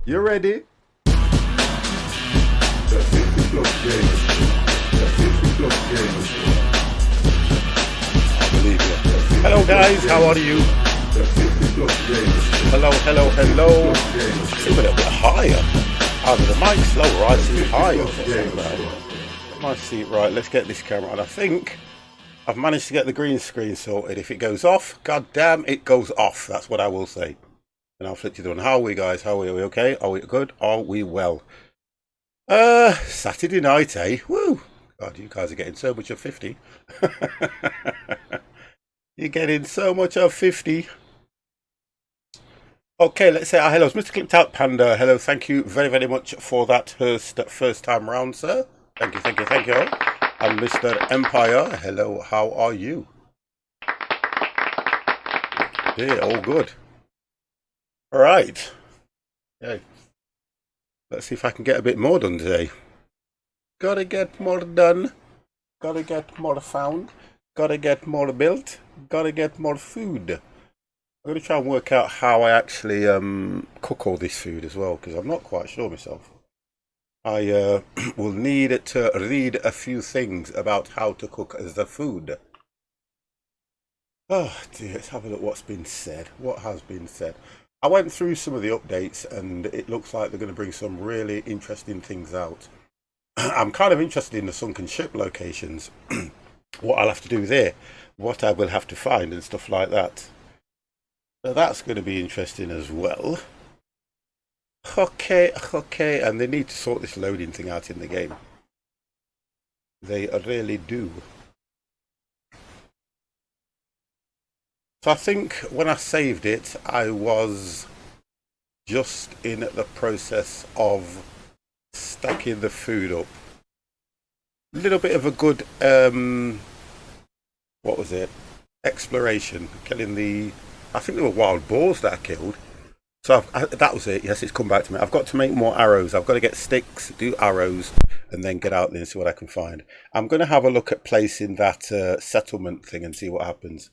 You ready? I believe you. Hello guys, how are you? Hello, hello, hello. I seem a little bit higher. Either the mic's lower or I seem higher. My seat, right, let's get this camera on. I think I've managed to get the green screen sorted. If it goes off, god damn, it goes off. That's what I will say. And I'll flip you through. How are we guys? How are we? Okay? Are we good? Are we well? Saturday night, eh? Woo! God, you guys are getting so much of 50. You're getting so much of 50. Okay, let's say hello. It's Mr. Clipped Out Panda. Hello, thank you very, very much for that first time round, sir. Thank you, thank you, thank you. And Mr. Empire, hello, how are you? Yeah, all good. All right. Okay. Let's see if I can get a bit more done today. Gotta get more done. Gotta get more found. Gotta get more built. Gotta get more food. I'm going to try and work out how I actually cook all this food as well, because I'm not quite sure myself. I will need to read a few things about how to cook the food. Oh dear, let's have a look what's been said. What has been said? I went through some of the updates and it looks like they're going to bring some really interesting things out. I'm kind of interested in the sunken ship locations. What I'll have to do there, what I will have to find and stuff like that. So that's going to be interesting as well. Okay, and they need to sort this loading thing out in the game. They really do. So I think when I saved it, I was just in the process of stacking the food up. A little bit of a good, what was it? Exploration, killing the, I think they were wild boars that I killed. So that was it. Yes, it's come back to me. I've got to make more arrows. I've got to get sticks, do arrows, and then get out there and see what I can find. I'm going to have a look at placing that settlement thing and see what happens.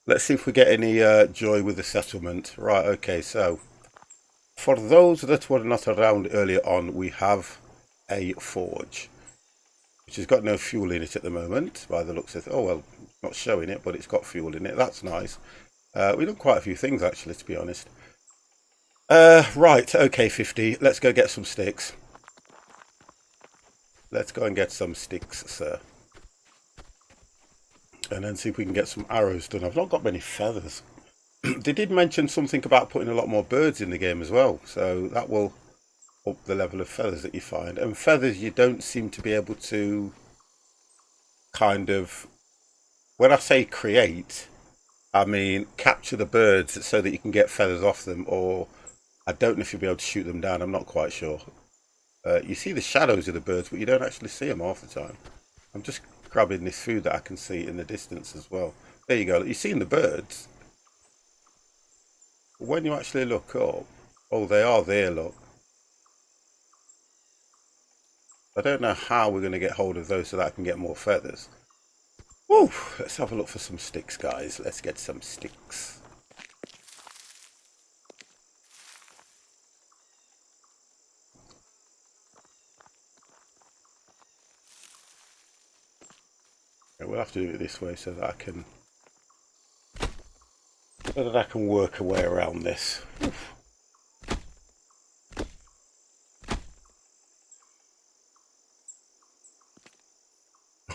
Let's see if we get any joy with the settlement. Right, okay, so for those that were not around earlier on, we have a forge, which has got no fuel in it at the moment, by the looks of it. Oh, well, not showing it, but it's got fuel in it. That's nice. We've done quite a few things, actually, to be honest. Right, okay, 50. Let's go get some sticks. Let's go and get some sticks, sir. And then see if we can get some arrows done. I've not got many feathers. They did mention something about putting a lot more birds in the game as well. So that will up the level of feathers that you find. And feathers you don't seem to be able to kind of... When I say create, I mean capture the birds so that you can get feathers off them, or... I don't know if you'll be able to shoot them down. I'm not quite sure. You see the shadows of the birds, but you don't actually see them half the time. I'm just grabbing this food that I can see in the distance as well. There you go. You're seeing the birds. When you actually look up, oh, they are there, look. I don't know how we're going to get hold of those so that I can get more feathers. Woo! Let's have a look for some sticks, guys. Let's get some sticks. We'll have to do it this way so that I can work a way around this. Oof.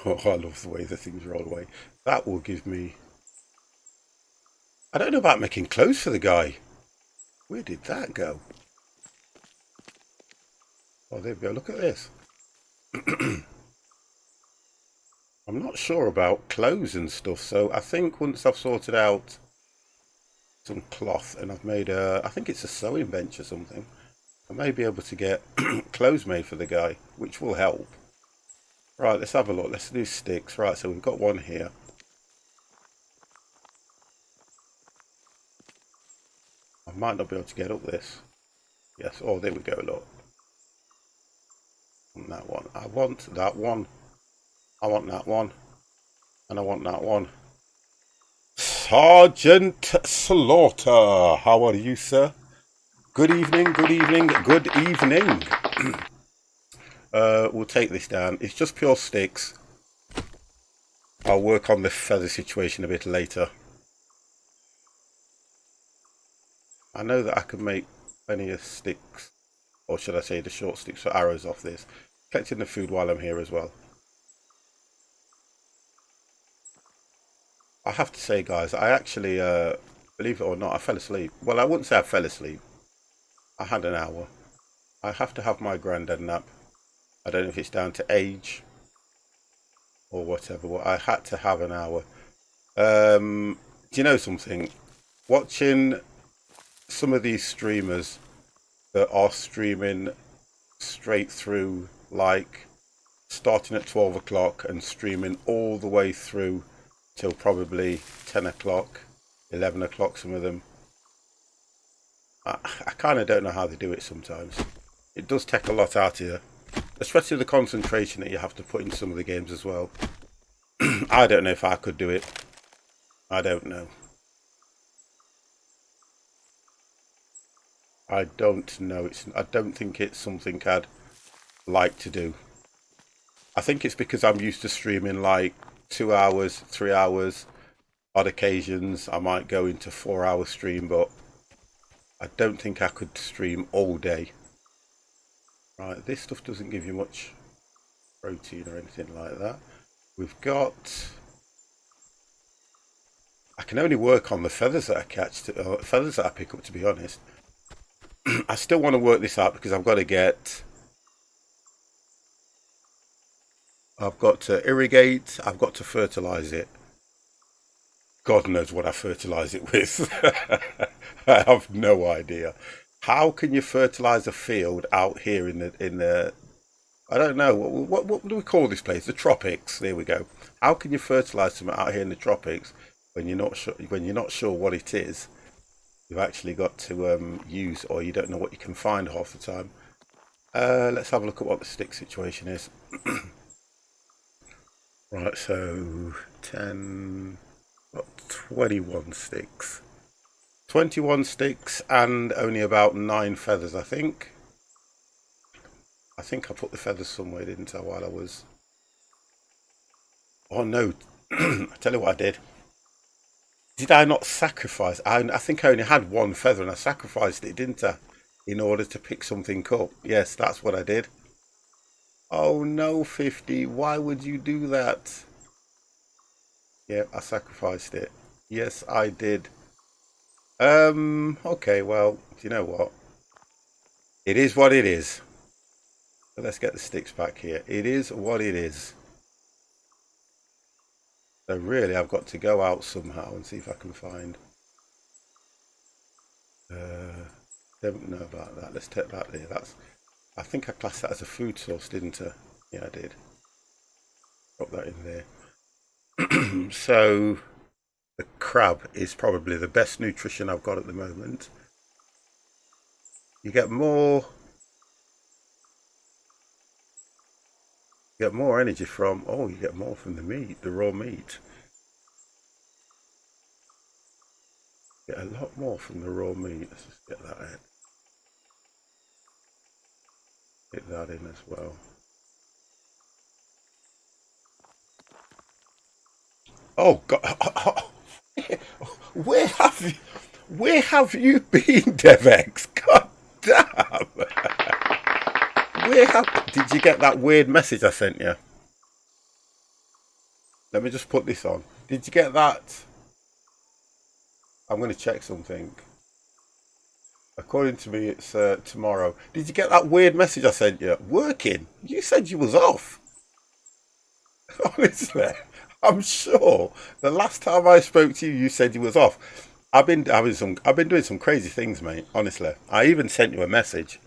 Oh, I love the way the things roll away. That will give me... I don't know about making clothes for the guy. Where did that go? Oh, there we go. Look at this. I'm not sure about clothes and stuff, so I think once I've sorted out some cloth and I've made I think it's a sewing bench or something, I may be able to get clothes made for the guy, which will help. Right, let's have a look. Let's do sticks. Right, so we've got one here. I might not be able to get up this. Yes, oh, there we go, look. And that one. I want that one. I want that one. And I want that one. Sergeant Slaughter, how are you, sir? Good evening, good evening, good evening. We'll take this down. It's just pure sticks. I'll work on the feather situation a bit later. I know that I can make plenty of sticks, or should I say the short sticks for arrows off this. Collecting the food while I'm here as well. I have to say, guys, I actually, believe it or not, I fell asleep. Well, I wouldn't say I fell asleep. I had an hour. I have to have my granddad nap. I don't know if it's down to age or whatever, but I had to have an hour. Do you know something? Watching some of these streamers that are streaming straight through, like starting at 12 o'clock and streaming all the way through till probably 10 o'clock, 11 o'clock, some of them. I kind of don't know how they do it sometimes. It does take a lot out of you, especially the concentration that you have to put in some of the games as well. I don't know if I could do it. I don't know. I don't know. I don't think it's something I'd like to do. I think it's because I'm used to streaming like 2 hours, 3 hours. Odd occasions I might go into 4 hour stream, but I don't think I could stream all day. Right, this stuff doesn't give you much protein or anything like that. We've got... I can only work on the feathers that I catch, feathers that I pick up, to be honest. I still want to work this out because I've got to irrigate, I've got to fertilise it. God knows what I fertilise it with. I have no idea. How can you fertilise a field out here in the I don't know, what do we call this place? The tropics. There we go. How can you fertilise something out here in the tropics when you're not sure what it is? You've actually got to use, or you don't know what you can find half the time. Let's have a look at what the stick situation is. Right, so 10, 21 sticks. 21 sticks and only about 9 feathers, I think. I think I put the feathers somewhere, didn't I, while I was... Oh no, I tell you what I did. Did I not sacrifice? I think I only had 1 feather and I sacrificed it, didn't I? In order to pick something up. Yes, that's what I did. Oh no, 50. Why would you do that? Yeah, I sacrificed it. Yes, I did. Okay, well, do you know what? It is what it is. So let's get the sticks back here. It is what it is. So really, I've got to go out somehow and see if I can find... don't know about that. Let's take that there. I think I classed that as a food source, didn't I? Yeah, I did. Drop that in there. So the crab is probably the best nutrition I've got at the moment. You get more energy from... Oh, you get more from the meat, the raw meat. Get a lot more from the raw meat. Let's just get that in. Get that in as well. Oh God! Where have you been, Devex? God damn! Did you get that weird message I sent you? Let me just put this on. Did you get that? I'm going to check something. According to me, it's tomorrow. Did you get that weird message I sent you? Working? You said you was off. Honestly, I'm sure the last time I spoke to you, you said you was off. I've been doing some crazy things, mate. Honestly, I even sent you a message.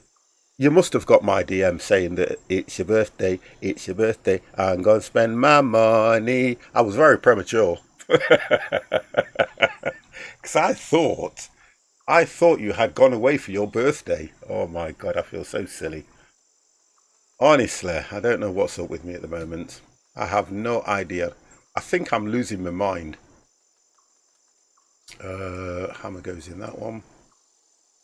You must have got my DM saying that it's your birthday. It's your birthday. I'm gonna spend my money. I was very premature because I thought you had gone away for your birthday. Oh my God, I feel so silly. Honestly, I don't know what's up with me at the moment. I have no idea. I think I'm losing my mind. Hammer goes in that one.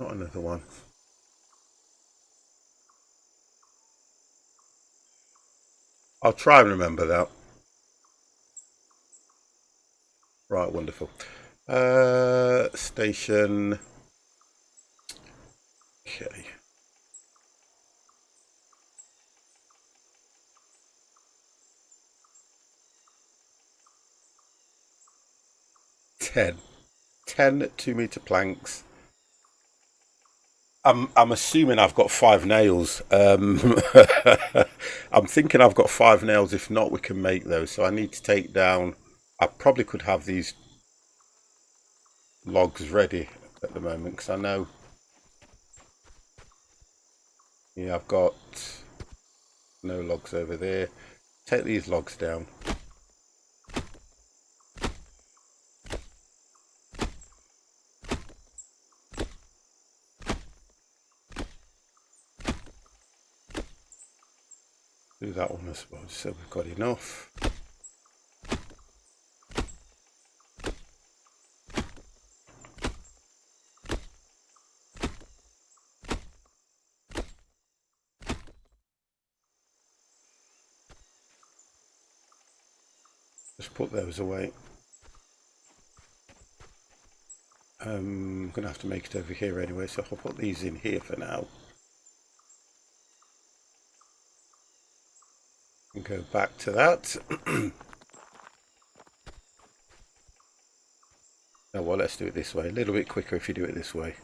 Not another one. I'll try and remember that. Right, wonderful. Station. Okay. Ten. 10 2 meter planks. I'm assuming I've got 5 nails. I'm thinking I've got 5 nails. If not, we can make those. So I need to take down. I probably could have these logs ready at the moment because I know. Yeah, I've got no logs over there. Take these logs down. Do that one as well, so we've got enough. Just put those away. I'm going to have to make it over here anyway, so I'll put these in here for now. And go back to that. Oh, well, let's do it this way. A little bit quicker if you do it this way.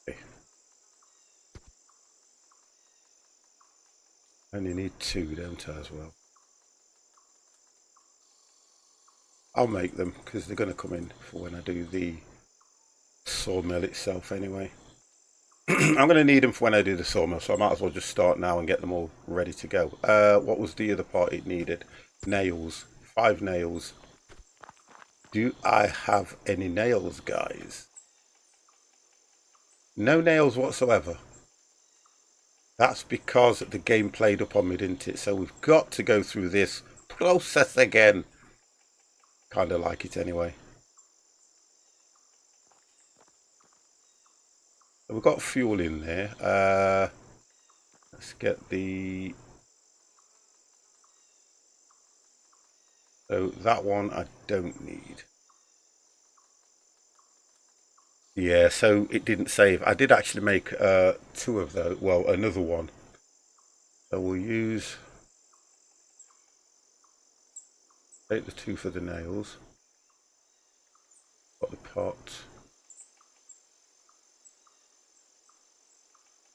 Okay. Only need 2, don't I, as well? I'll make them because they're going to come in for when I do the sawmill itself anyway. I'm going to need them for when I do the sawmill, so I might as well just start now and get them all ready to go. What was the other part it needed? Nails. 5 nails. Do I have any nails, guys? No nails whatsoever. That's because the game played up on me, didn't it? So we've got to go through this process again. Kind of like it anyway. So we've got fuel in there. Let's get the... So that one I don't need. Yeah, so it didn't save. I did actually make 2 of those. Well, another one. So we'll use... Take the 2 for the nails. Got the pot.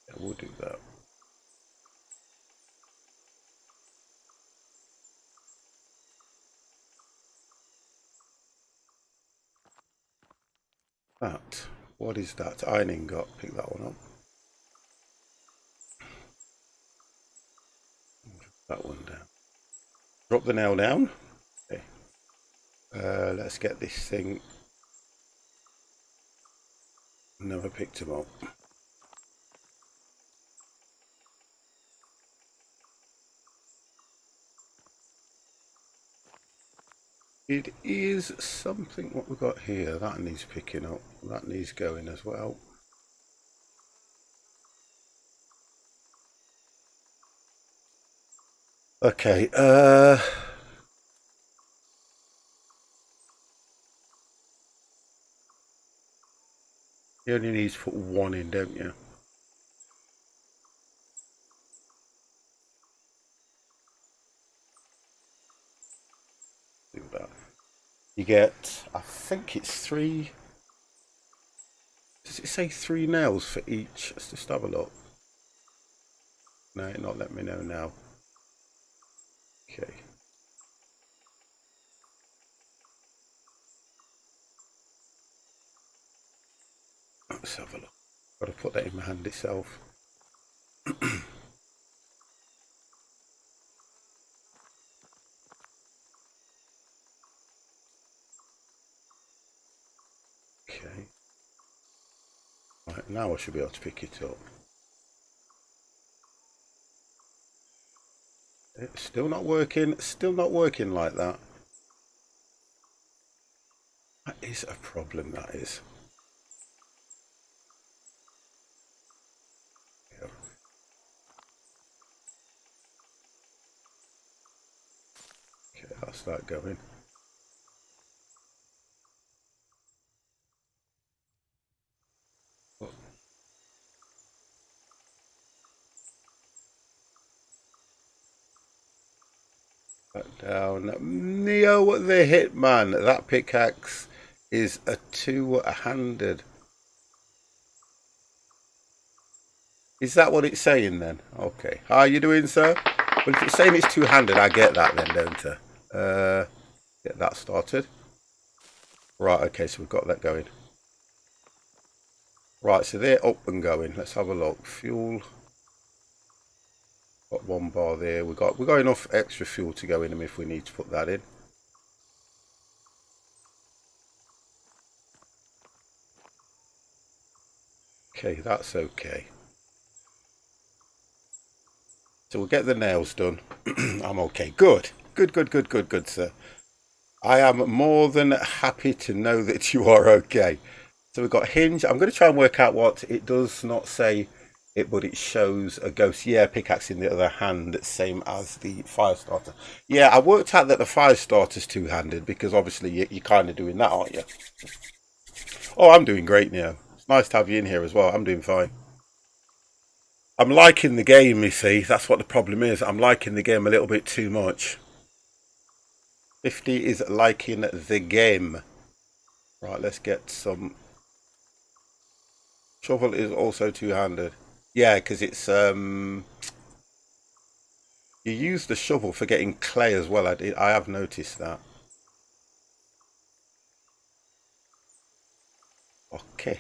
Yeah, we'll do that. That. What is that? Iron ingot. Pick that one up. That one down. Drop the nail down. Okay. Let's get this thing. Never picked him up. It is something what we've got here. That needs picking up. That needs going as well. Okay, you only need to put 1 in, don't you? Do that. You get, I think it's 3. Does it say 3 nails for each? Let's just have a look. No, not let me know now. Okay. Let's have a look. Got to put that in my hand itself. Okay. Right, now I should be able to pick it up. It's still not working like that. That is a problem, that is. Okay, that's that going. That down. Neo the Hitman. That pickaxe is a two-handed. Is that what it's saying then? Okay. How are you doing, sir? Well, if it's saying it's two-handed, I get that then, don't I? Get that started. Right, okay, so we've got that going. Right, so they're up and going. Let's have a look. Fuel. Got one bar there. We got enough extra fuel to go in them if we need to put that in. Okay, that's okay. So we'll get the nails done. I'm okay. Good. Good, sir. I am more than happy to know that you are okay. So we've got hinge. I'm going to try and work out what it does not say it, but it shows a ghost. Yeah, pickaxe in the other hand, same as the fire starter. Yeah, I worked out that the fire starter's two-handed because obviously you're kind of doing that, aren't you? Oh, I'm doing great, Neo. It's nice to have you in here as well. I'm doing fine. I'm liking the game, you see. That's what the problem is. I'm liking the game a little bit too much. 50 is liking the game. Right, let's get some. Shovel is also two-handed. Yeah, because it's you use the shovel for getting clay as well. I have noticed that. Okay.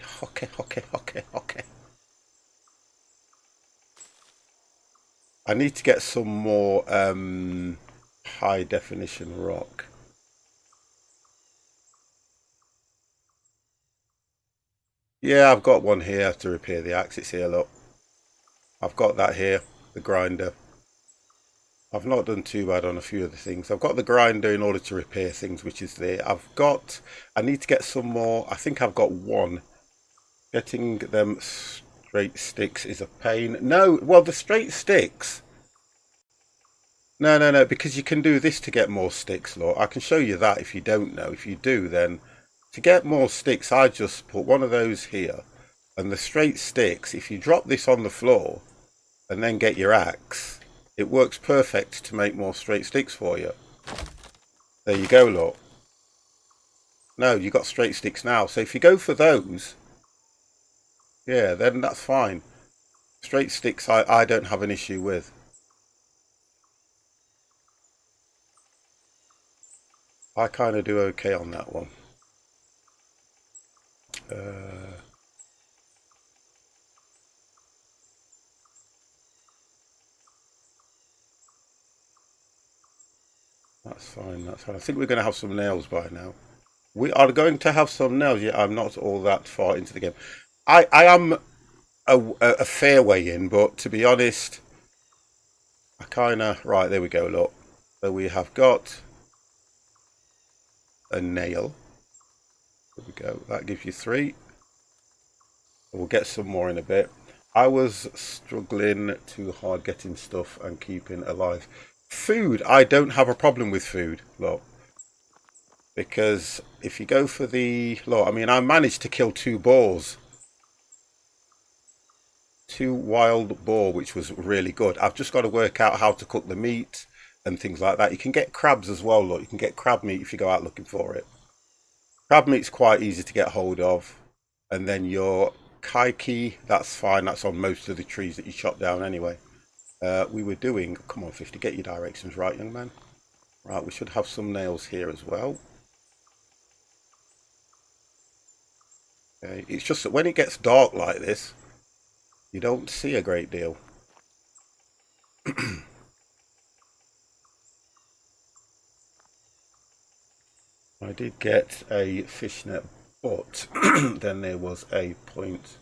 I need to get some more high definition rock. Yeah, I've got one here to repair the axe. It's here, look. I've got that here, the grinder. I've not done too bad on a few of the things. I've got the grinder in order to repair things, which is there. I need to get some more. I think I've got one. Getting them straight sticks is a pain. No, well, the straight sticks. No, because you can do this to get more sticks, Lord. I can show you that if you don't know. If you do, then to get more sticks, I just put one of those here. And the straight sticks, if you drop this on the floor and then get your axe, it works perfect to make more straight sticks for you. There you go, look. No, you got straight sticks now. So if you go for those, yeah, then that's fine. Straight sticks I don't have an issue with. I kind of do okay on that one. That's fine. I think we're going to have some nails by now. We are going to have some nails. Yeah, I'm not all that far into the game. I am a fair way in, but to be honest, I kind of... Right, there we go, look. So we have got a nail. There we go. That gives you 3. We'll get some more in a bit. I was struggling too hard getting stuff and keeping alive. Food, I don't have a problem with food, look. Because if you go for the... Look, I mean, I managed to kill 2 boars. 2 wild boar, which was really good. I've just got to work out how to cook the meat and things like that. You can get crabs as well, look. You can get crab meat if you go out looking for it. Crab meat's quite easy to get hold of. And then your kaiki, that's fine. That's on most of the trees that you chop down anyway. We were doing... Come on, 50, get your directions right, young man. Right, we should have some nails here as well. Okay, it's just that when it gets dark like this, you don't see a great deal. I did get a fishnet, but then there was a point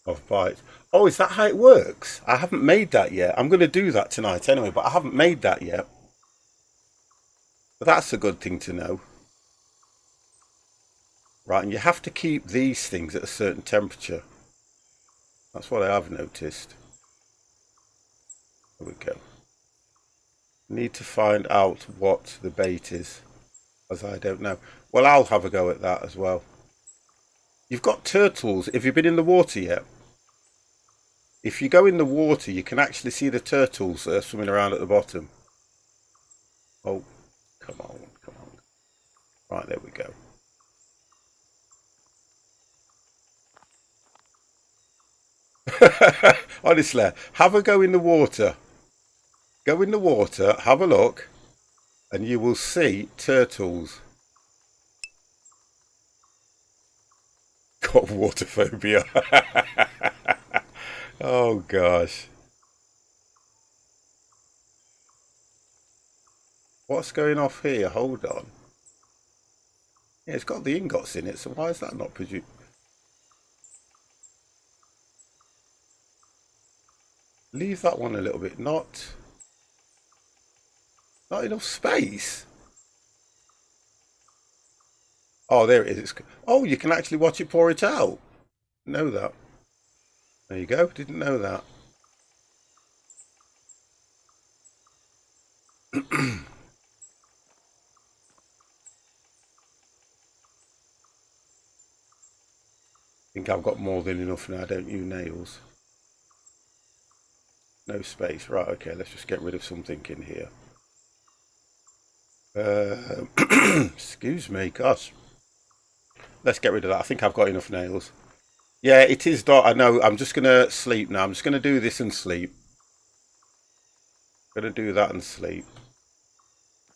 of bite. Oh, is that how it works? I haven't made that yet. I'm going to do that tonight anyway, but I haven't made that yet. But that's a good thing to know. Right, and you have to keep these things at a certain temperature. That's what I have noticed. There we go. Need to find out what the bait is, as I don't know. Well, I'll have a go at that as well. You've got turtles. Have you been in the water yet? If you go in the water, you can actually see the turtles swimming around at the bottom. Oh, come on, come on. Right, there we go. Honestly, have a go in the water. Go in the water, have a look, and you will see turtles. Got water phobia. Oh gosh. What's going off here? Hold on. Yeah, it's got the ingots in it, so why is that not produced? Leave that one a little bit. Not enough space. Oh, there it is. Oh, you can actually watch it pour it out. Know that. There you go. Didn't know that. I think I've got more than enough now, don't you, Nails? No space. Right, okay, let's just get rid of something in here. Excuse me, gosh. Let's get rid of that. I think I've got enough nails. Yeah, it is dark. I know. I'm just going to sleep now. I'm just going to do this and sleep. Going to do that and sleep.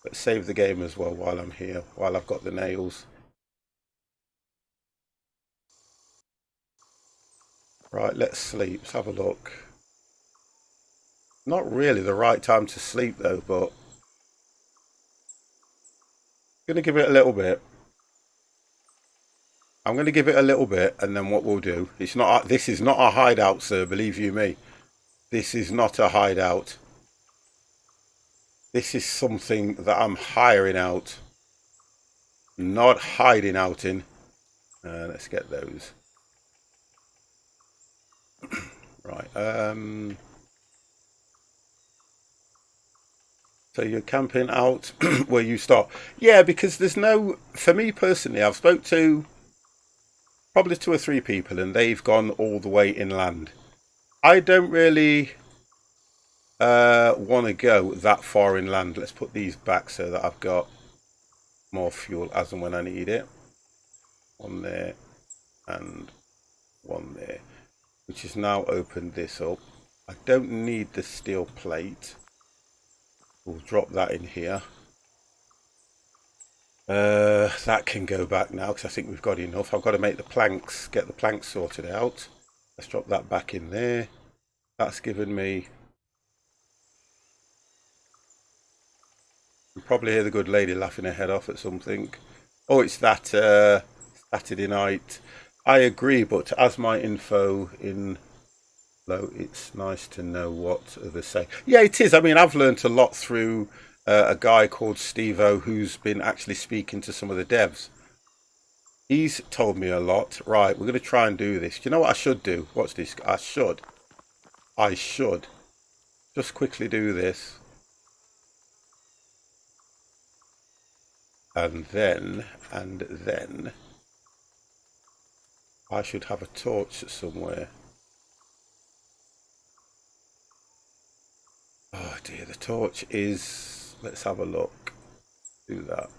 But save the game as well while I'm here, while I've got the nails. Right, let's sleep. Let's have a look. Not really the right time to sleep though, but I'm going to give it a little bit. I'm going to give it a little bit, and then what we'll do. It's not. This is not a hideout, sir. Believe you me. This is not a hideout. This is something that I'm hiring out, not hiding out in. Let's get those. Right. So you're camping out where you start. Yeah, because there's no. For me personally, I've spoke to probably 2 or 3 people, and they've gone all the way inland. I don't really want to go that far inland. Let's put these back so that I've got more fuel as and when I need it. One there and one there, which has now opened this up. I don't need the steel plate. We'll drop that in here. That can go back now because I think we've got enough. I've got to make the planks, get the planks sorted out. Let's drop that back in there. That's given me. You probably hear the good lady laughing her head off at something. Oh, it's that Saturday night. I agree, but as my info in low, it's nice to know what others say. Yeah, it is. I mean, I've learned a lot through a guy called Steve-O who's been actually speaking to some of the devs. He's told me a lot. Right, we're going to try and do this. Do you know what I should do? What's this? I should just quickly do this. And then I should have a torch somewhere. Oh dear, the torch is, let's have a look. Do that.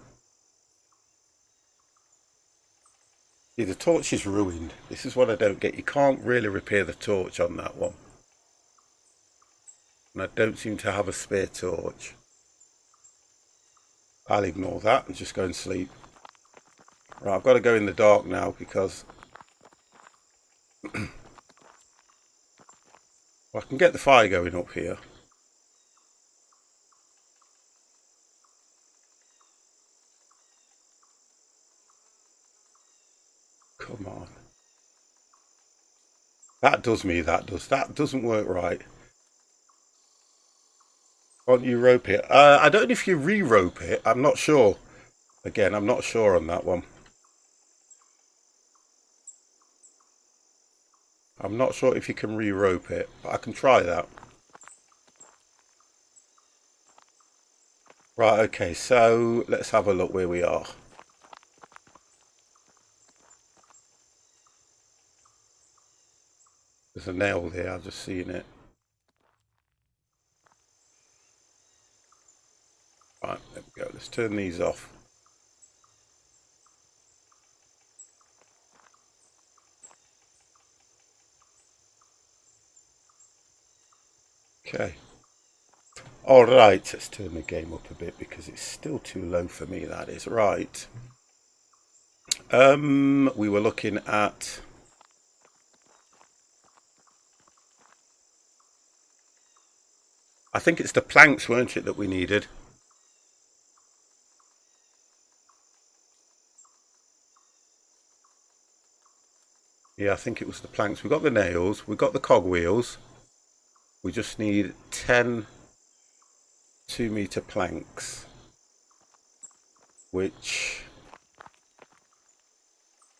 See, the torch is ruined. This is what I don't get. You can't really repair the torch on that one. And I don't seem to have a spare torch. I'll ignore that and just go and sleep. Right, I've got to go in the dark now because well, I can get the fire going up here. Come on. That does me, that does. That doesn't work right. Why don't you rope it? I don't know if you re-rope it. I'm not sure. Again, I'm not sure on that one. I'm not sure if you can re-rope it, but I can try that. Right, okay, so let's have a look where we are. There's a nail there, I've just seen it. Right, there we go. Let's turn these off. Okay. Alright, let's turn the game up a bit because it's still too low for me, that is. Right. We were looking at... I think it's the planks, weren't it, that we needed? Yeah, I think it was the planks. We got the nails, we got the cogwheels. We just need 10 2-meter planks, which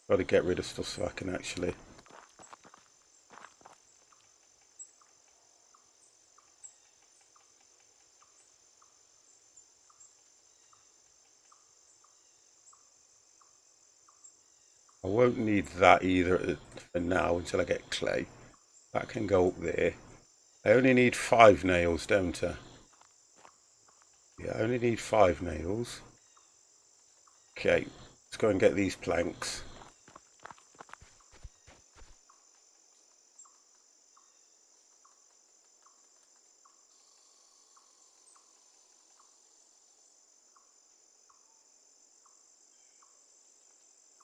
got to get rid of stuff so I can actually. I won't need that either for now until I get clay. That can go up there. I only need 5 nails, don't I? Yeah, I only need 5 nails. Okay, let's go and get these planks.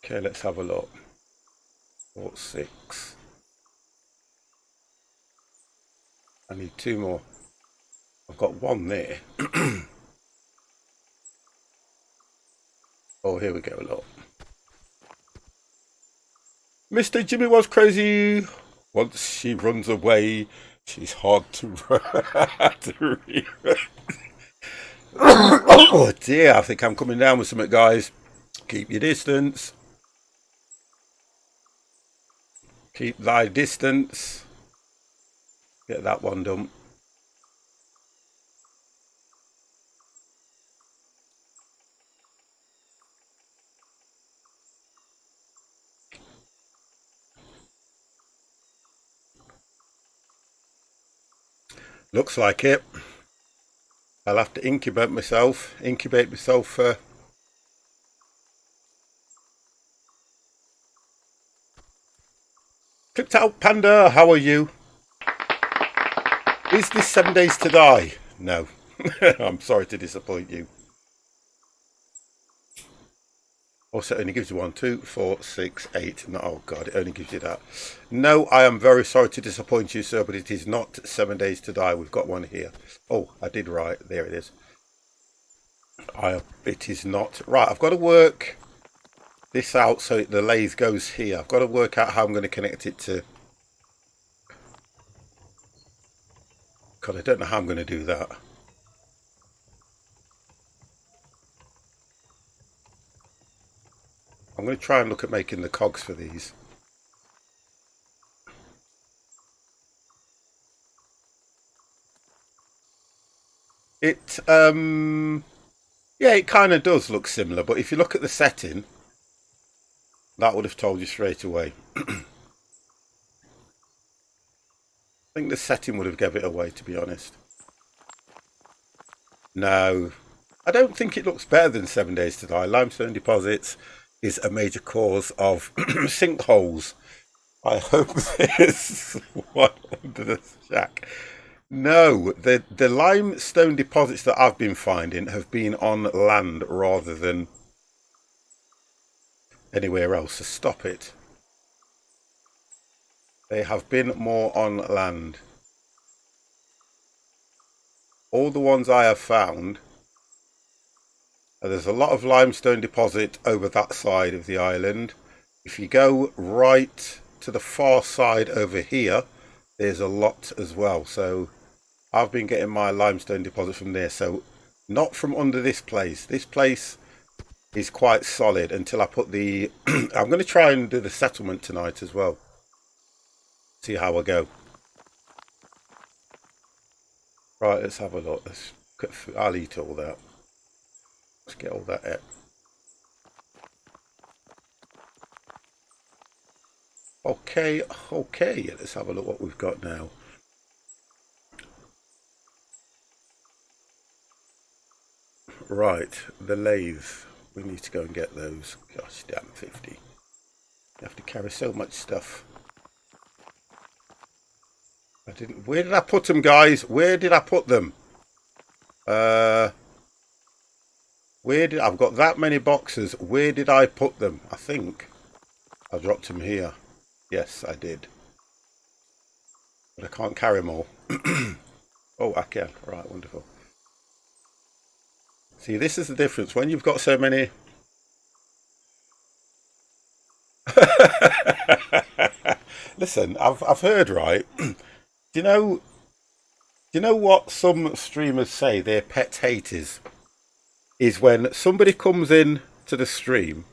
Okay, let's have a look. 4, 6. I need 2 more. I've got 1 there. Oh, here we go, look. Mr. Jimmy was crazy. Once she runs away, she's hard to read. Oh dear, I think I'm coming down with something, guys. Keep your distance. Keep thy distance. Get that one done. Looks like it. I'll have to incubate myself for... Clicked out Panda, how are you? Is this 7 Days to Die? No. I'm sorry to disappoint you. Also, it only gives you 1, 2, 4, 6, 8. No, oh God, it only gives you that. No, I am very sorry to disappoint you, sir, but it is not 7 Days to Die. We've got one here. Oh, I did right. There it is. It is not. Right, I've got to work this out so the lathe goes here. I've got to work out how I'm going to connect it to... God, I don't know how I'm going to do that. I'm going to try and look at making the cogs for these. It, yeah, it kind of does look similar, but if you look at the setting, that would have told you straight away. I think the setting would have given it away, to be honest. No, I don't think it looks better than 7 Days to Die. Limestone deposits is a major cause of sinkholes. I hope there's one under the shack. No, the limestone deposits that I've been finding have been on land rather than anywhere else. So stop it. They have been more on land. All the ones I have found, there's a lot of limestone deposit over that side of the island. If you go right to the far side over here, there's a lot as well. So I've been getting my limestone deposit from there. So not from under this place. This place is quite solid until I put the... I'm going to try and do the settlement tonight as well. See how I go. Right, let's have a look. I'll eat all that. Let's get all that out. Okay, okay. Let's have a look what we've got now. Right, the lathe. We need to go and get those. Gosh damn, 50. You have to carry so much stuff. Where did I put them, guys? Where did I put them? I've got that many boxes. Where did I put them? I think I dropped them here. Yes, I did. But I can't carry them all. Oh, I can. Right, wonderful. See, this is the difference. When you've got so many... Listen, I've heard, right? Do you know what some streamers say their pet hate is when somebody comes in to the stream,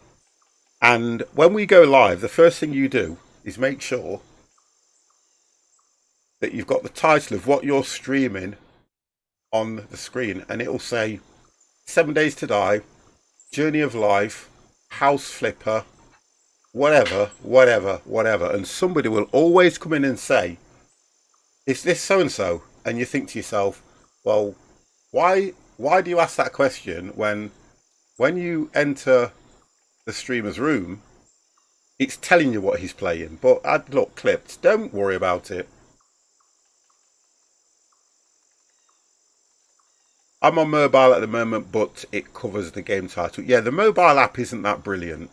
and when we go live, the first thing you do is make sure that you've got the title of what you're streaming on the screen, and it'll say 7 Days to Die, Journey of Life, House Flipper, whatever, and somebody will always come in and say, is this so and so? And you think to yourself, well, why do you ask that question when you enter the streamer's room, it's telling you what he's playing? But I'd look clipped. Don't worry about it. I'm on mobile at the moment, but it covers the game title. Yeah, the mobile app isn't that brilliant.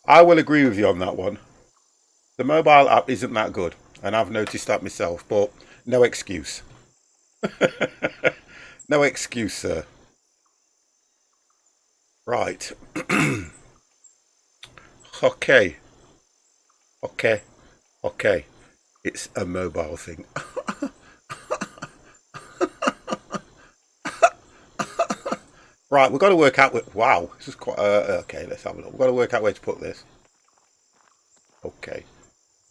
I will agree with you on that one. The mobile app isn't that good, and I've noticed that myself, but no excuse. No excuse, sir. Right. Okay. Okay. It's a mobile thing. Right, we've got to work out... Wow, this is quite... okay, let's have a look. We've got to work out where to put this. Okay.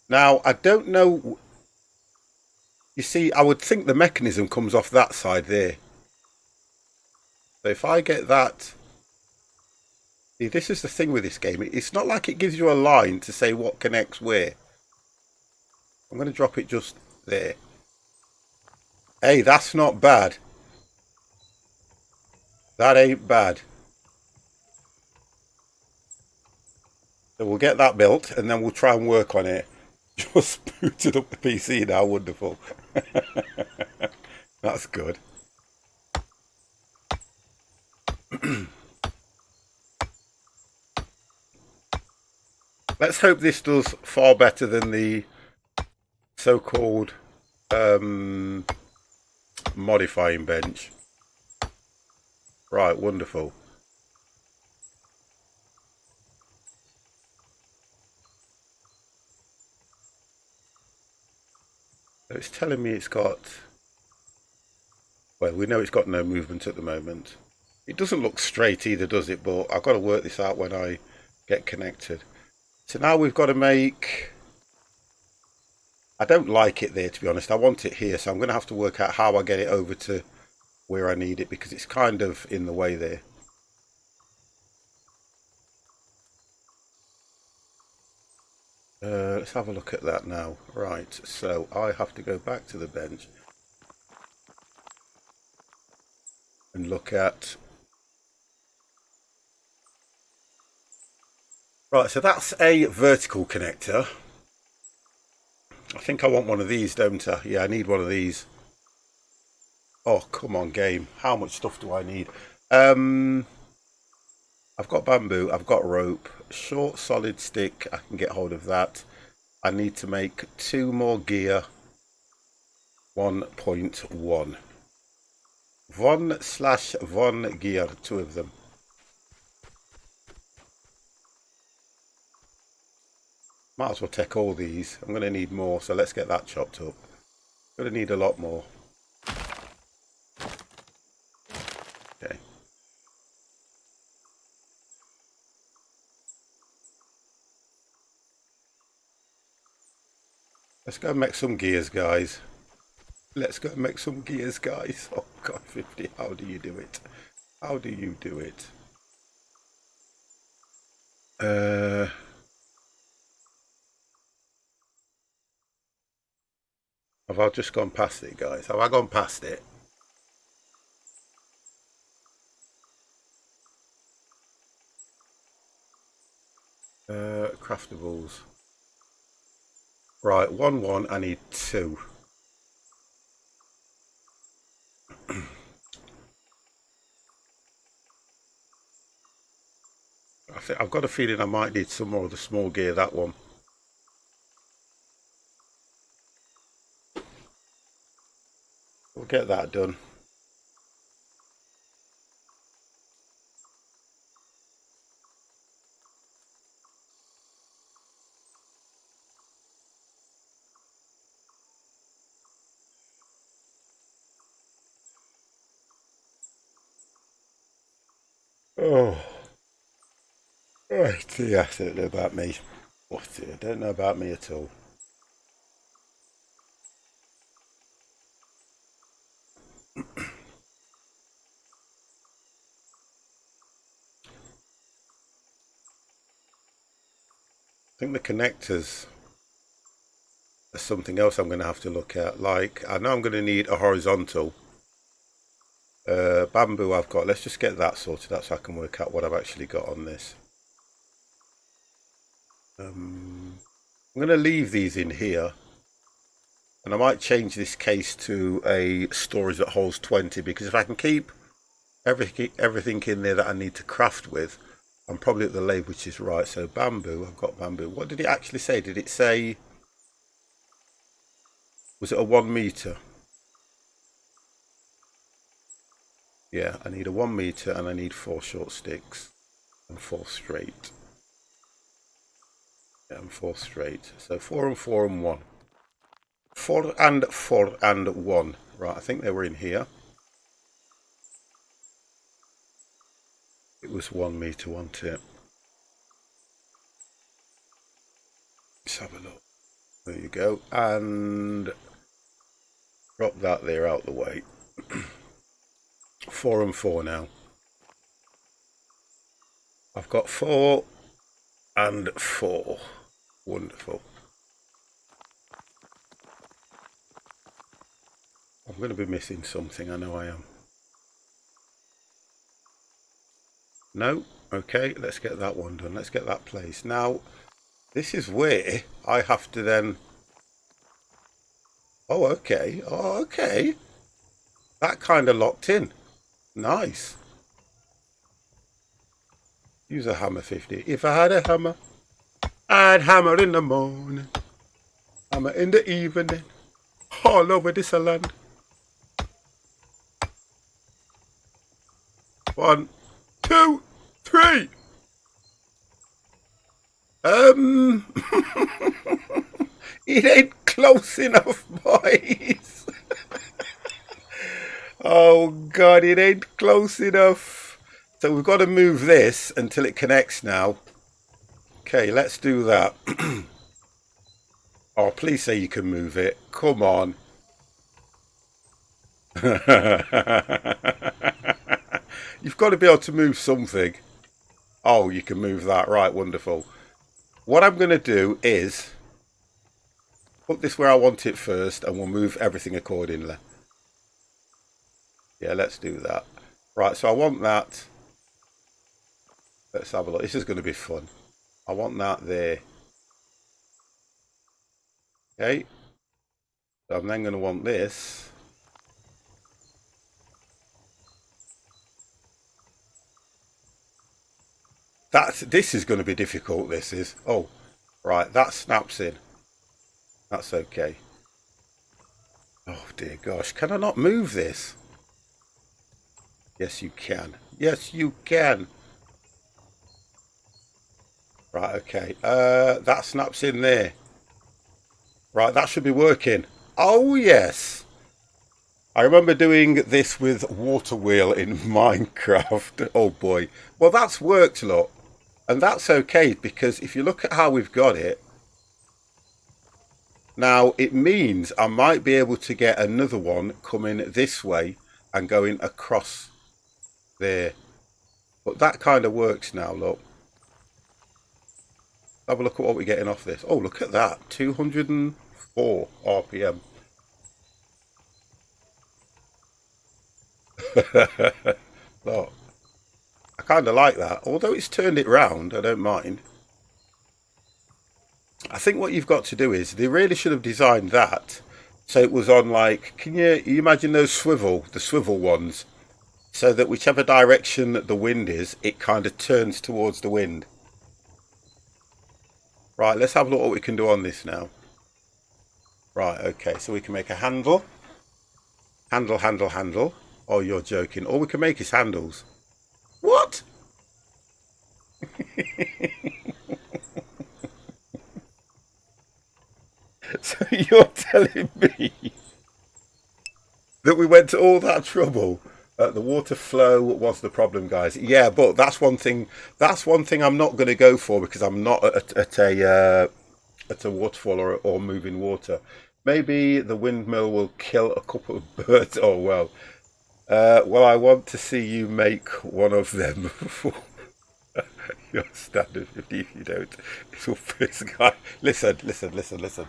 Now, I don't know... You see, I would think the mechanism comes off that side there. So if I get that... See, this is the thing with this game. It's not like it gives you a line to say what connects where. I'm going to drop it just there. Hey, that's not bad. That ain't bad. So we'll get that built and then we'll try and work on it. Just booted up the PC now. Wonderful. That's good. Let's hope this does far better than the so-called modifying bench. Right, wonderful. So it's telling me it's got... Well, we know it's got no movement at the moment. It doesn't look straight either, does it? But I've got to work this out when I get connected. So now we've got to make... I don't like it there, to be honest. I want it here, so I'm going to have to work out how I get it over to where I need it, because it's kind of in the way there. Let's have a look at that now. Right, so I have to go back to the bench and look at... Right, so that's a vertical connector. I think I want one of these, don't I? Yeah, I need one of these. Oh, come on, game. How much stuff do I need? I've got bamboo, I've got rope, short solid stick, I can get hold of that. I need to make 2 more gear 1.1. Von gear, 2 of them. Might as well take all these. I'm going to need more, so let's get that chopped up. Going to need a lot more. Okay. Let's go make some gears, guys. Let's go make some gears, guys. Oh God, 50. How do you do it? How do you do it? Have I just gone past it, guys? Have I gone past it? Craftables. Right, 1. I need 2. I think I've got a feeling I might need some more of the small gear. That one. We'll get that done. Oh, right. Yeah, I don't know about me. What? I don't know about me at all. I think the connectors are something else I'm going to have to look at. Like, I know I'm going to need a horizontal. Bamboo I've got. Let's just get that sorted out so I can work out what I've actually got on this. I'm going to leave these in here. And I might change this case to a storage that holds 20, because if I can keep everything in there that I need to craft with, I'm probably at the lathe which is right. So bamboo, I've got bamboo. What did it actually say? Did it say, was it a 1 meter? Yeah, I need a 1 meter and I need 4 short sticks and 4 straight. Yeah, and 4 straight. So 4 and 4 and 1. 4 and 4 and 1. Right, I think they were in here. It was 1 meter, wasn't it? Let's have a look. There you go. And drop that there out the way. 4 and 4 now. I've got 4 and 4. Wonderful. I'm going to be missing something. I know I am. No? Okay, let's get that one done. Let's get that placed. Now, this is where I have to then... Oh, okay. Oh, okay. That kind of locked in. Nice. Use a hammer 50. If I had a hammer, I'd hammer in the morning. Hammer in the evening. All over this land. 1, 2, 3. It ain't close enough, boys. Oh God, it ain't close enough. So we've got to move this until it connects now. Okay, let's do that. Oh, please say you can move it. Come on. You've got to be able to move something. Oh, you can move that. Right, wonderful. What I'm going to do is put this where I want it first, and we'll move everything accordingly. Yeah, let's do that. Right, so I want that. Let's have a look. This is going to be fun. I want that there. Okay. So I'm then going to want this. This is going to be difficult, this is. Oh, right, that snaps in. That's okay. Oh dear gosh, can I not move this? Yes, you can. Yes, you can. Right, okay. That snaps in there. Right, that should be working. Oh, yes. I remember doing this with Water Wheel in Minecraft. Oh boy. Well, that's worked, look. And that's okay, because if you look at how we've got it, Now, it means I might be able to get another one coming this way and going across there. But that kind of works now, look. Have a look at what we're getting off this. Oh, look at that. 204 RPM. Look, I kind of like that. Although it's turned it round, I don't mind. I think what you've got to do is, they really should have designed that so it was on like, you imagine those the swivel ones, so that whichever direction the wind is, it kind of turns towards the wind. Right, let's have a look what we can do on this now. Right, okay, so we can make a handle. Handle. Oh, you're joking. All we can make is handles. What? So you're telling me that we went to all that trouble? The water flow was the problem, guys. Yeah, but that's one thing. That's one thing I'm not going to go for, because I'm not at a waterfall or moving water. Maybe the windmill will kill a couple of birds. Oh well. Well, I want to see you make one of them. Your standard 50. If you don't, it's all this guy. Listen.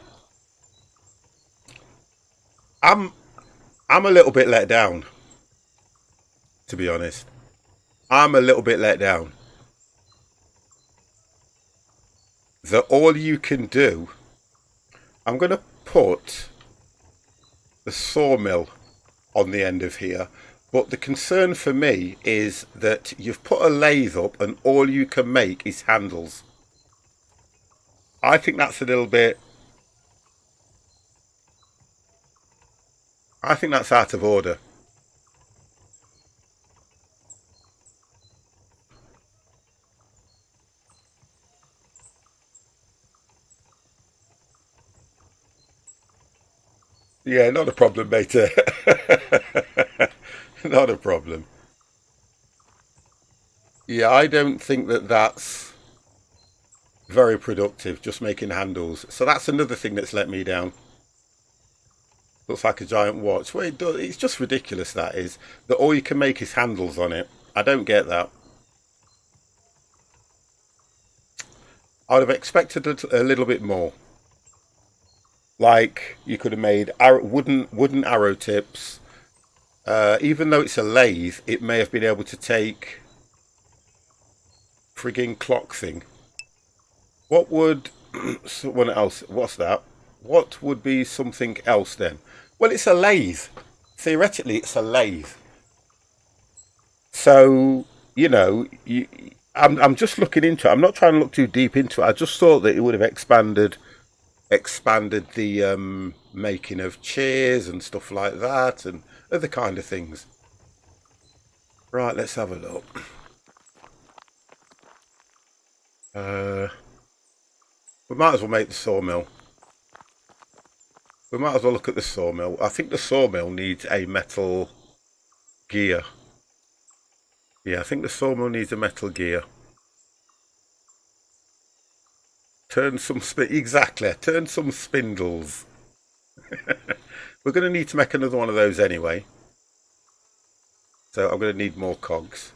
I'm I'm a little bit let down, to be honest. I'm a little bit let down that all you can do. I'm going to put the sawmill on the end of here, but the concern for me is that you've put a lathe up and all you can make is handles. I think that's a little bit, I think that's out of order. Yeah, not a problem, mate. Not a problem. Yeah, I don't think that that's very productive, just making handles. So that's another thing that's let me down. Looks like a giant watch. Well, it does, it's just ridiculous, that is. That all you can make is handles on it. I don't get that. I would have expected a little bit more. Like, you could have made wooden arrow tips. Even though it's a lathe, it may have been able to take frigging clock thing. What would someone else? What's that? What would be something else then? Well, it's a lathe. Theoretically, it's a lathe. So I'm just looking into it. I'm not trying to look too deep into it. I just thought that it would have expanded the making of chairs and stuff like that and other kind of things. Right, let's have a look. We might as well make the sawmill. We might as well look at the sawmill. I think the sawmill needs a metal gear. Yeah, I think the sawmill needs a metal gear. Turn some exactly. Turn some spindles. We're going to need to make another one of those anyway. So I'm going to need more cogs.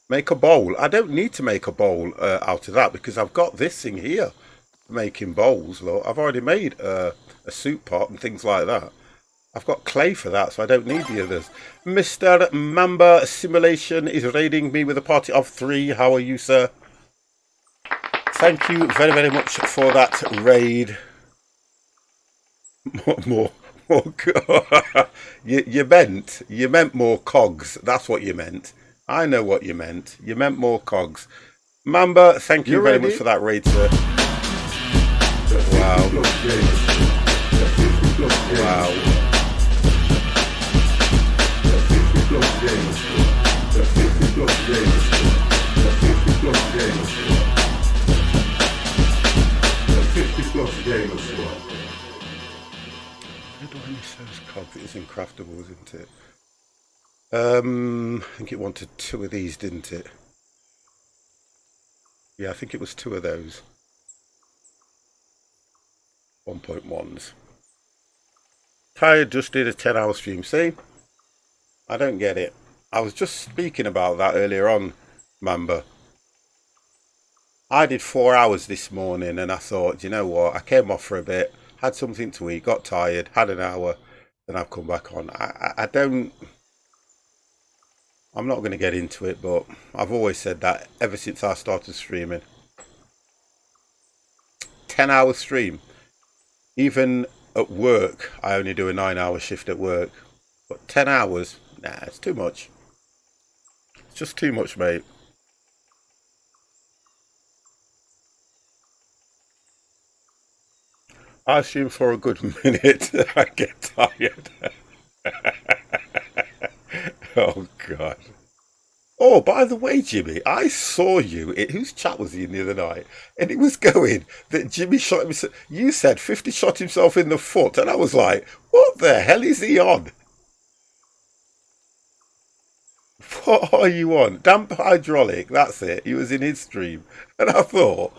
Make a bowl. I don't need to make a bowl out of that, because I've got this thing here making bowls. Look, I've already made a soup pot and things like that. I've got clay for that, so I don't need the others. Mr. Mamba Simulation is raiding me with a party of 3. How are you, sir? Thank you very, very much for that raid. More. You meant more cogs. That's what you meant. I know what you meant. You meant more cogs. Mamba, thank you very much for that raid, sir. Wow. Where do I miss those cogs? It is incraftable, isn't it? I think it wanted 2 of these, didn't it? Yeah, I think it was 2 of those. 1.1s. Tired just did a 10-hour stream. See? I don't get it. I was just speaking about that earlier on, Mamba. I did 4 hours this morning and I thought, you know what? I came off for a bit, had something to eat, got tired, had an hour, then I've come back on. I don't. I'm not going to get into it, but I've always said that ever since I started streaming. 10-hour stream. Even at work, I only do a 9-hour shift at work. But 10 hours, nah, it's too much. It's just too much, mate. I stream for a good minute. I get tired. Oh, God. Oh, by the way, Jimmy, I saw you. Whose chat was he in the other night? And it was going that Jimmy shot himself. You said 50 shot himself in the foot. And I was like, what the hell is he on? What are you on? Damp hydraulic. That's it. He was in his stream. And I thought,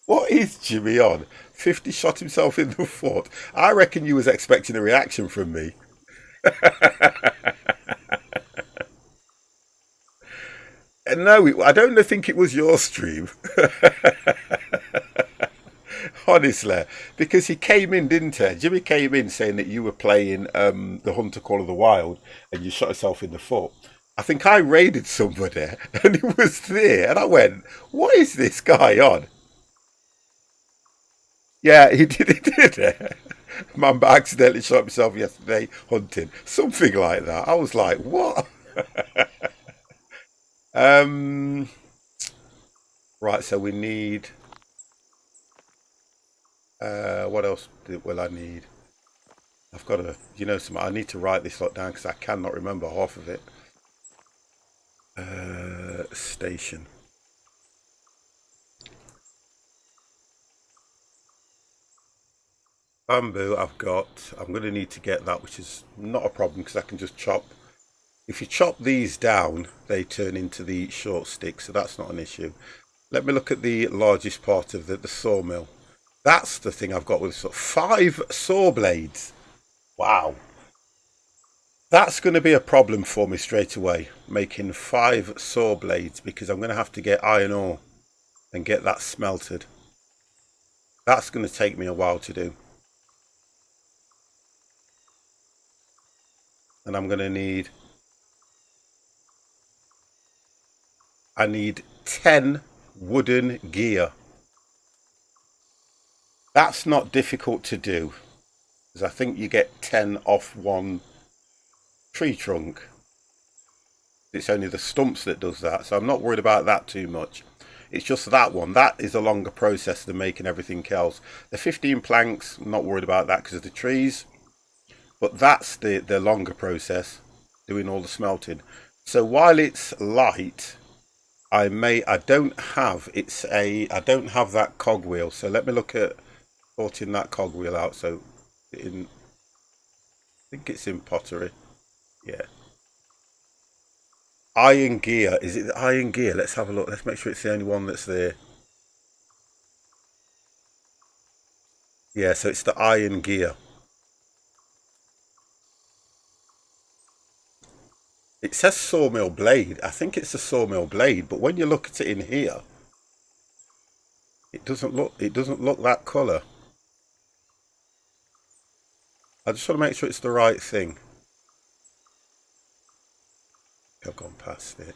what is Jimmy on? 50 shot himself in the foot. I reckon you was expecting a reaction from me. And no, I don't think it was your stream. Honestly, because he came in, didn't he? Jimmy came in saying that you were playing the Hunter Call of the Wild and you shot yourself in the foot. I think I raided somebody and he was there, and I went, "What is this guy on?" Yeah, he did. He did it. Man accidentally shot himself yesterday hunting, something like that. I was like, "What?" Um, right. So we need. What else will I need? I've got to, I need to write this lot down because I cannot remember half of it. Station. Bamboo I've got. I'm going to need to get that, which is not a problem because I can just chop. If you chop these down, they turn into the short sticks, so that's not an issue. Let me look at the largest part of the sawmill. That's the thing I've got with this. 5 saw blades. Wow. That's going to be a problem for me straight away, making 5 saw blades, because I'm going to have to get iron ore and get that smelted. That's going to take me a while to do. And I'm going to need... I need 10 wooden gear. That's not difficult to do, because I think you get 10 off one tree trunk. It's only the stumps that does that, so I'm not worried about that too much. It's just that one. That is a longer process than making everything else. The 15 planks, not worried about that because of the trees. But that's the longer process, doing all the smelting. So while it's light, I don't have that cogwheel. So let me look at sorting that cogwheel out. So I think it's in pottery. Yeah. Iron gear. Is it the iron gear? Let's have a look. Let's make sure it's the only one that's there. Yeah, so it's the iron gear. It says sawmill blade. I think it's a sawmill blade, but when you look at it in here, it doesn't look that colour. I just want to make sure it's the right thing. I've gone past it.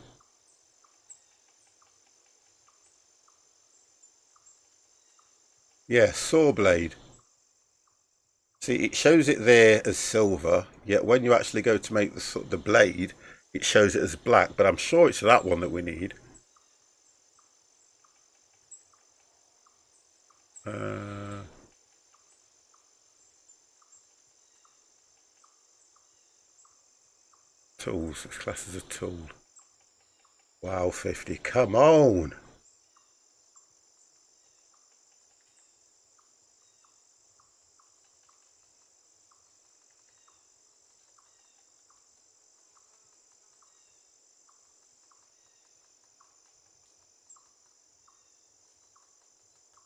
Yeah, saw blade. See, it shows it there as silver, yet when you actually go to make the blade, it shows it as black, but I'm sure it's that one that we need. Tools, it's classed as a tool. Wow, 50, come on!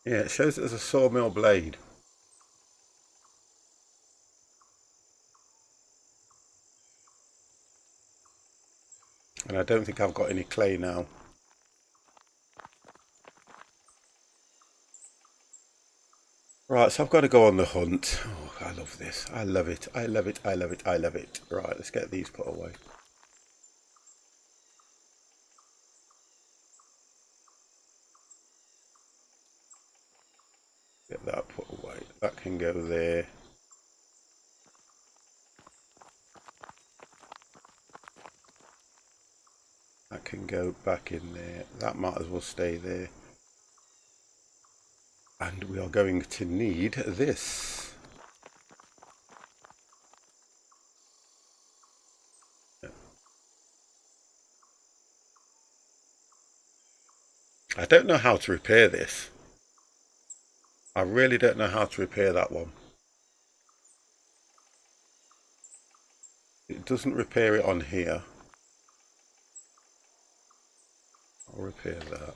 Yeah, it shows it as a sawmill blade. I don't think I've got any clay now. Right, so I've got to go on the hunt. Oh, I love this. I love it. I love it. I love it. I love it. Right, let's get these put away. Get that put away. That can go there. That can go back in there. That might as well stay there. And we are going to need this. I don't know how to repair this. I really don't know how to repair that one. It doesn't repair it on here. I'll repair that.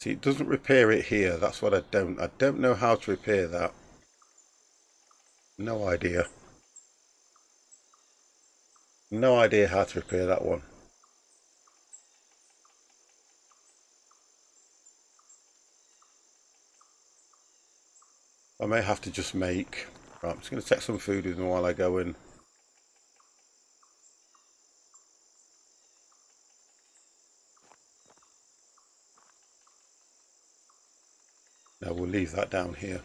See, it doesn't repair it here. That's what I don't know how to repair that. No idea. No idea how to repair that one. I may have to just make... Right, I'm just going to take some food with me while I go in. Now we'll leave that down here.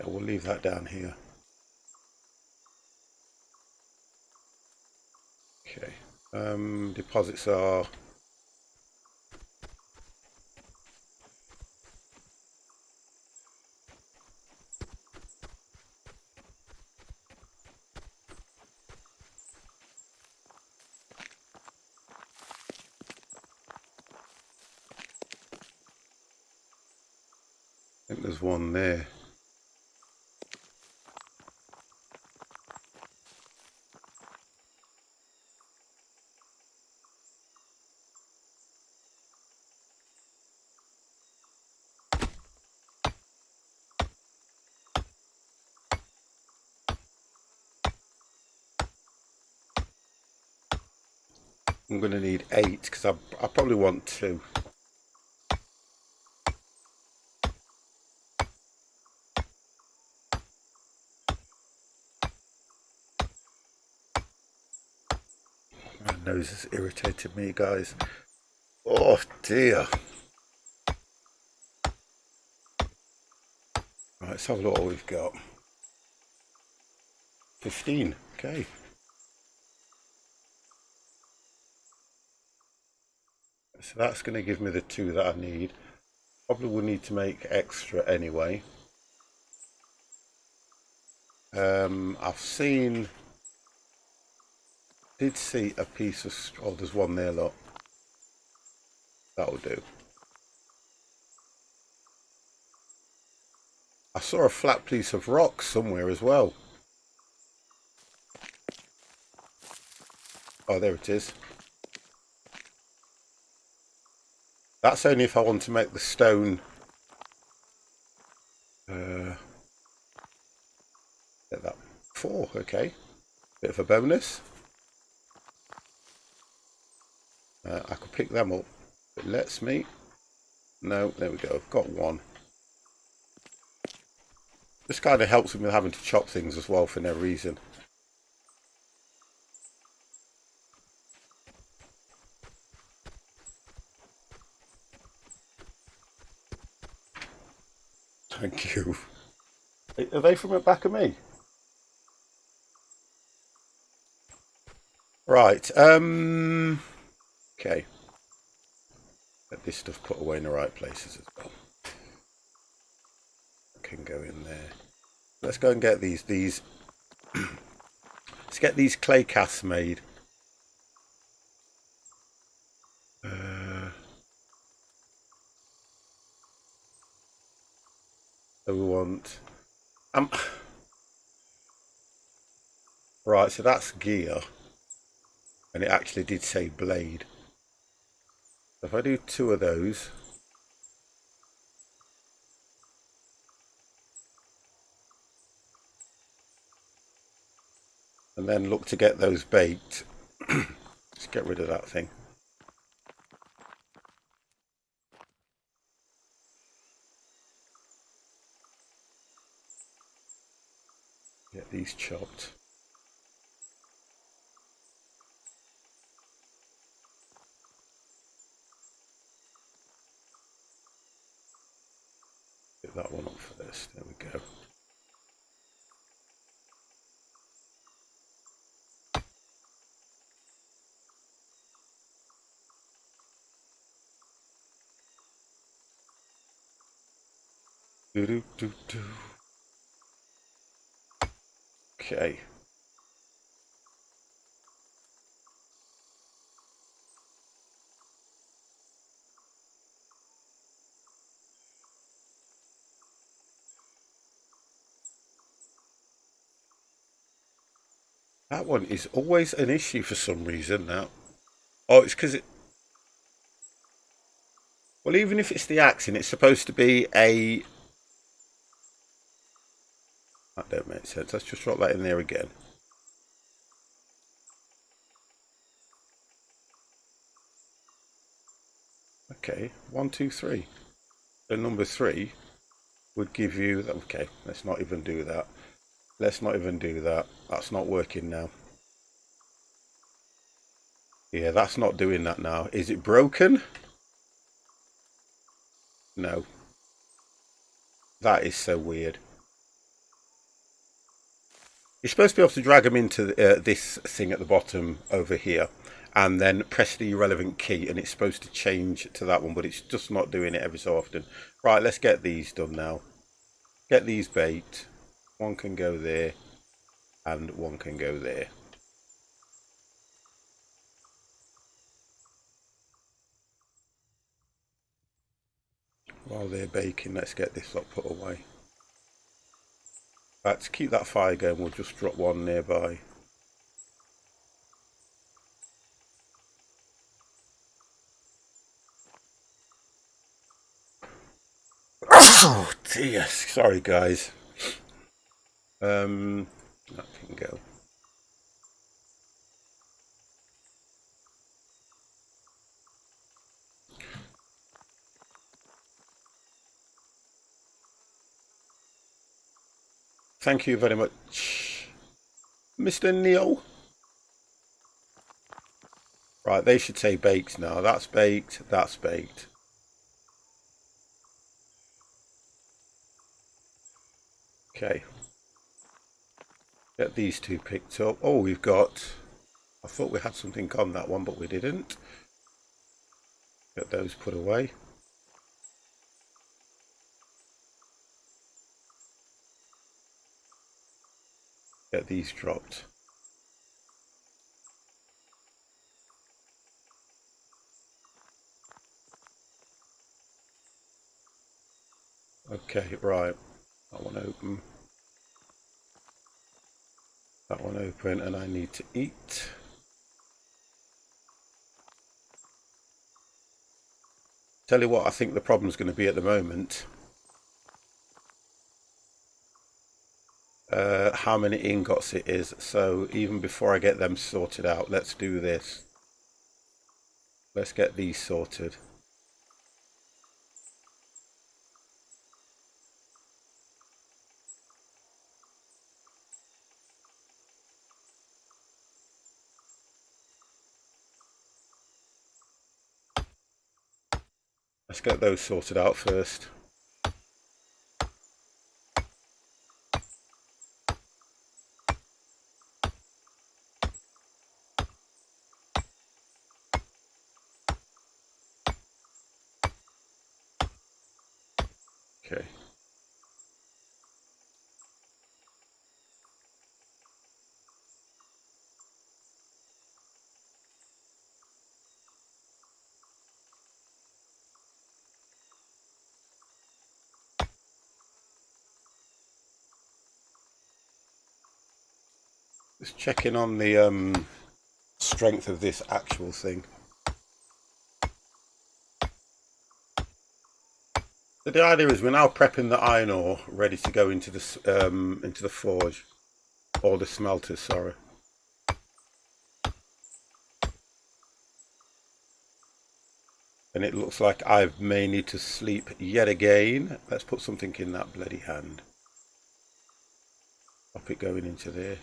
Yeah, we'll leave that down here. Okay. Deposits are... I think there's one there. I'm going to need 8 because I probably want 2. My nose has irritated me, guys. Oh dear. Right, let's have a look what we've got. 15. Okay. So that's going to give me the 2 that I need. Probably will need to make extra anyway. I've seen... Did see a piece of... Oh, there's one there, look. That'll do. I saw a flat piece of rock somewhere as well. Oh, there it is. That's only if I want to make the stone. Get that. 4, okay. Bit of a bonus. I could pick them up. It lets me. No, there we go. I've got 1. This kind of helps with having to chop things as well for no reason. Thank you. Are they from the back of me? Right. Okay. Get this stuff put away in the right places as well. Can go in there. Let's go and get these. Let's get these clay casts made. So we want. Right. So that's gear, and it actually did say blade. So if I do 2 of those. and then look to get those baked. Let's get rid of that thing. Get these chopped. Get that one up first. There we go. Do. Okay. That one is always an issue for some reason now. Oh, it's because it... Well, even if it's the axe and it's supposed to be a... That don't make sense. Let's just drop that in there again. Okay, 1, 2, 3. So number 3 would give you... Okay, let's not even do that. Let's not even do that. That's not working now. Yeah, that's not doing that now. Is it broken? No. That is so weird. You're supposed to be able to drag them into this thing at the bottom over here and then press the relevant key and it's supposed to change to that one, but it's just not doing it every so often. Right, let's get these done now. Get these baked. One can go there and one can go there. While they're baking, let's get this lot put away. Right, to keep that fire going, we'll just drop one nearby. Oh dear, sorry guys. That can go. Thank you very much, Mr. Neil. Right, they should say baked now. That's baked, that's baked. Okay. Get these two picked up. Oh, we've got... I thought we had something on that one, but we didn't. Get those put away. Get these dropped. Okay, right. That one open. That one open, and I need to eat. Tell you what I think the problem's going to be at the moment. How many ingots it is. So even before I get them sorted out, let's do this. Let's get these sorted. Let's get those sorted out first. Okay. Just checking on the strength of this actual thing. So the idea is we're now prepping the iron ore ready to go into the forge, or the smelters, sorry. And it looks like I may need to sleep yet again. Let's put something in that bloody hand. Stop it going into there.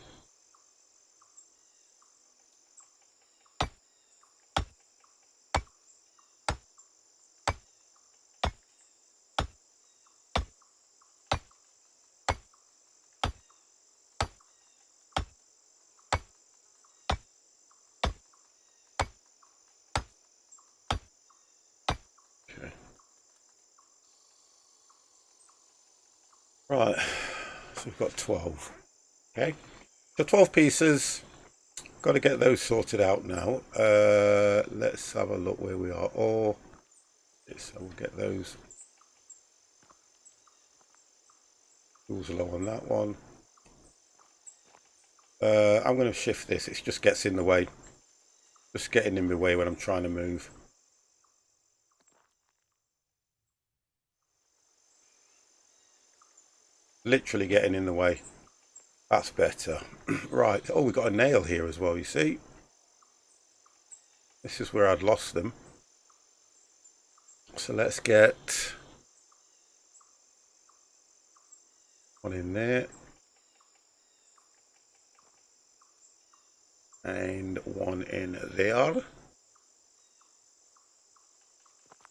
Okay. Right, so we've got 12. Okay, so 12 pieces. Got to get those sorted out now. Let's have a look where we are. Oh, so we'll get those. Tools low on that one. I'm going to shift this. It just gets in the way. Just getting in the way when I'm trying to move. Literally getting in the way. That's better. Right. Oh, we've got a nail here as well, you see. This is where I'd lost them. So let's get one in there. And one in there.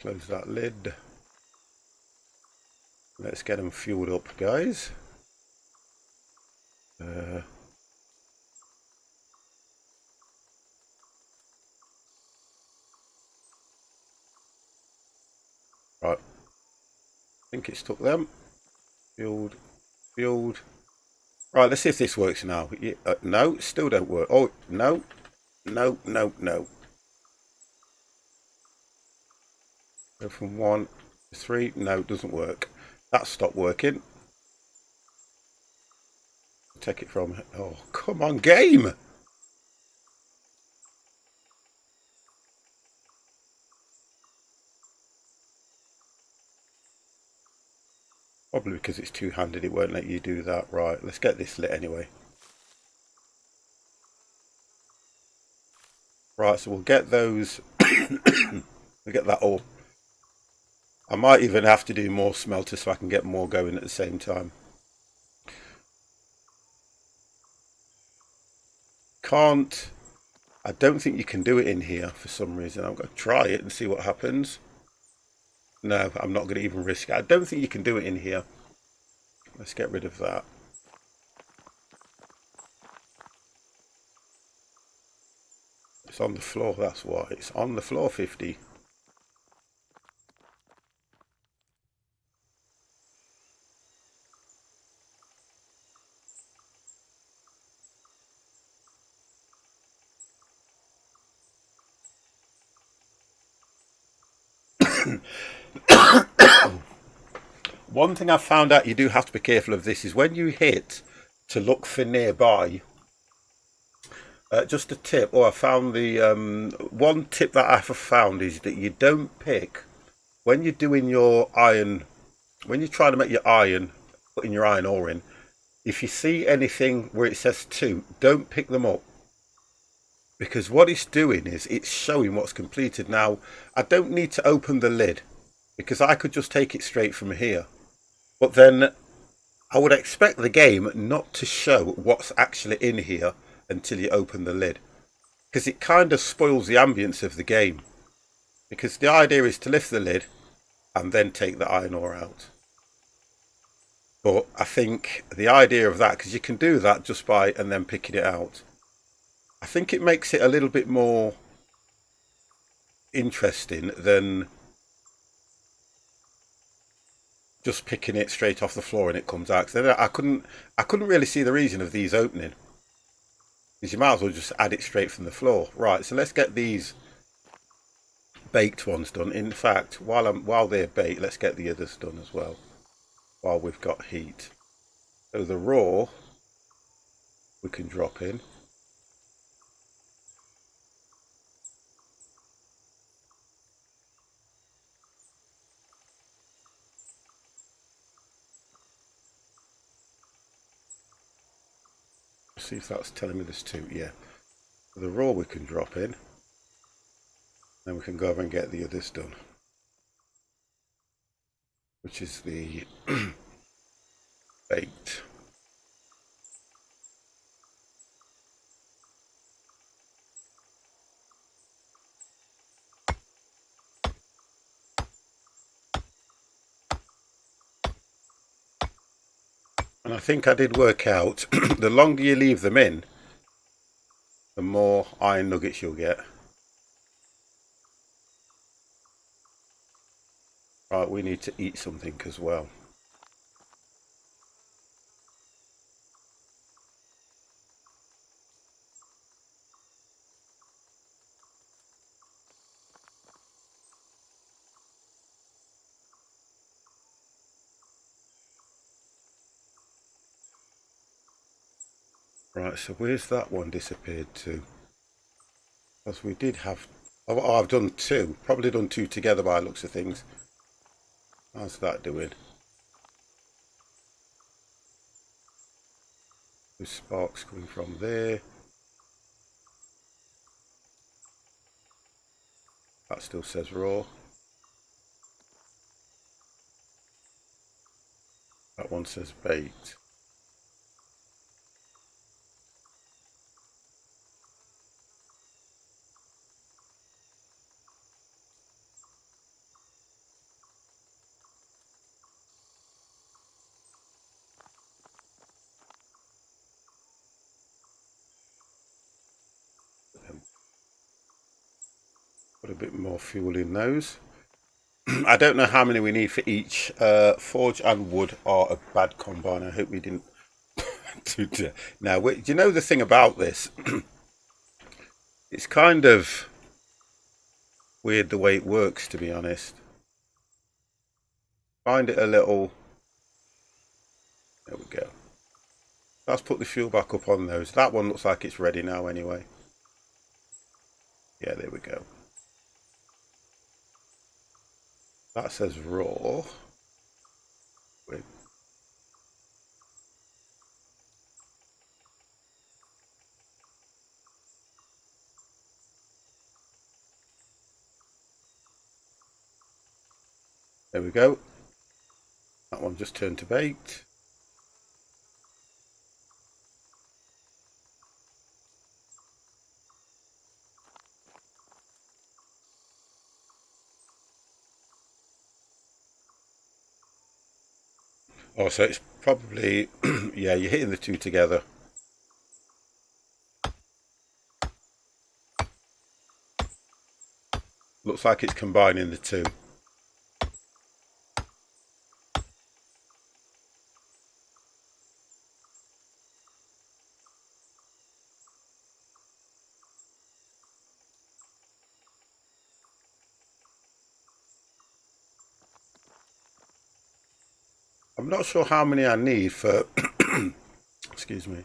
Close that lid. Let's get them fueled up, guys. Right. I think it's took them. Fueled. Fueled. Right, let's see if this works now. No, still don't work. Oh, no. No, no, no. Go from 1 to 3. No, it doesn't work. That stopped working. Take it from... Oh, come on, game! Probably because it's two-handed, it won't let you do that. Right, let's get this lit anyway. Right, so we'll get those... we'll get that all. I might even have to do more smelters so I can get more going at the same time. Can't... I don't think you can do it in here for some reason. I'm going to try it and see what happens. No, I'm not going to even risk it. I don't think you can do it in here. Let's get rid of that. It's on the floor, that's why. It's on the floor, 50. One thing I've found out you do have to be careful of this is when you hit to look for nearby. Just a tip. Oh, I found the one tip that I've found is that you don't pick when you're doing your iron, when you're trying to make your iron, putting your iron ore in. If you see anything where it says 2, don't pick them up. Because what it's doing is it's showing what's completed. Now, I don't need to open the lid because I could just take it straight from here. But then I would expect the game not to show what's actually in here until you open the lid. Because it kind of spoils the ambience of the game. Because the idea is to lift the lid and then take the iron ore out. But I think the idea of that, because you can do that just by and then picking it out. I think it makes it a little bit more interesting than just picking it straight off the floor and it comes out. Cause then I couldn't really see the reason of these opening. Because you might as well just add it straight from the floor. Right, so let's get these baked ones done. In fact, while they're baked, let's get the others done as well. While we've got heat. So the raw we can drop in. See if that's telling me there's 2. Yeah. The raw we can drop in. Then we can go over and get the others done. which is the bait. And I think I did work out the longer you leave them in, the more iron nuggets you'll get. Right, we need to eat something as well. Right, so where's that one disappeared to? Because we did have... Oh, I've done two. Probably done two together by the looks of things. How's that doing? There's sparks coming from there. That still says raw. That one says bait. Put a bit more fuel in those. I don't know how many we need for each. Forge and wood are a bad combine. I hope we didn't do that. Now, do you know the thing about this? It's kind of weird the way it works, to be honest. Find it a little... There we go. Let's put the fuel back up on those. That one looks like it's ready now anyway. Yeah, there we go. That says raw. Wait. There we go. That one just turned to bait. Oh, so it's probably... yeah, you're hitting the two together. Looks like it's combining the two. I'm not sure how many I need for... excuse me.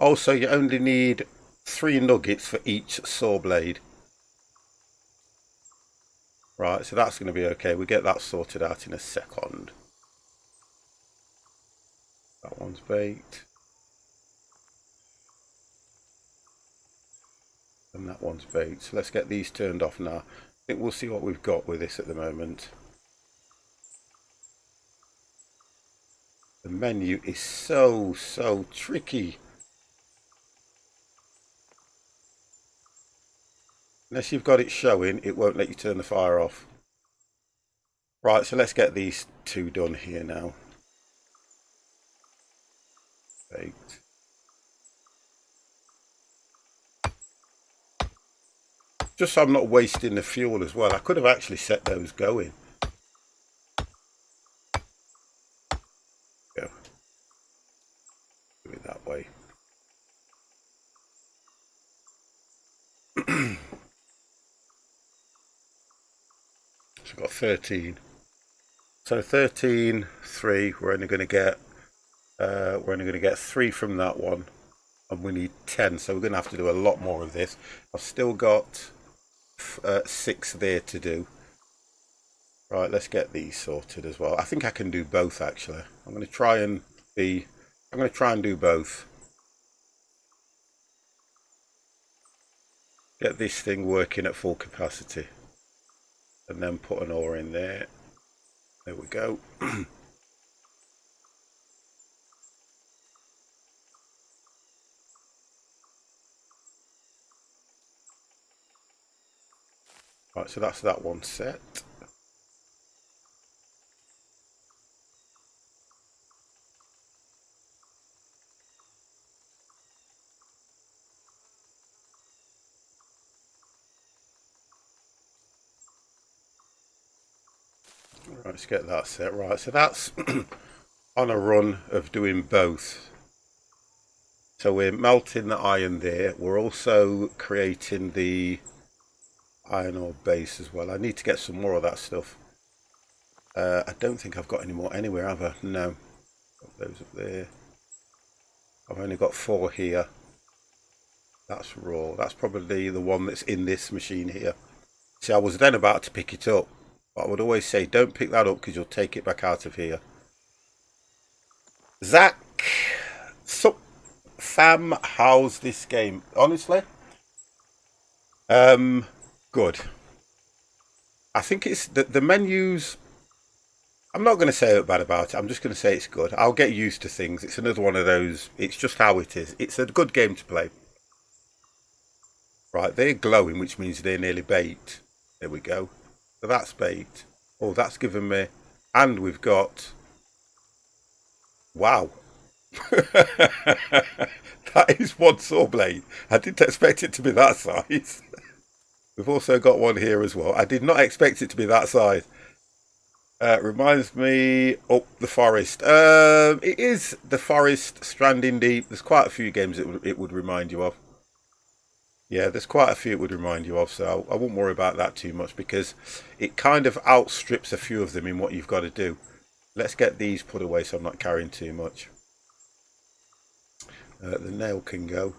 Also, you only need 3 nuggets for each saw blade. Right, so that's going to be okay. We get that sorted out in a second. That one's baked. And that one's baked. So let's get these turned off now. I think we'll see what we've got with this at the moment. The menu is so tricky. Unless you've got it showing, it won't let you turn the fire off. Right, so let's get these two done here now. Baked. Just so I'm not wasting the fuel as well. I could have actually set those going. Go. Do it that way. So I've got 13. So 13, 3. We're only going to get 3 from that one, and we need 10. So we're going to have to do a lot more of this. I've still got 6 there to do. Right, let's get these sorted as well. I think I can do both actually. I'm going to try and do both. Get this thing working at full capacity, and then put an ore in there. There we go. Right, so that's that one set. Right, let's get that set. Right, so that's on a run of doing both. So we're melting the iron there. We're also creating the iron ore base as well. I need to get some more of that stuff. I don't think I've got any more anywhere, have I? No. Got those up there. I've only got 4 here. That's raw. That's probably the one that's in this machine here. See, I was then about to pick it up. But I would always say, don't pick that up because you'll take it back out of here. Zach, sup fam, how's this game? Honestly, good. I think it's the menus. I'm not going to say bad about it. I'm just going to say it's good. I'll get used to things. It's another one of those. It's just how it is. It's a good game to play. Right, they're glowing, which means they're nearly baked. There we go. So that's baked. Oh, that's given me. And we've got. Wow. That is one saw blade. I didn't expect it to be that size. We've also got one here as well. I did not expect it to be that size. Reminds me up the forest. It is the forest, Stranding Deep. There's quite a few games it would remind you of. Yeah, there's quite a few it would remind you of, so I won't worry about that too much because it kind of outstrips a few of them in what you've got to do. Let's get these put away so I'm not carrying too much. The nail can go.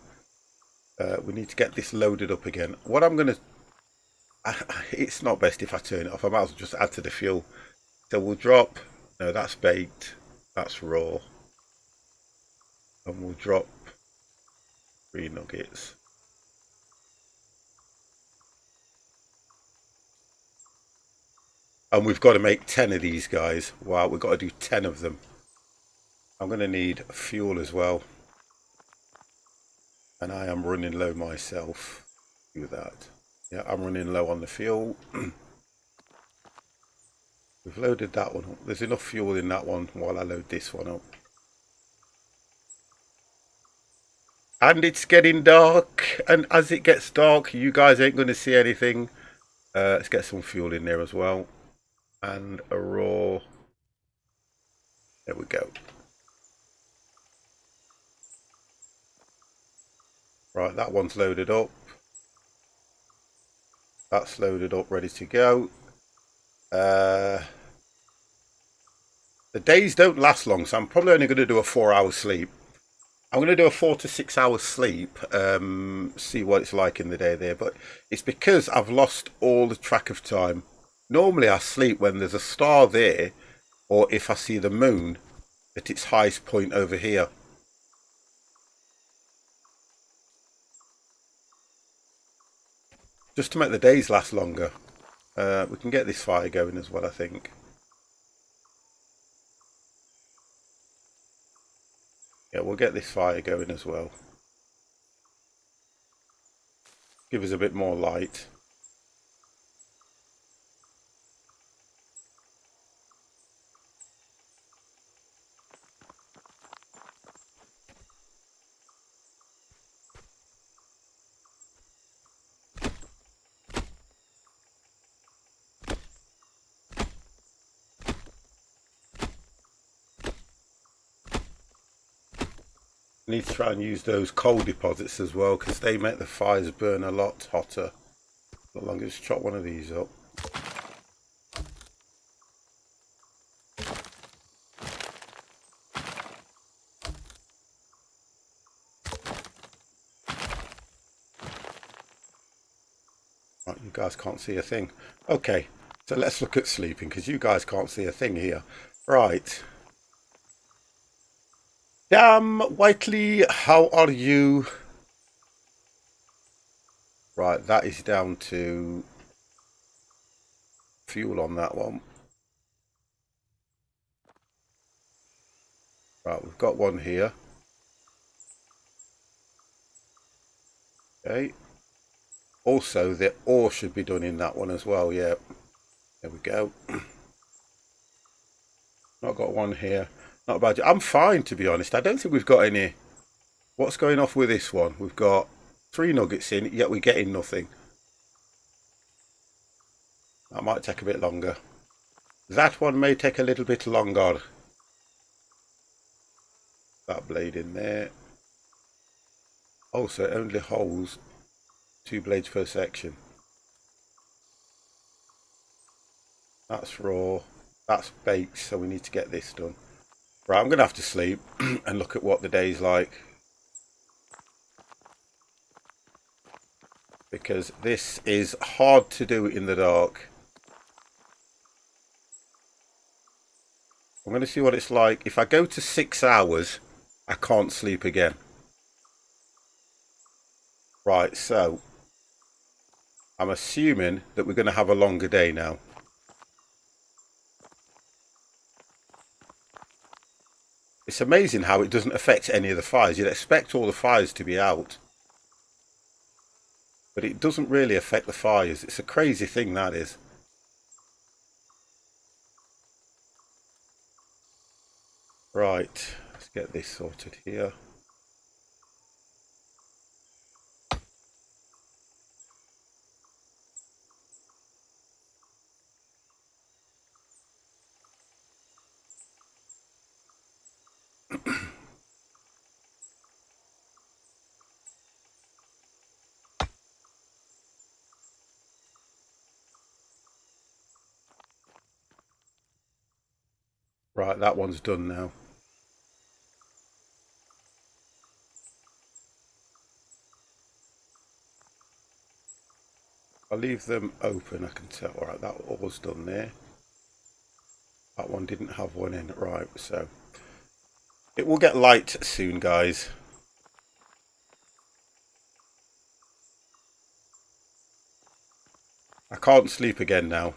We need to get this loaded up again. What I'm going to... It's not best if I turn it off. I might as well just add to the fuel. So we'll drop... No, that's baked. That's raw. And we'll drop 3 nuggets. And we've got to make 10 of these guys. Wow, we've got to do 10 of them. I'm going to need fuel as well. And I am running low myself. Do that. Yeah, I'm running low on the fuel. We've loaded that one up. There's enough fuel in that one while I load this one up. And it's getting dark. And as it gets dark, you guys ain't going to see anything. Let's get some fuel in there as well. And a raw. There we go. Right, that one's loaded up. That's loaded up, ready to go. The days don't last long, so I'm probably only going to do a 4-hour sleep. I'm going to do a 4 to 6 hours sleep, see what it's like in the day there. But it's because I've lost all the track of time. Normally I sleep when there's a star there, or if I see the moon at its highest point over here. Just to make the days last longer. We can get this fire going as well, I think. Yeah, we'll get this fire going as well. Give us a bit more light. Need to try and use those coal deposits as well because they make the fires burn a lot hotter. As long as chop one of these up. Right, you guys can't see a thing. Okay, so let's look at sleeping because you guys can't see a thing here. Right. Damn, Whiteley, how are you? Right, that is down to fuel on that one. Right, we've got one here. Okay. Also, the ore should be done in that one as well. Yeah. There we go. Not got one here. Not bad. I'm fine, to be honest. I don't think we've got any. What's going off with this one? We've got 3 nuggets in, yet we're getting nothing. That might take a bit longer. That one may take a little bit longer. That blade in there. Also, it only holds 2 blades per section. That's raw. That's baked, so we need to get this done. Right, I'm going to have to sleep and look at what the day's like. Because this is hard to do in the dark. I'm going to see what it's like. If I go to 6 hours, I can't sleep again. Right, so I'm assuming that we're going to have a longer day now. It's amazing how it doesn't affect any of the fires. You'd expect all the fires to be out. But it doesn't really affect the fires. It's a crazy thing, that is. Right, let's get this sorted here. Right, that one's done now. I'll leave them open, I can tell. Alright, that all's done there. That one didn't have one in. Right, so it will get light soon, guys. I can't sleep again now.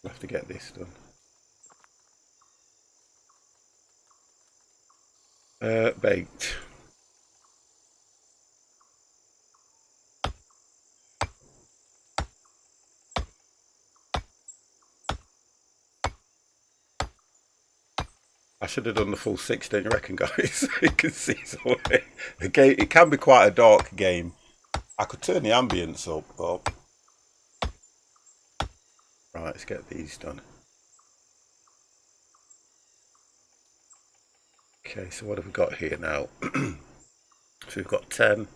I'll have to get this done. Baked. I should have done the full 6, don't you reckon, guys? You can see something. The game, it can be quite a dark game. I could turn the ambience up, but... Right, let's get these done. Okay, so what have we got here now? So we've got 10.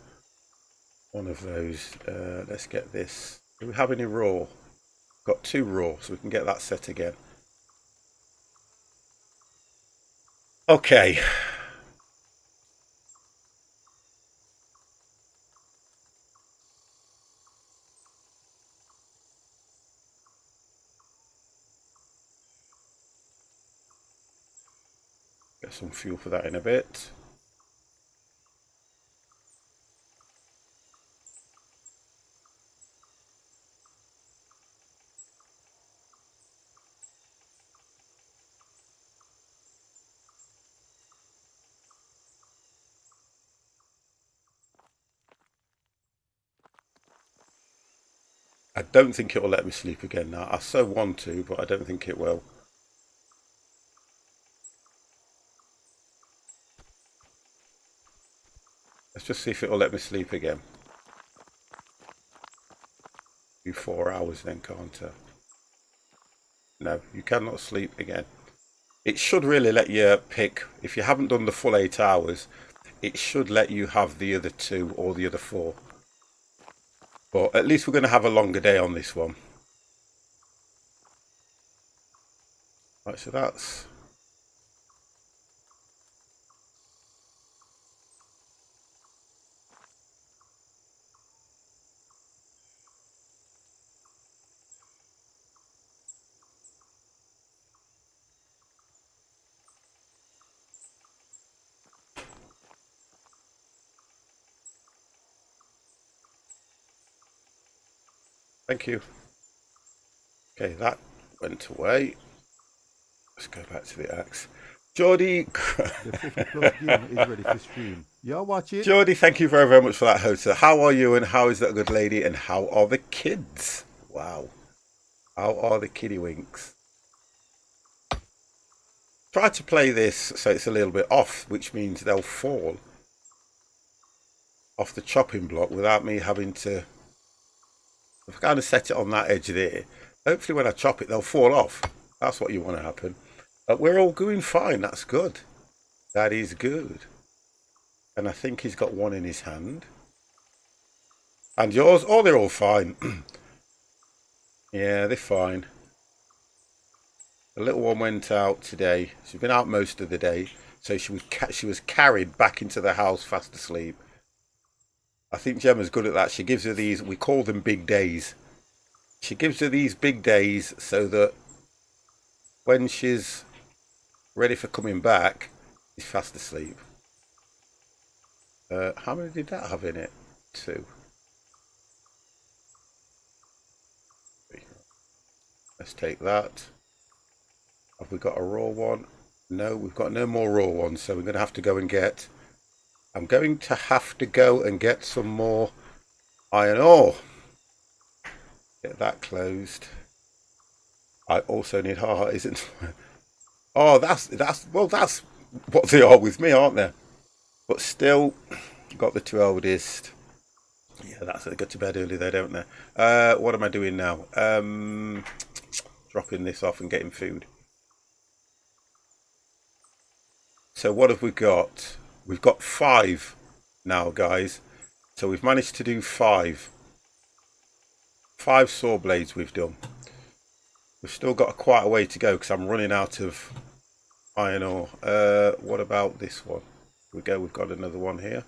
One of those. Let's get this. Do we have any raw? Got 2 raw, so we can get that set again. Okay. Get some fuel for that in a bit. I don't think it will let me sleep again now. I so want to, but I don't think it will. Let's just see if it will let me sleep again. Do 4 hours then, can't I? No, you cannot sleep again. It should really let you pick, if you haven't done the full 8 hours, it should let you have the other 2 or the other 4. But at least we're going to have a longer day on this one. Right, so that's... Thank you. Okay, that went away. Let's go back to the axe. Geordie, The 50 plus gamer is ready for stream. You're watching. Geordie, thank you very, very much for that, host. How are you, and how is that good lady, and how are the kids? Wow. How are the kiddie winks? Try to play this so it's a little bit off, which means they'll fall off the chopping block without me having to. If I kind of set it on that edge there, hopefully when I chop it, they'll fall off. That's what you want to happen. But we're all going fine. That's good. That is good. And I think he's got one in his hand. And yours? Oh, they're all fine. Yeah, they're fine. The little one went out today. She's been out most of the day. So she was carried back into the house fast asleep. I think Gemma's good at that. She gives her these, we call them big days. She gives her these big days so that when she's ready for coming back, she's fast asleep. How many did that have in it? 2. Let's take that. Have we got a raw one? No, we've got no more raw ones, so we're going to have to go and get... I'm going to have to go and get some more iron ore. Get that closed. I also need isn't. Oh, that's what they are with me, aren't they? But still, got the 2 eldest. Yeah, that's it. They go to bed early, they don't they? What am I doing now? Dropping this off and getting food. So what have we got? We've got 5 now, guys. So we've managed to do 5. 5 saw blades we've done. We've still got quite a way to go because I'm running out of iron ore. What about this one? We've got another one here.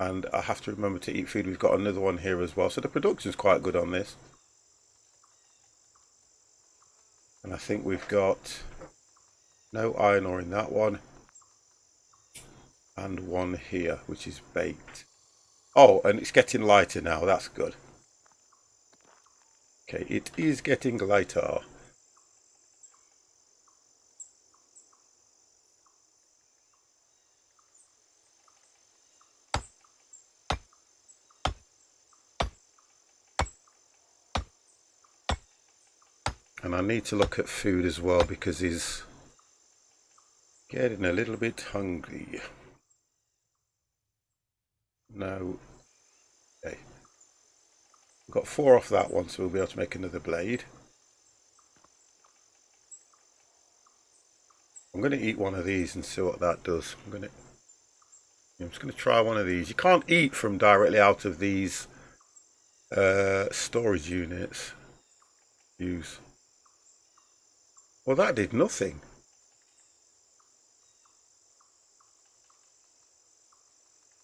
And I have to remember to eat food. We've got another one here as well. So the production's quite good on this. And I think we've got no iron ore in that one. And one here, which is baked. Oh, and it's getting lighter now. That's good. Okay, it is getting lighter. And I need to look at food as well because he's getting a little bit hungry. No. Okay. We've got 4 off that one, so we'll be able to make another blade. I'm going to eat one of these and see what that does. I'm just going to try one of these. You can't eat from directly out of these storage units. Use. Well, that did nothing.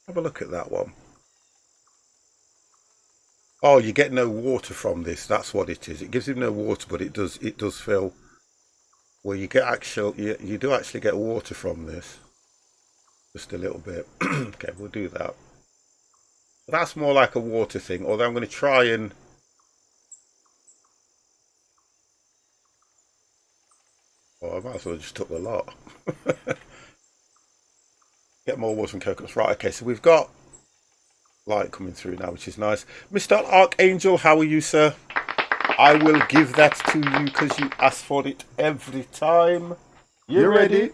Have a look at that one. Oh, you get no water from this. That's what it is. It gives him no water, but it does fill. Well, you do actually get water from this. Just a little bit. Okay, we'll do that. That's more like a water thing. Although I'm going to try and. Oh, I might as well just took the lot. Get more water from coconuts. Right, okay, so we've got light coming through now, which is nice. Mr. Archangel, how are you, sir? I will give that to you because you ask for it every time. You ready?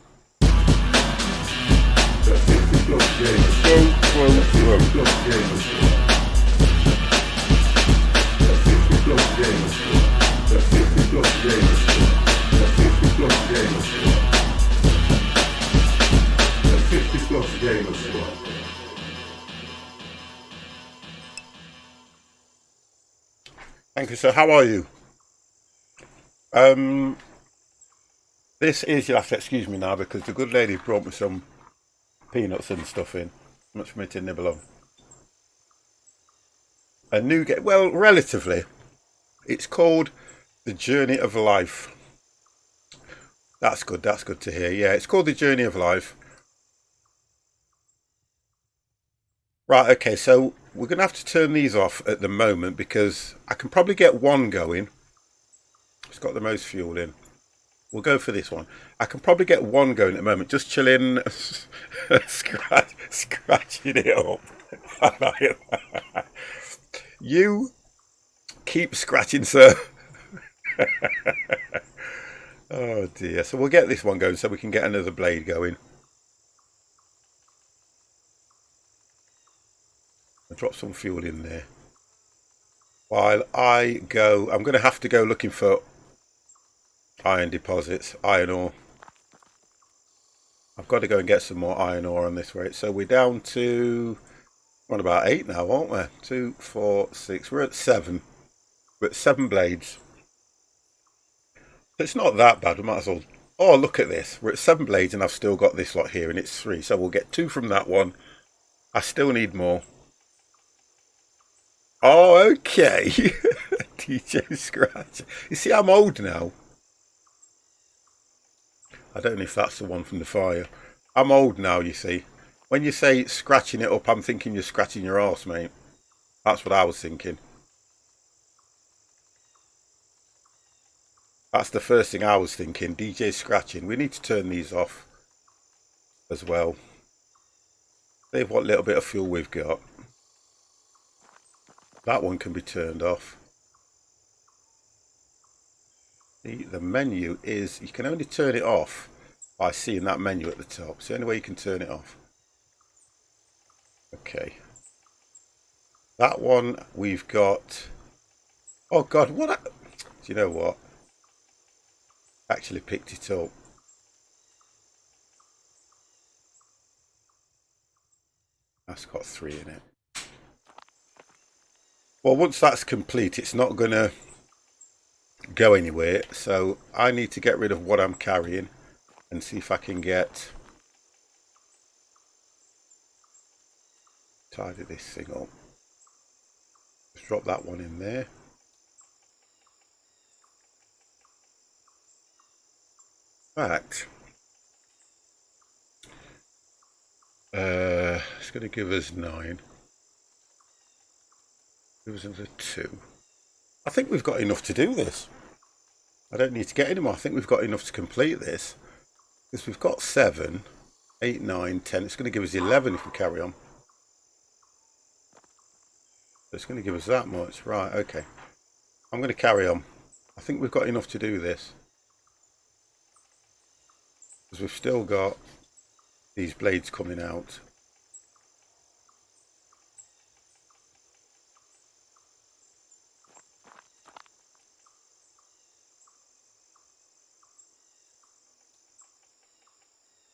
Thank you, sir. How are you? This is, you'll have to excuse me now because the good lady brought me some peanuts and stuff in. Much for me to nibble on. A nougat, well, relatively. It's called The Journey of Life. That's good to hear. Yeah, it's called The Journey of Life. Right, okay, so we're going to have to turn these off at the moment because I can probably get one going. It's got the most fuel in. We'll go for this one. I can probably get one going at the moment. Just chilling, scratching it up. You keep scratching, sir. Oh dear. So we'll get this one going so we can get another blade going. I'll drop some fuel in there. While I go, I'm going to have to go looking for iron deposits, iron ore. I've got to go and get some more iron ore on this rate. So we're down to, we're on about 8 now, aren't we? 2, 4, 6, we're at 7. We're at 7 blades. It's not that bad, we might as well, oh look at this, we're at 7 blades and I've still got this lot here and it's 3. So we'll get 2 from that one. I still need more. Oh, okay. DJ Scratch. You see, I'm old now. I don't know if that's the one from the fire. I'm old now, you see. When you say scratching it up, I'm thinking you're scratching your arse, mate. That's what I was thinking. That's the first thing I was thinking. DJ scratching. We need to turn these off as well. Save what little bit of fuel we've got. That one can be turned off. The menu is, you can only turn it off by seeing that menu at the top. It's the only way you can turn it off. Okay. That one we've got, oh God, what? Do you know what? Actually picked it up. That's got 3 in it. Well, once that's complete, it's not going to go anywhere. So I need to get rid of what I'm carrying and see if I can get, tidy this thing up. Just drop that one in there. Fact. It's going to give us 9. Give us another 2. I think we've got enough to do this. I don't need to get any more. I think we've got enough to complete this. Because we've got 7, 8, 9, 10. It's going to give us 11 if we carry on. It's going to give us that much. Right, okay. I'm going to carry on. I think we've got enough to do this. Because we've still got these blades coming out.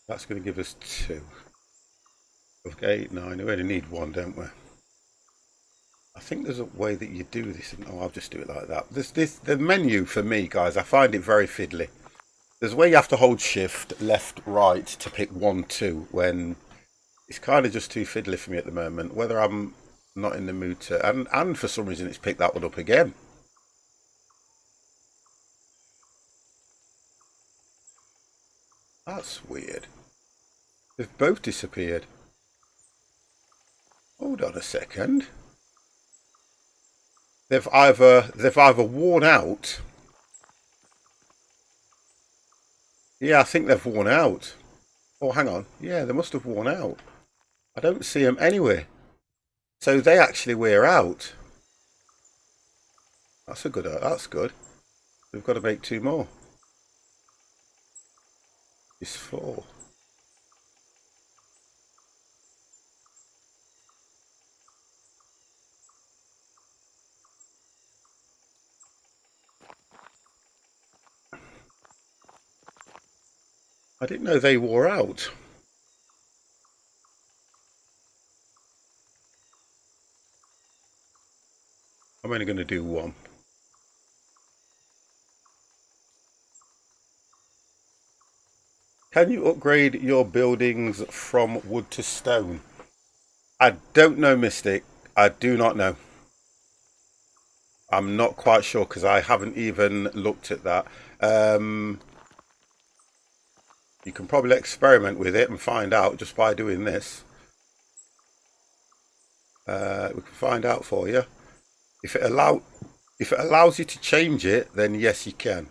That's going to give us 2. Okay, 8, 9. We only need 1, don't we? I think there's a way that you do this. Oh, I'll just do it like that. The menu for me, guys, I find it very fiddly. There's a way you have to hold shift, left, right to pick 1, 2 when it's kind of just too fiddly for me at the moment. Whether I'm not in the mood to, and for some reason it's picked that one up again. That's weird. They've both disappeared. Hold on a second. They've either worn out. Yeah, I think they've worn out. Oh, hang on. Yeah, they must have worn out. I don't see them anywhere. So they actually wear out. That's a good. That's good. We've got to make 2 more. It's 4. I didn't know they wore out. I'm only going to do 1. Can you upgrade your buildings from wood to stone? I don't know, Mystic. I do not know. I'm not quite sure because I haven't even looked at that. You can probably experiment with it and find out just by doing this. We can find out for you. If it allows you to change it, then yes, you can.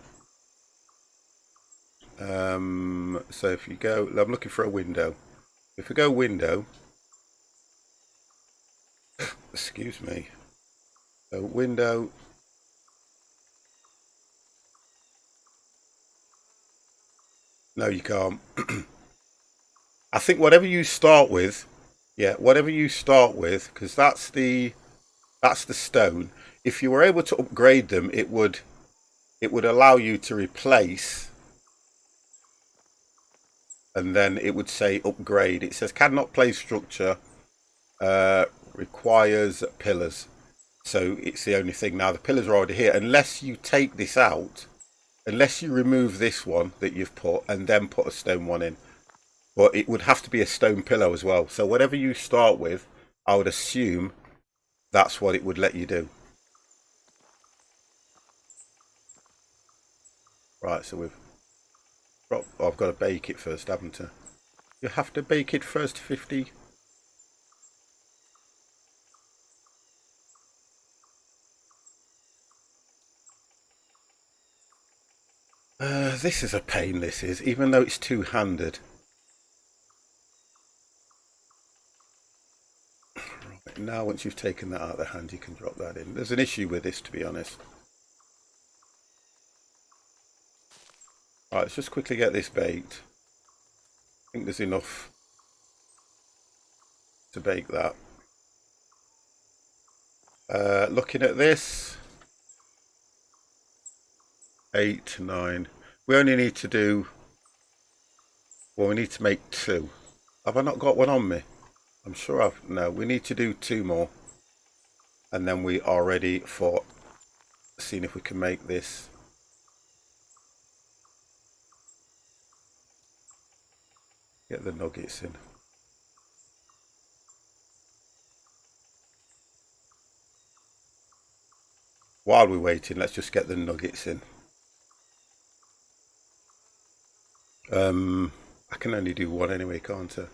So if you go, I'm looking for a window. If we go window, excuse me. So window. No, you can't. I think whatever you start with, yeah, whatever you start with, because that's the stone. If you were able to upgrade them, it would allow you to replace, and then it would say upgrade. It says cannot place structure, requires pillars. So it's the only thing now. The pillars are already here. Unless you take this out, unless you remove this one that you've put and then put a stone one in. But it would have to be a stone pillow as well. So whatever you start with, I would assume that's what it would let you do. Right, so we've got, oh, I've got to bake it first, haven't I? You have to bake it first, 50. This is a pain, this is, even though it's two-handed. Right, now once you've taken that out of the hand, you can drop that in. There's an issue with this, to be honest. Right, let's just quickly get this baked. I think there's enough to bake that. Looking at this, 8, 9. We only need to do, well, we need to make 2. Have I not got one on me? I'm sure I've, no, we need to do 2 more. And then we are ready for seeing if we can make this. Get the nuggets in. While we're waiting, let's just get the nuggets in. I can only do 1 anyway, can't I?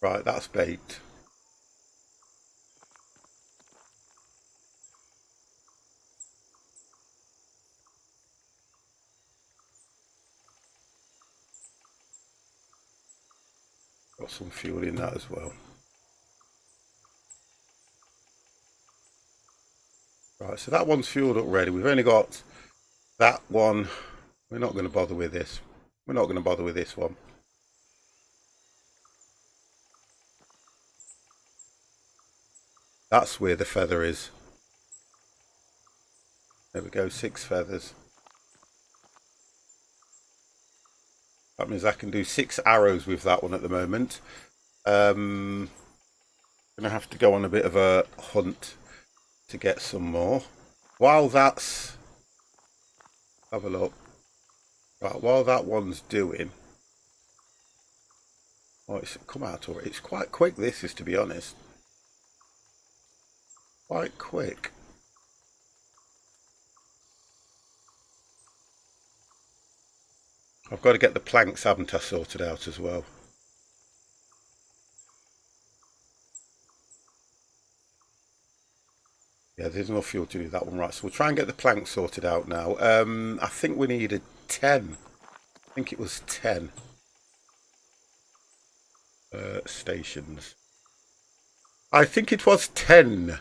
Right, that's baked. Got some fuel in that as well. Right, so that one's fueled up ready. We've only got that one. We're not going to bother with this. We're not going to bother with this one. That's where the feather is. There we go, 6 feathers. That means I can do 6 arrows with that one at the moment. Gonna have to go on a bit of a hunt to get some more. While that's, have a look. Right, while that one's doing, oh, it's come out already. It's quite quick. This is, to be honest, quite quick. I've got to get the planks, haven't I, sorted out as well. Yeah, there's enough fuel to do that one. Right, so we'll try and get the planks sorted out now. I think we needed 10. I think it was 10 stations. I think it was 10.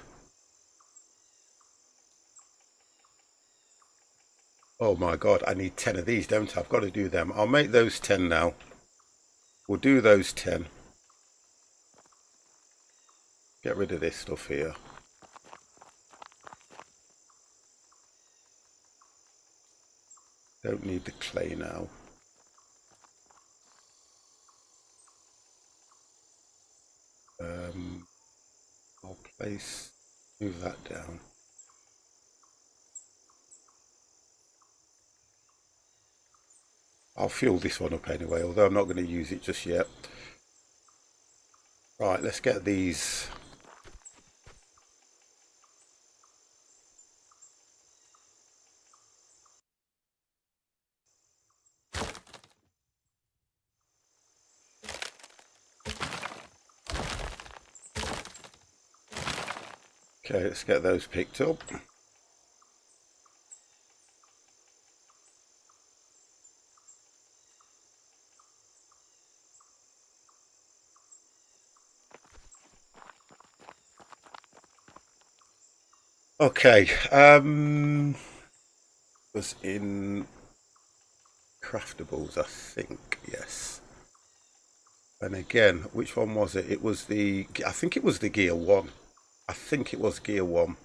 Oh my god, I need 10 of these, don't I? I've got to do them. I'll make those 10 now. We'll do those 10. Get rid of this stuff here. Don't need the clay now. I'll place, move that down. I'll fuel this one up anyway, although I'm not going to use it just yet. Right, let's get these. Okay, let's get those picked up. Okay, was in craftables, I think, yes. And again, which one was it? It was I think it was the gear 1. I think it was gear 1.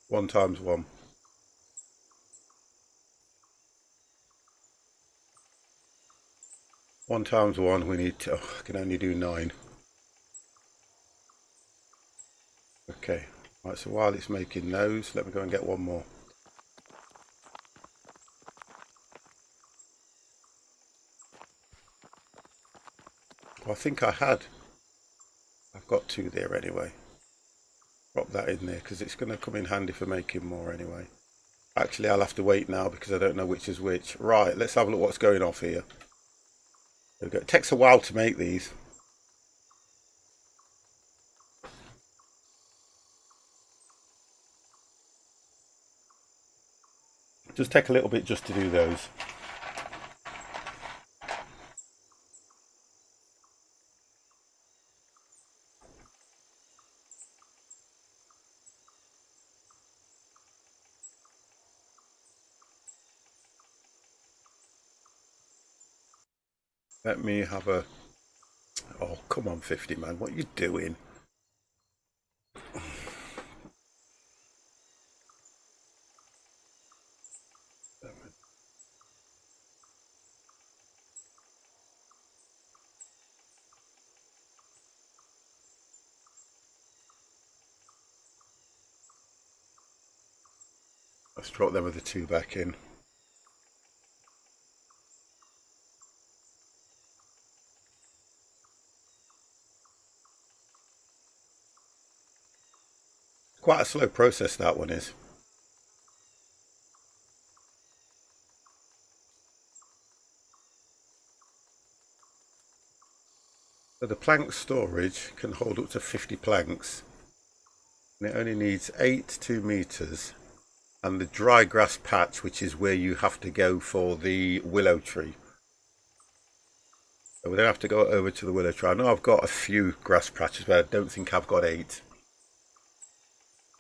One times one. One times one, we need to, I can only do 9. Okay, right, so while it's making those, let me go and get one more. Well, I think I've got 2 there anyway. Drop that in there because it's going to come in handy for making more anyway. Actually, I'll have to wait now because I don't know which is which. Right, let's have a look what's going off here. There we go. It takes a while to make these. Just take a little bit just to do those. Let me have a... Oh, come on, 50 man. What are you doing? Let's drop them with the 2 back in. Quite a slow process that one is. So the plank storage can hold up to 50 planks. And it only needs 8 2 meters. And the dry grass patch, which is where you have to go for the willow tree. So we don't have to go over to the willow tree. I know I've got a few grass patches, but I don't think I've got 8.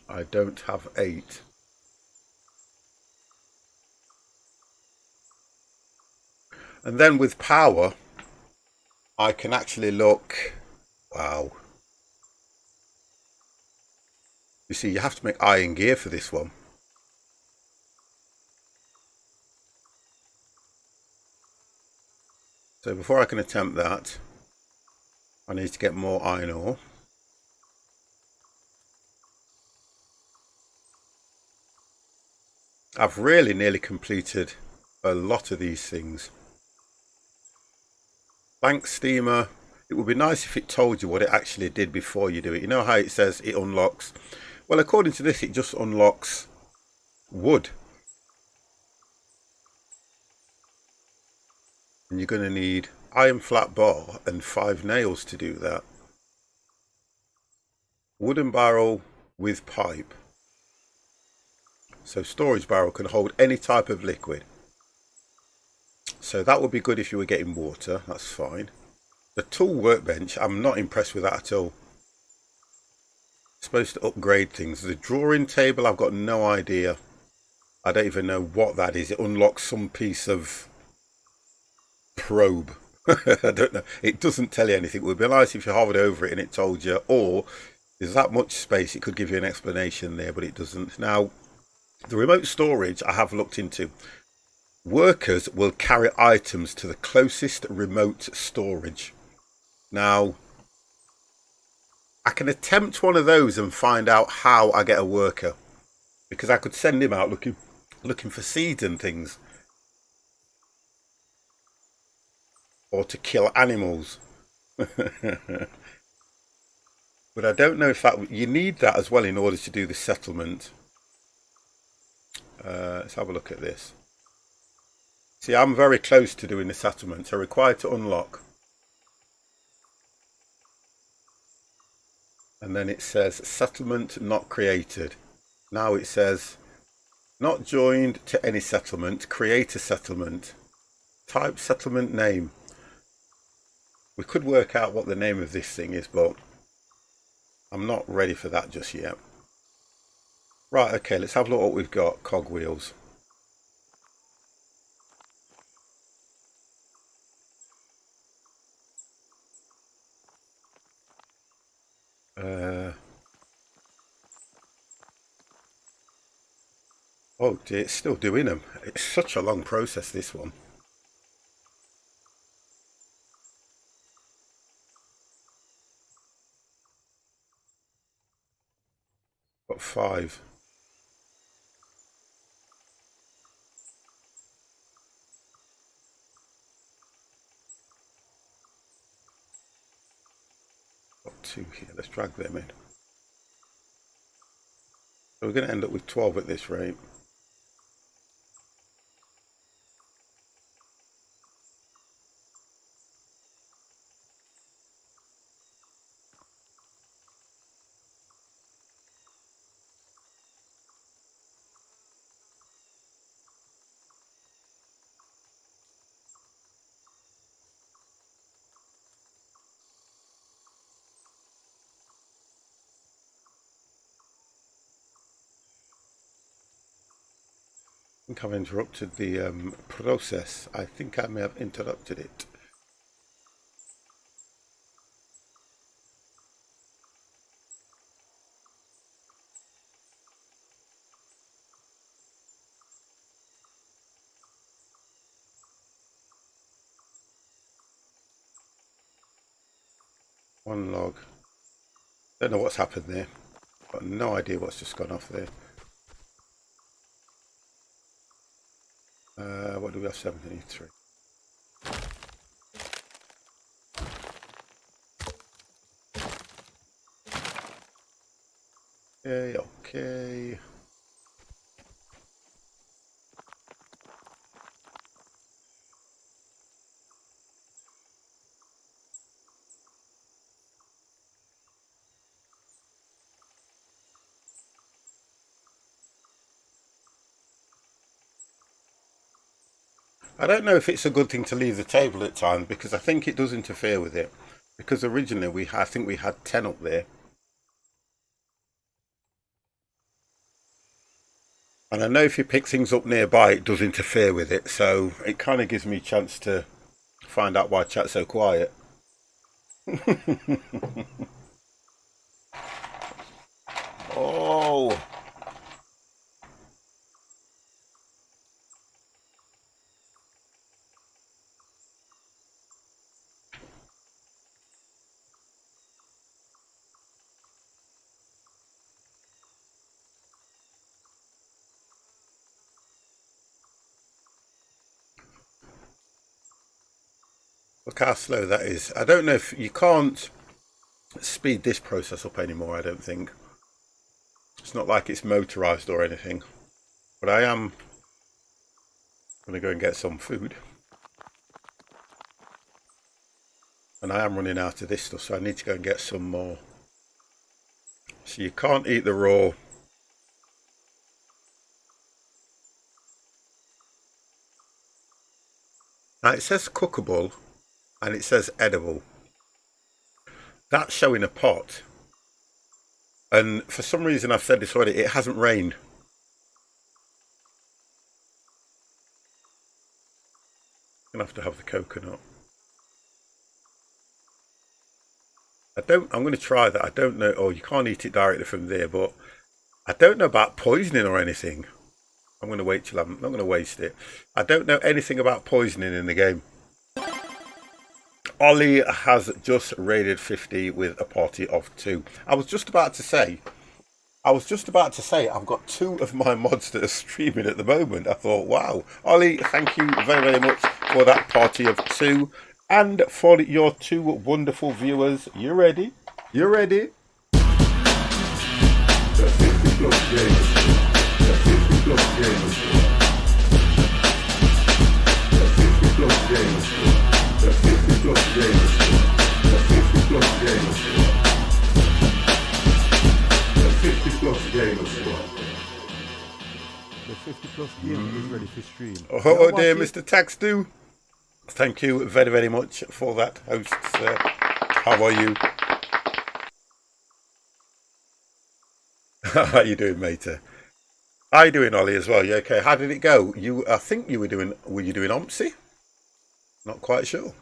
I don't have 8. And then with power, I can actually look. Wow. You see, you have to make iron gear for this one. So before I can attempt that, I need to get more iron ore. I've really nearly completed a lot of these things. Bank steamer, it would be nice if it told you what it actually did before you do it. You know how it says it unlocks? Well, according to this, it just unlocks wood. And you're going to need iron flat bar and 5 nails to do that. Wooden barrel with pipe. So storage barrel can hold any type of liquid. So that would be good if you were getting water, that's fine. The tool workbench, I'm not impressed with that at all. It's supposed to upgrade things. The drawing table, I've got no idea. I don't even know what that is. It unlocks some piece of probe. I don't know. It doesn't tell you anything. It would be nice if you hovered over it and it told you, or there's that much space, it could give you an explanation there, but it doesn't. Now, the remote storage I have looked into. Workers will carry items to the closest remote storage. Now, I can attempt one of those and find out how I get a worker, because I could send him out looking for seeds and things, or to kill animals. But I don't know if that you need that as well in order to do the settlement. Let's have a look at this. See, I'm very close to doing the settlement. So required to unlock. And then it says settlement not created. Now it says not joined to any settlement. Create a settlement. Type settlement name. We could work out what the name of this thing is, but I'm not ready for that just yet. Right, okay, let's have a look what we've got. Cogwheels. Oh dear, it's still doing them. It's such a long process, this one. Got 5. Got 2 here. Let's drag them in. So we're going to end up with 12 at this rate. I think I've interrupted the process. I think I may have interrupted it. One log. Don't know what's happened there. Got no idea what's just gone off there. What do we have? 73. Okay, okay. I don't know if it's a good thing to leave the table at times, because I think it does interfere with it. Because originally I think we had 10 up there. And I know if you pick things up nearby, it does interfere with it. So it kind of gives me a chance to find out why chat's so quiet. Oh. Look how slow that is. I don't know if you can't speed this process up anymore, I don't think. It's not like it's motorized or anything. But I am going to go and get some food. And I am running out of this stuff, so I need to go and get some more. So you can't eat the raw. Now it says cookable and it says edible. That's showing a pot. And for some reason, I've said this already, it hasn't rained. I'm going to have the coconut. I'm going to try that. I don't know. Oh, you can't eat it directly from there, but I don't know about poisoning or anything. I'm going to wait till I'm not going to waste it. I don't know anything about poisoning in the game. Ollie has just raided 50 with a party of 2. I was just about to say, I've got 2 of my mods that are streaming at the moment. I thought, wow. Ollie, thank you very, very much for that party of 2. And for your 2 wonderful viewers. You ready? You ready? The 50 plus gamers. The 50 plus gamers. The 50 plus game is ready for stream. Oh dear, Mr. Taxdu. Thank you very, very much for that, hosts. How are you? How are you doing, mate? How are you doing, Ollie, as well? You okay? How did it go? I think you were doing OMSI? Not quite sure.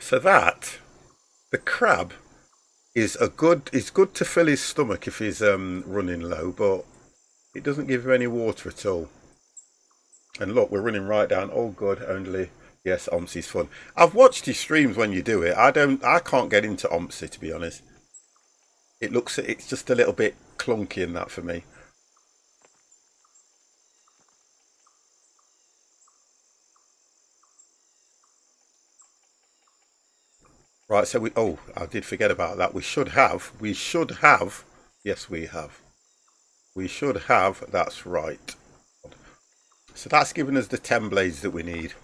So the crab is good to fill his stomach if he's running low, but it doesn't give him any water at all. And look, we're running right down. Oh, good. Only, yes, OMSI's fun. I've watched his streams when you do it. I can't get into OMSI, to be honest. It's just a little bit clunky in that for me. Right, so I did forget about that. We should have, yes, we have. We should have, that's right. So that's given us the 10 blades that we need.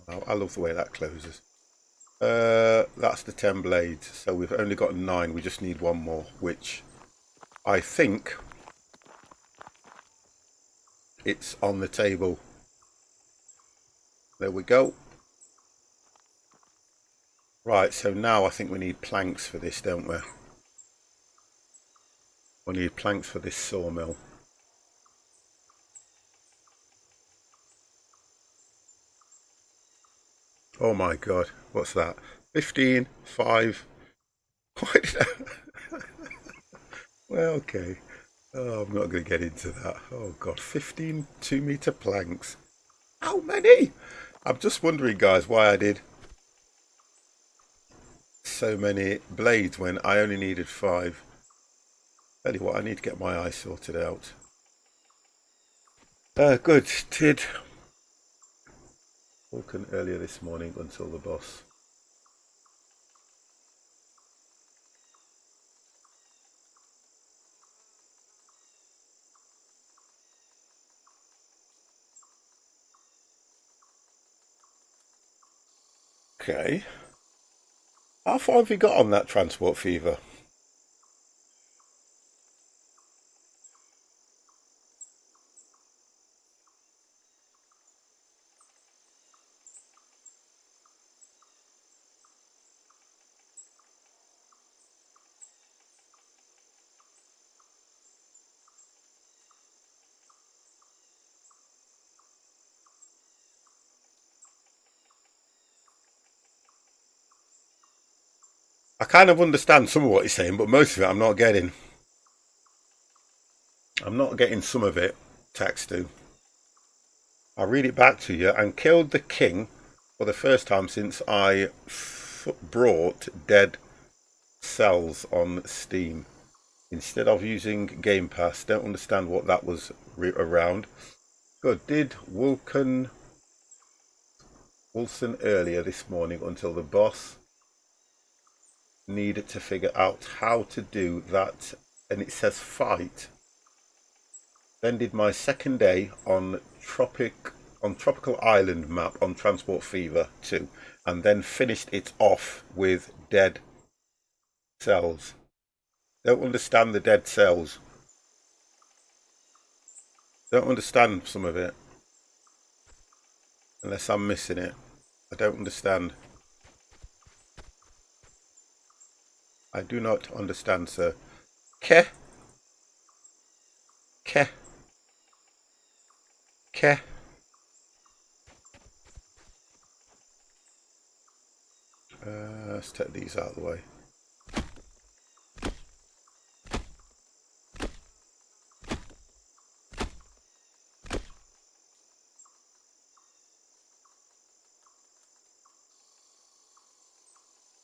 Oh, I love the way that closes. That's the 10 blades. So we've only got 9. We just need one more, which I think it's on the table. There we go. Right, so now I think we need planks for this, don't we? We need planks for this sawmill. Oh my god, what's that? 15, 5. Why did I... Well, okay. Oh, I'm not going to get into that. Oh god, 15 2-meter planks. How many? I'm just wondering, guys, why I did so many blades when I only needed 5. Tell you what, I need to get my eye sorted out. Good, Tid. Woken earlier this morning until the boss. Okay. How far have you got on that Transport Fever? I kind of understand some of what he's saying, but most of it I'm not getting. I'm not getting some of it, Taxdu. I'll read it back to you. And killed the king for the first time since I brought Dead Cells on Steam. Instead of using Game Pass. Don't understand what that was around. Good. Did Wilson earlier this morning until the boss needed to figure out how to do that, and it says fight. Then did my second day on Tropical Island map on Transport Fever 2, and then finished it off with Dead Cells. Don't understand the Dead Cells. Don't understand some of it. Unless I'm missing it. I don't understand. I do not understand, sir. Ke. Let's take these out of the way.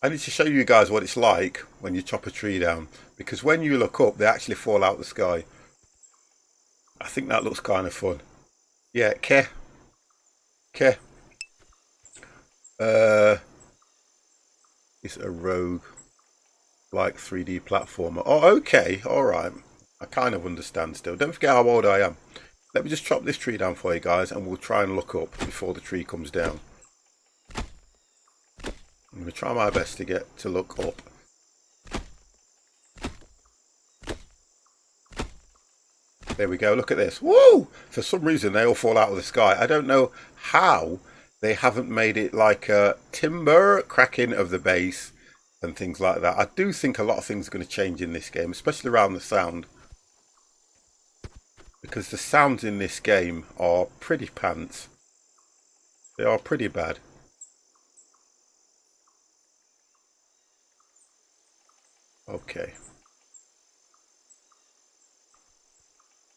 I need to show you guys what it's like when you chop a tree down, because when you look up they actually fall out the sky. I think that looks kind of fun. Yeah, Ke. It's a rogue like 3D platformer. Oh, okay, alright. I kind of understand still. Don't forget how old I am. Let me just chop this tree down for you guys and we'll try and look up before the tree comes down. I'm going to try my best to get to look up. There we go. Look at this. Woo! For some reason, they all fall out of the sky. I don't know how they haven't made it like a timber cracking of the base and things like that. I do think a lot of things are going to change in this game, especially around the sound. Because the sounds in this game are pretty pants. They are pretty bad. Okay.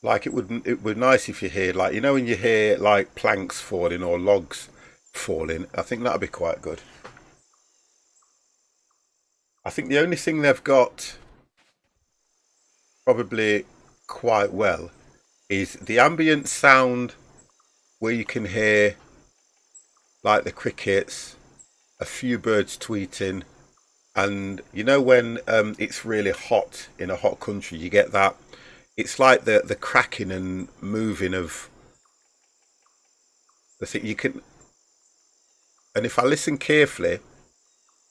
Like it would be nice if you hear, like, you know, when you hear like planks falling or logs falling. I think that'd be quite good. I think the only thing they've got probably quite well is the ambient sound, where you can hear like the crickets, a few birds tweeting, and you know when it's really hot in a hot country, you get that. It's like the cracking and moving of the thing. You can, and if I listen carefully,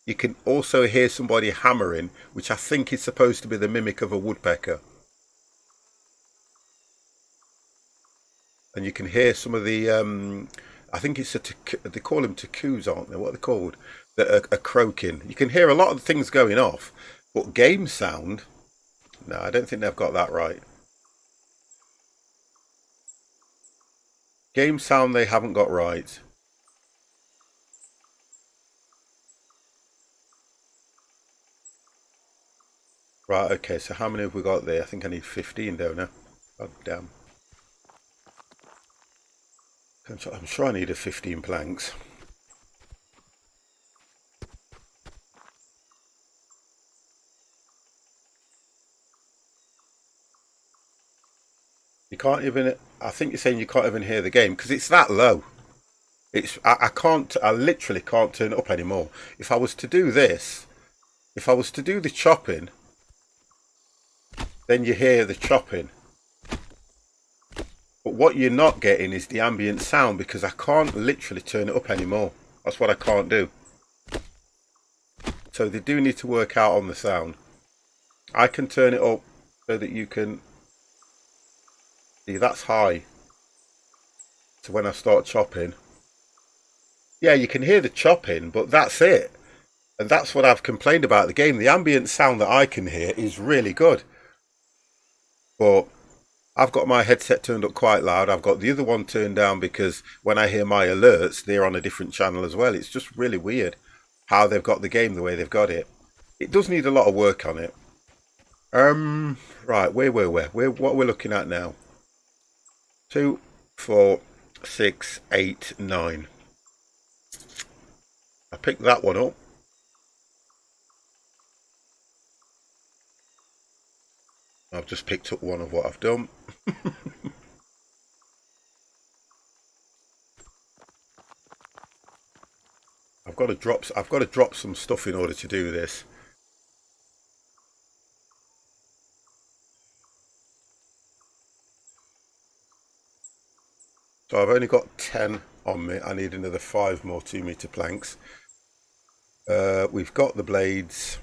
you can also hear somebody hammering, which I think is supposed to be the mimic of a woodpecker. And you can hear some of the, I think it's they call them takus, aren't they? What are they called? That are croaking. You can hear a lot of things going off, but game sound, no, I don't think they've got that right. Game sound they haven't got right. Right, okay, so how many have we got there? I think I need 15, don't I? God damn. I'm sure I needed 15 planks. You can't even, I think you're saying you can't even hear the game because it's that low. I literally can't turn it up anymore. If I was to do this, if I was to do the chopping, then you hear the chopping. But what you're not getting is the ambient sound because I can't literally turn it up anymore. That's what I can't do. So they do need to work out on the sound. I can turn it up so that you can see that's high. So when I start chopping, yeah, you can hear the chopping, but that's it. And that's what I've complained about the game. The ambient sound that I can hear is really good. But I've got my headset turned up quite loud. I've got the other one turned down because when I hear my alerts, they're on a different channel as well. It's just really weird how they've got the game the way they've got it. It does need a lot of work on it. Right, where were we? What we're looking at now? 2, 4, 6, 8, 9. I picked that one up. I've just picked up one of what I've done. I've got to drop some stuff in order to do this. So I've only got 10 on me. I need another 5 more 2-meter planks. We've got the blades.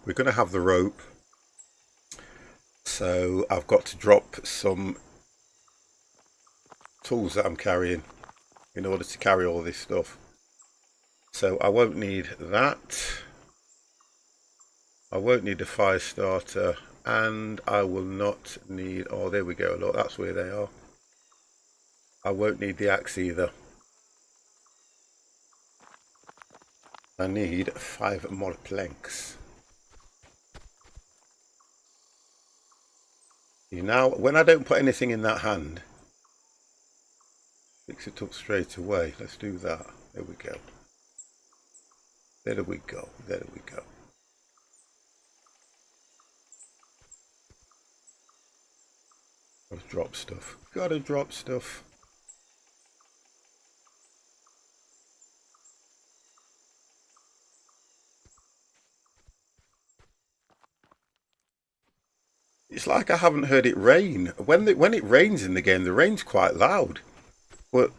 We're going to have the rope. So I've got to drop some tools that I'm carrying in order to carry all this stuff. So I won't need that. I won't need the fire starter, and I will not need, oh there we go, look, that's where they are. I won't need the axe either. I need 5 more planks. Now, when I don't put anything in that hand, fix it up straight away. Let's do that. There we go. There we go. There we go. Gotta drop stuff. Gotta drop stuff. It's like I haven't heard it rain. When it rains in the game, the rain's quite loud. But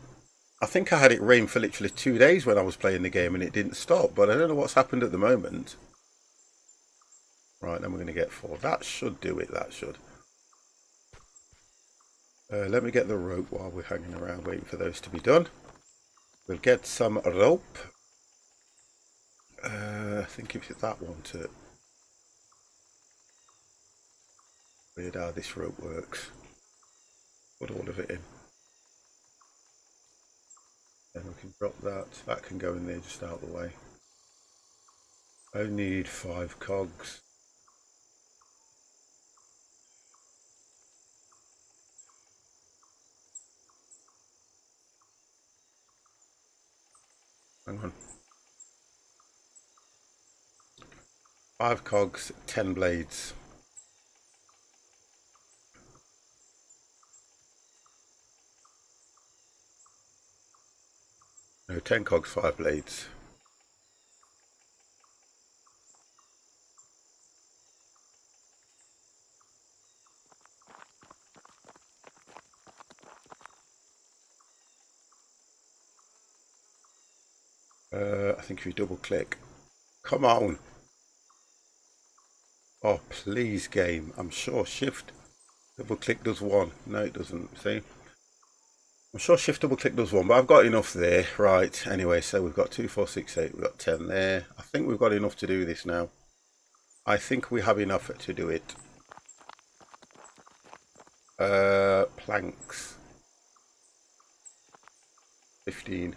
I think I had it rain for literally 2 days when I was playing the game and it didn't stop. But I don't know what's happened at the moment. Right, then we're going to get 4. That should do it, that should. Let me get the rope while we're hanging around waiting for those to be done. We'll get some rope. I think it's that one to... Weird how this rope works. Put all of it in. Then we can drop that. That can go in there just out of the way. I need 5 cogs. Hang on. 5 cogs, 10 blades. No, 10 cogs, 5 blades. I think if you double click. Come on. Oh, please, game. I'm sure shift double click does 1. No, it doesn't. See? I'm sure shift double click does 1, but I've got enough there. Right. Anyway, so we've got 2, 4, 6, 8. We've got 10 there. I think we've got enough to do this now. I think we have enough to do it. Planks. 15.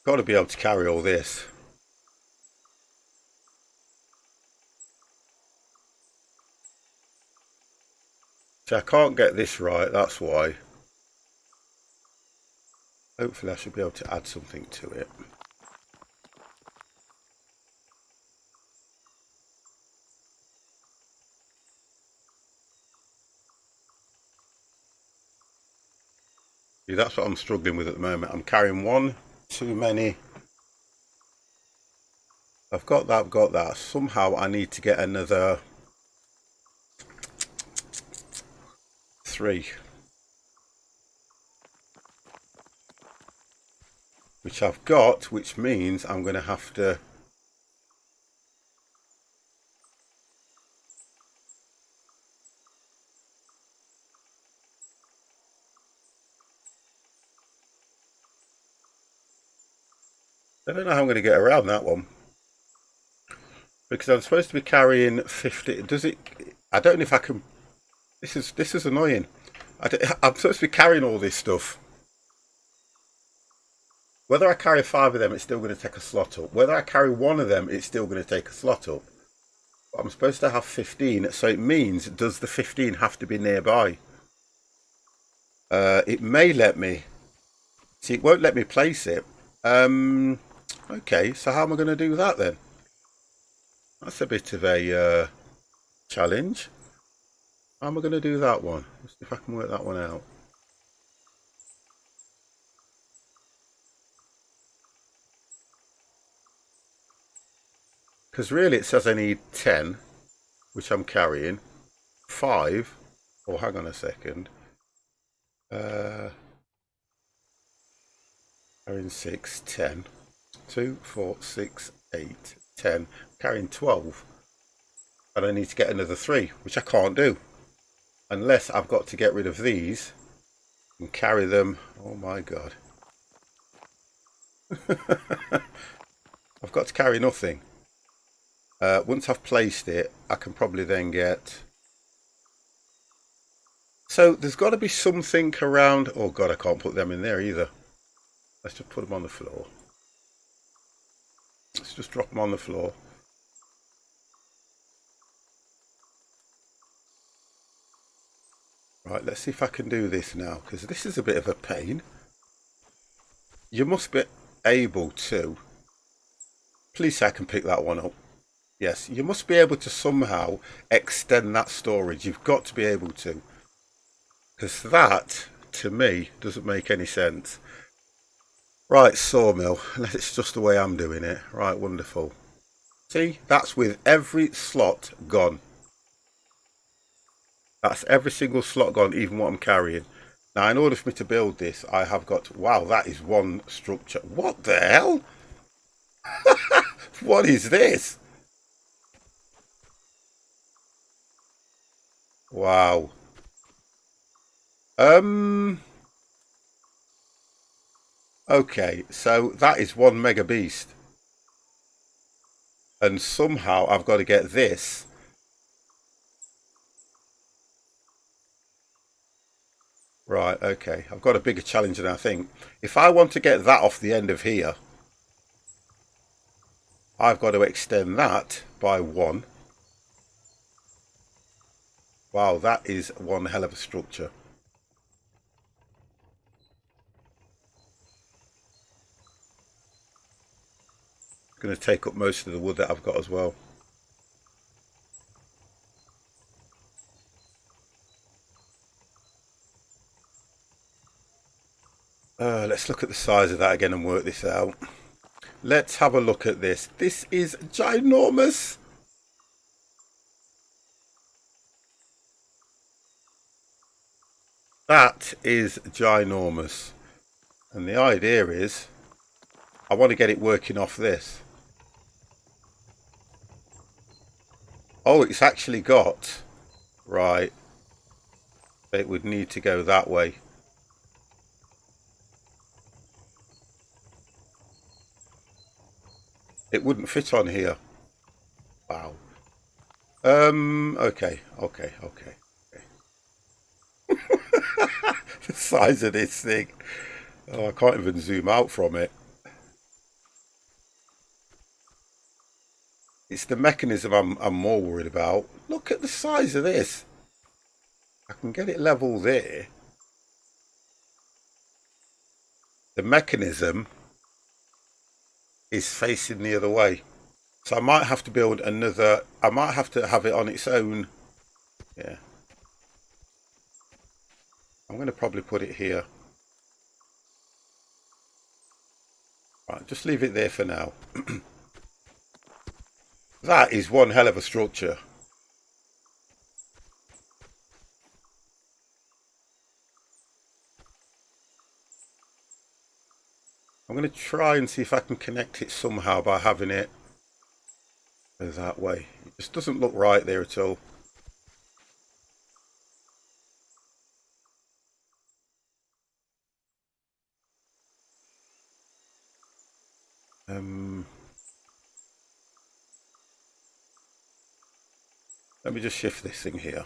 Got to be able to carry all this. So I can't get this right, that's why. Hopefully I should be able to add something to it. See, that's what I'm struggling with at the moment. I'm carrying one too many. I've got that. Somehow I need to get another 3. Which I've got, which means I'm going to have to... I don't know how I'm going to get around that one. Because I'm supposed to be carrying 50... Does it... I don't know if I can... This is annoying. I'm supposed to be carrying all this stuff. Whether I carry 5 of them, it's still going to take a slot up. Whether I carry 1 of them, it's still going to take a slot up. But I'm supposed to have 15, so it means, does the 15 have to be nearby? It may let me. See, it won't let me place it. Okay, so how am I going to do that then? That's a bit of a challenge. How am I going to do that one? Let's see if I can work that one out. Because really it says I need 10, which I'm carrying. 5, oh hang on a second. Carrying 6, 10. 2, 4, 6, 8, 10. Carrying 12. And I need to get another 3, which I can't do. Unless I've got to get rid of these and carry them. Oh my god. I've got to carry nothing. Once I've placed it, I can probably then get... So there's got to be something around... Oh god, I can't put them in there either. Let's just put them on the floor. Let's just drop them on the floor. Right, let's see if I can do this now, because this is a bit of a pain. You must be able to... Please say I can pick that one up. Yes, you must be able to somehow extend that storage. You've got to be able to. Because that, to me, doesn't make any sense. Right, sawmill. It's just the way I'm doing it. Right, wonderful. See, that's with every slot gone. That's every single slot gone, even what I'm carrying. Now, in order for me to build this, I have got... Wow, that is one structure. What the hell? What is this? Wow. Okay, so that is one mega beast. And somehow I've got to get this. Right, okay. I've got a bigger challenge than I think. If I want to get that off the end of here, I've got to extend that by 1. Wow, that is one hell of a structure. It's going to take up most of the wood that I've got as well. Let's look at the size of that again and work this out. Let's have a look at this. This is ginormous. That is ginormous. And the idea is I want to get it working off this. Oh, it's actually got... Right. It would need to go that way. It wouldn't fit on here. Wow. Okay. The size of this thing. Oh, I can't even zoom out from it. It's the mechanism I'm more worried about. Look at the size of this. I can get it level there. The mechanism is facing the other way. So I might have to build another... I might have to have it on its own. Yeah. I'm going to probably put it here. Right, just leave it there for now. That is one hell of a structure. I'm going to try and see if I can connect it somehow by having it that way. It just doesn't look right there at all. Let me just shift this thing here.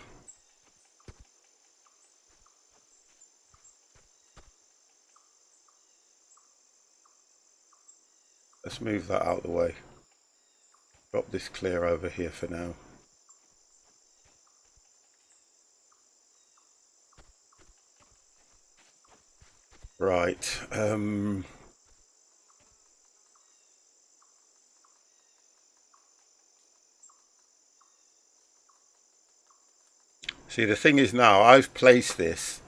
Let's move that out of the way. Drop this clear over here for now. Right. See, the thing is now I've placed this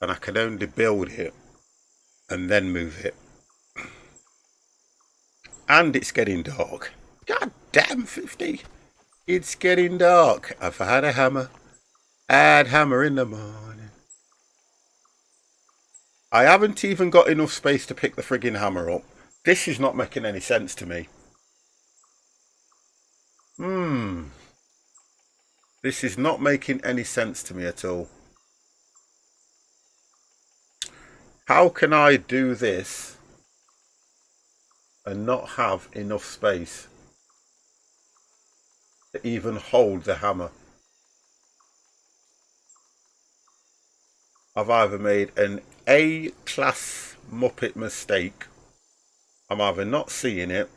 and I can only build it and then move it. And it's getting dark. God damn, 50. It's getting dark. If I had a hammer, I'd hammer in the morning. I haven't even got enough space to pick the frigging hammer up. This is not making any sense to me. This is not making any sense to me at all. How can I do this and not have enough space to even hold the hammer? I've either made an A-class Muppet mistake. I'm either not seeing it,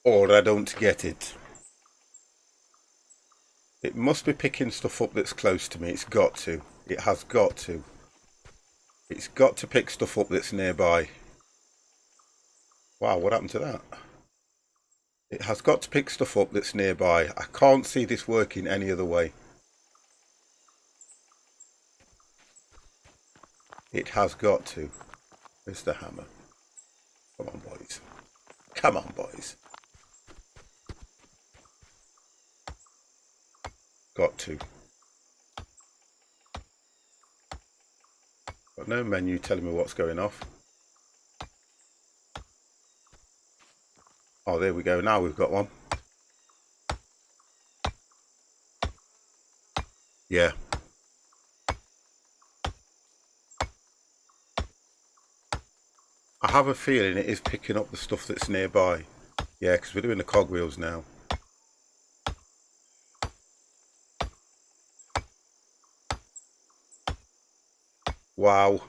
or I don't get it. It must be picking stuff up that's close to me. It's got to. It has got to. It's got to pick stuff up that's nearby. Wow, what happened to that? It has got to pick stuff up that's nearby. I can't see this working any other way. It has got to. Where's the hammer? Come on, boys. Come on, boys. Got to. Got no menu telling me what's going off. Oh, there we go. Now we've got one. Yeah. I have a feeling it is picking up the stuff that's nearby. Yeah, because we're doing the cogwheels now. Wow.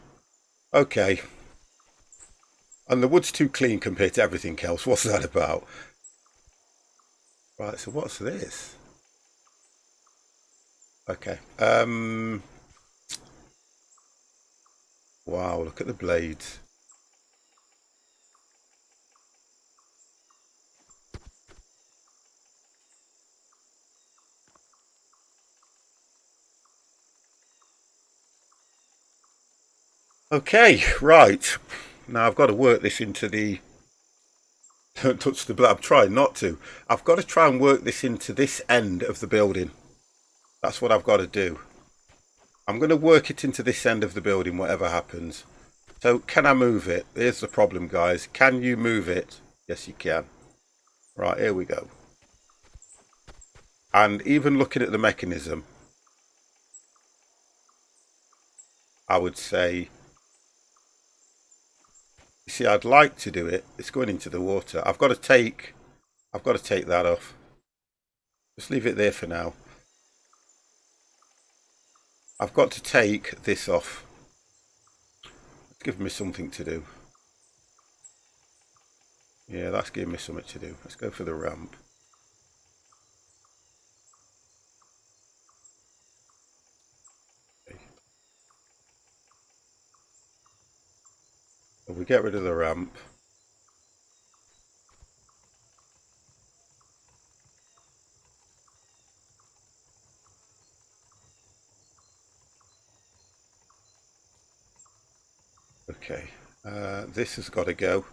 Okay. And the wood's too clean compared to everything else. What's that about? Right, so what's this? Okay. Wow, look at the blades. Okay, right. Now I've got to work this into the... Don't touch the blade. I'm trying not to. I've got to try and work this into this end of the building. That's what I've got to do. I'm going to work it into this end of the building, whatever happens. So, can I move it? Here's the problem, guys. Can you move it? Yes, you can. Right, here we go. And even looking at the mechanism, I would say... You see, I'd like to do it. It's going into the water. I've got to take that off. Just leave it there for now. I've got to take this off. It's giving me something to do. Yeah, that's giving me something to do. Let's go for the ramp. Okay. If we get rid of the ramp. Okay, this has got to go.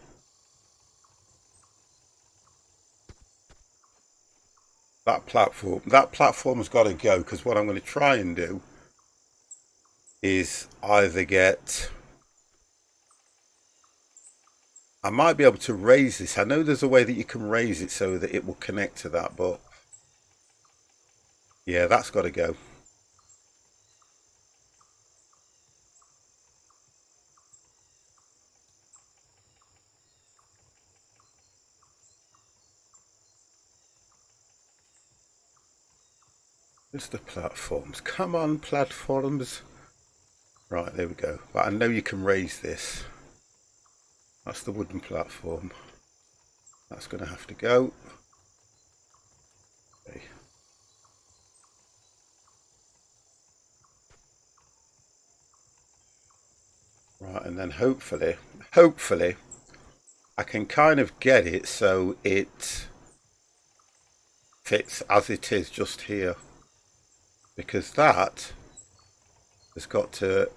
That platform has got to go, because what I'm going to try and do is either get... I might be able to raise this. I know there's a way that you can raise it so that it will connect to that, but yeah, that's got to go. There's the platforms. Come on, platforms. Right, there we go. But I know you can raise this. That's the wooden platform. That's going to have to go. Okay. Right, and then hopefully, I can kind of get it so it fits as it is just here. Because that has got to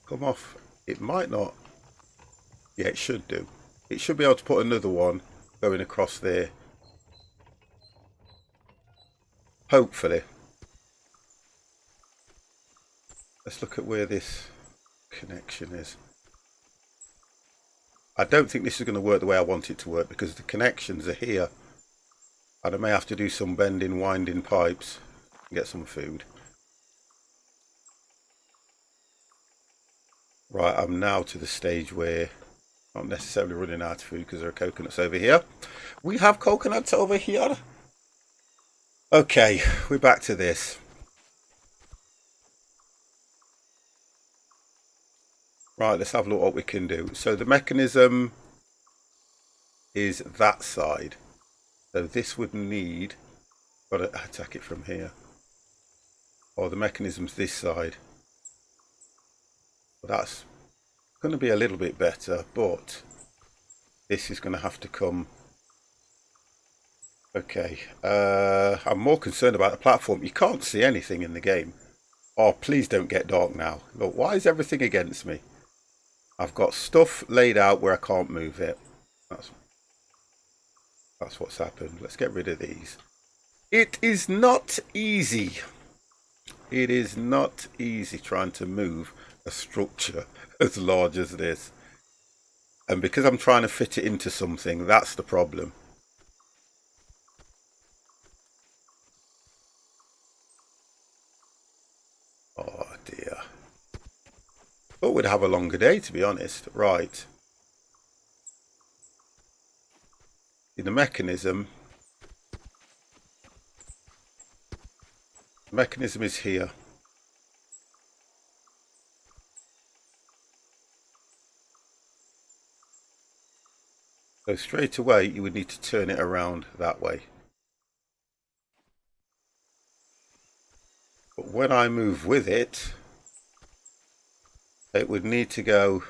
come off. It might not. Yeah, it should do. It should be able to put another one going across there. Hopefully. Let's look at where this connection is. I don't think this is going to work the way I want it to work, because the connections are here. And I may have to do some bending, winding pipes and get some food. Right, I'm now to the stage where I'm not necessarily running out of food because there are coconuts over here. We have coconuts over here. Okay, we're back to this. Right, let's have a look what we can do. So the mechanism is that side. So this would need... Got to attack it from here. Or the mechanism's this side. That's going to be a little bit better, but this is going to have to come. Okay, I'm more concerned about the platform. You can't see anything in the game. Oh, please don't get dark now. Look, why is everything against me? I've got stuff laid out where I can't move it. That's what's happened. Let's get rid of these. It is not easy. It is not easy trying to move a structure as large as this. And because I'm trying to fit it into something, that's the problem. Oh dear. Thought we'd have a longer day, to be honest. Right. The mechanism. The mechanism is here. So straight away, you would need to turn it around that way. But when I move with it, it would need to go.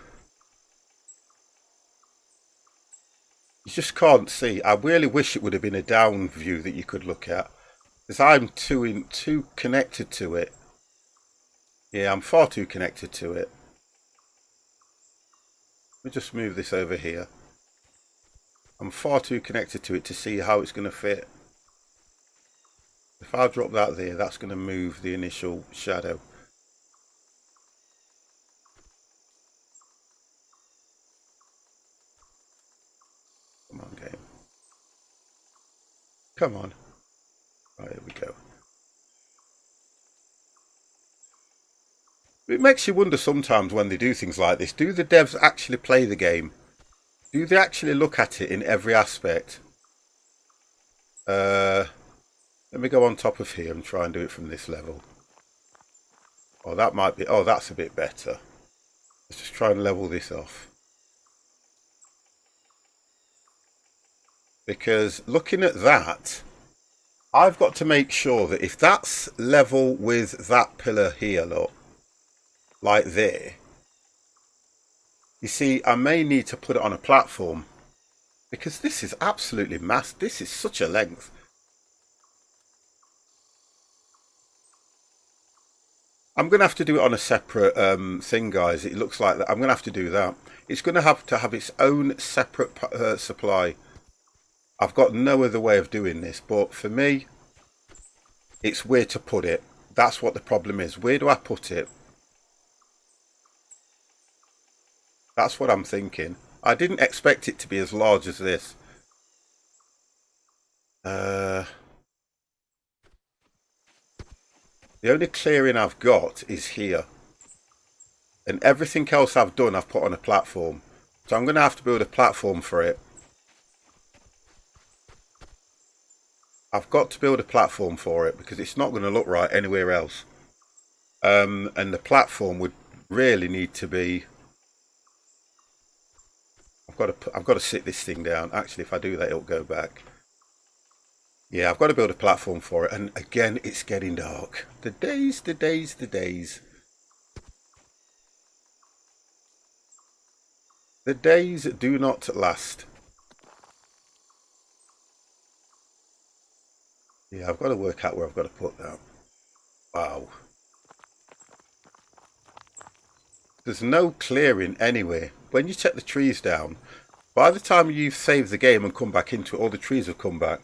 You just can't see. I really wish it would have been a down view that you could look at, because I'm too connected to it. Yeah, I'm far too connected to it. Let me just move this over here. I'm far too connected to it to see how it's going to fit. If I drop that there, that's going to move the initial shadow. Come on, game. Come on. Right, here we go. It makes you wonder sometimes when they do things like this, do the devs actually play the game? Do they actually look at it in every aspect? Let me go on top of here and try and do it from this level. Oh, that might be... Oh, that's a bit better. Let's just try and level this off. Because looking at that, I've got to make sure that if that's level with that pillar here, look, like there, you see, I may need to put it on a platform, because this is absolutely massive. This is such a length. I'm going to have to do it on a separate thing, guys. It looks like that. I'm going to have to do that. It's going to have its own separate supply. I've got no other way of doing this, but for me, it's where to put it. That's what the problem is. Where do I put it? That's what I'm thinking. I didn't expect it to be as large as this. The only clearing I've got is here. And everything else I've done, I've put on a platform. So I'm going to have to build a platform for it. I've got to build a platform for it because it's not going to look right anywhere else. And the platform would really need to be... I've got to sit this thing down. Actually, if I do that, it'll go back. Yeah, I've got to build a platform for it. And again, it's getting dark. The days. The days do not last. Yeah, I've got to work out where I've got to put that. Wow. There's no clearing anywhere. When you take the trees down, by the time you've saved the game and come back into it, all the trees have come back.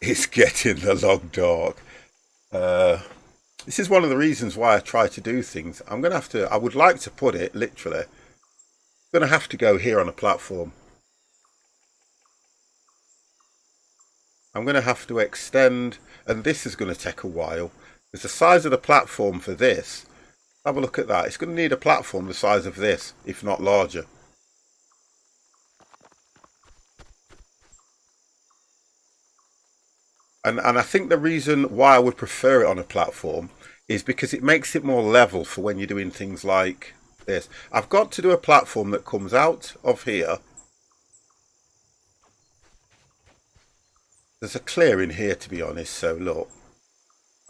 It's getting a long dark. This is one of the reasons why I try to do things. I'm going to have to... I would like to put it, literally. I'm going to have to go here on a platform. I'm going to have to extend, and this is going to take a while. Because the size of the platform for this, have a look at that. It's going to need a platform the size of this, if not larger. And I think the reason why I would prefer it on a platform is because it makes it more level for when you're doing things like this. I've got to do a platform that comes out of here. There's a clearing here, to be honest, so look.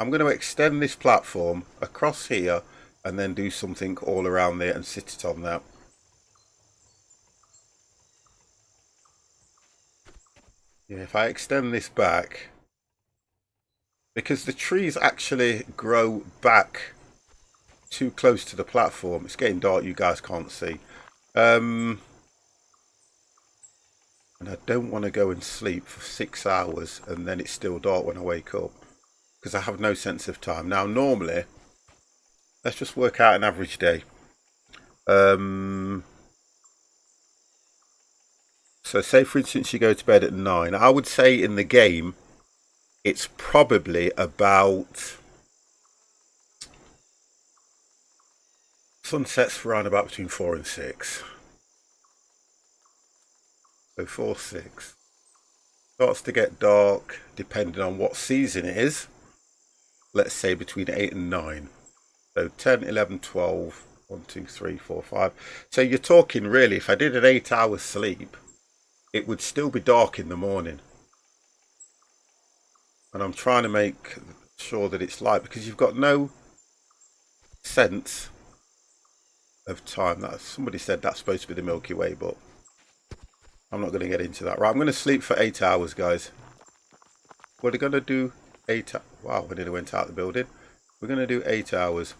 I'm going to extend this platform across here and then do something all around there and sit it on that. Yeah, if I extend this back, because the trees actually grow back too close to the platform. It's getting dark, you guys can't see. And I don't want to go and sleep for 6 hours and then it's still dark when I wake up. because I have no sense of time. Now, normally, let's just work out an average day. So say, for instance, you go to bed at 9. I would say in the game, it's probably about... Sunsets around about between 4 and 6. So 4, 6. Starts to get dark depending on what season it is. Let's say between 8 and 9. So 10, 11, 12, 1, 2, 3, 4, 5. So you're talking really, if I did an 8 hours sleep, it would still be dark in the morning. And I'm trying to make sure that it's light because you've got no sense of time. That somebody said that's supposed to be the Milky Way, but I'm not going to get into that. Right, I'm going to sleep for 8 hours, guys. We're going to do 8 hours. Wow, I nearly went out the building. We're going to do 8 hours.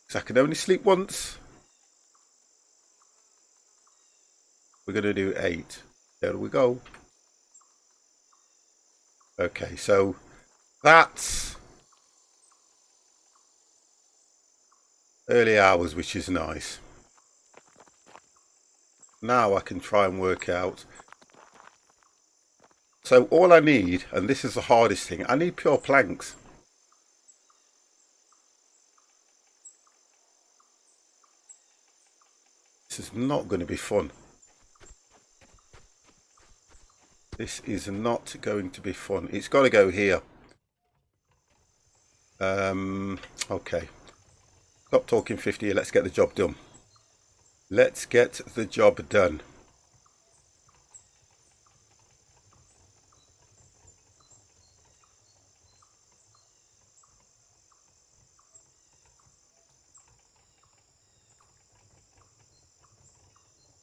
Because I can only sleep once. We're going to do 8. There we go. Okay, so that's early hours, which is nice. Now I can try and work out. So all I need, and this is the hardest thing, I need pure planks. This is not going to be fun. This is not going to be fun. It's got to go here. Okay. Stop talking 50 here. Let's get the job done. Let's get the job done.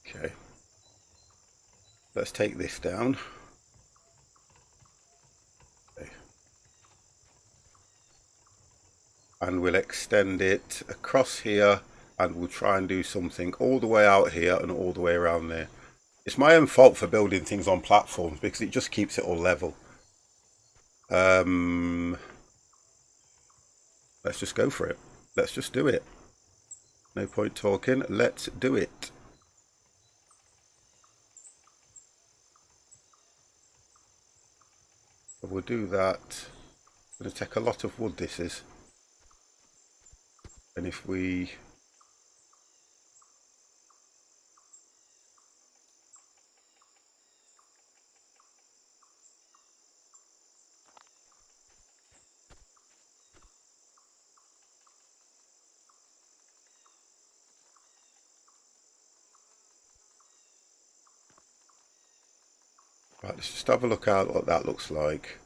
Okay. Let's take this down. Okay. And we'll extend it across here, and we'll try and do something all the way out here and all the way around there. It's my own fault for building things on platforms because it just keeps it all level. Let's just go for it. Let's just do it. No point talking. Let's do it. We'll do that. It's going to take a lot of wood, this is. And if we... Right, let's just have a look at what that looks like.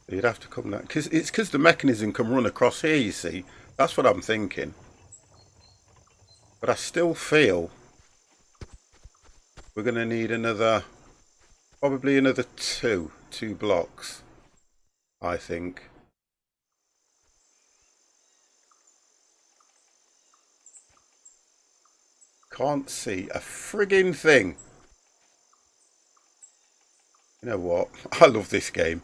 You'd have to come down, because it's because the mechanism can run across here, you see. That's what I'm thinking. But I still feel we're going to need another, probably another two blocks, I think. Can't see a frigging thing. You know what? I love this game.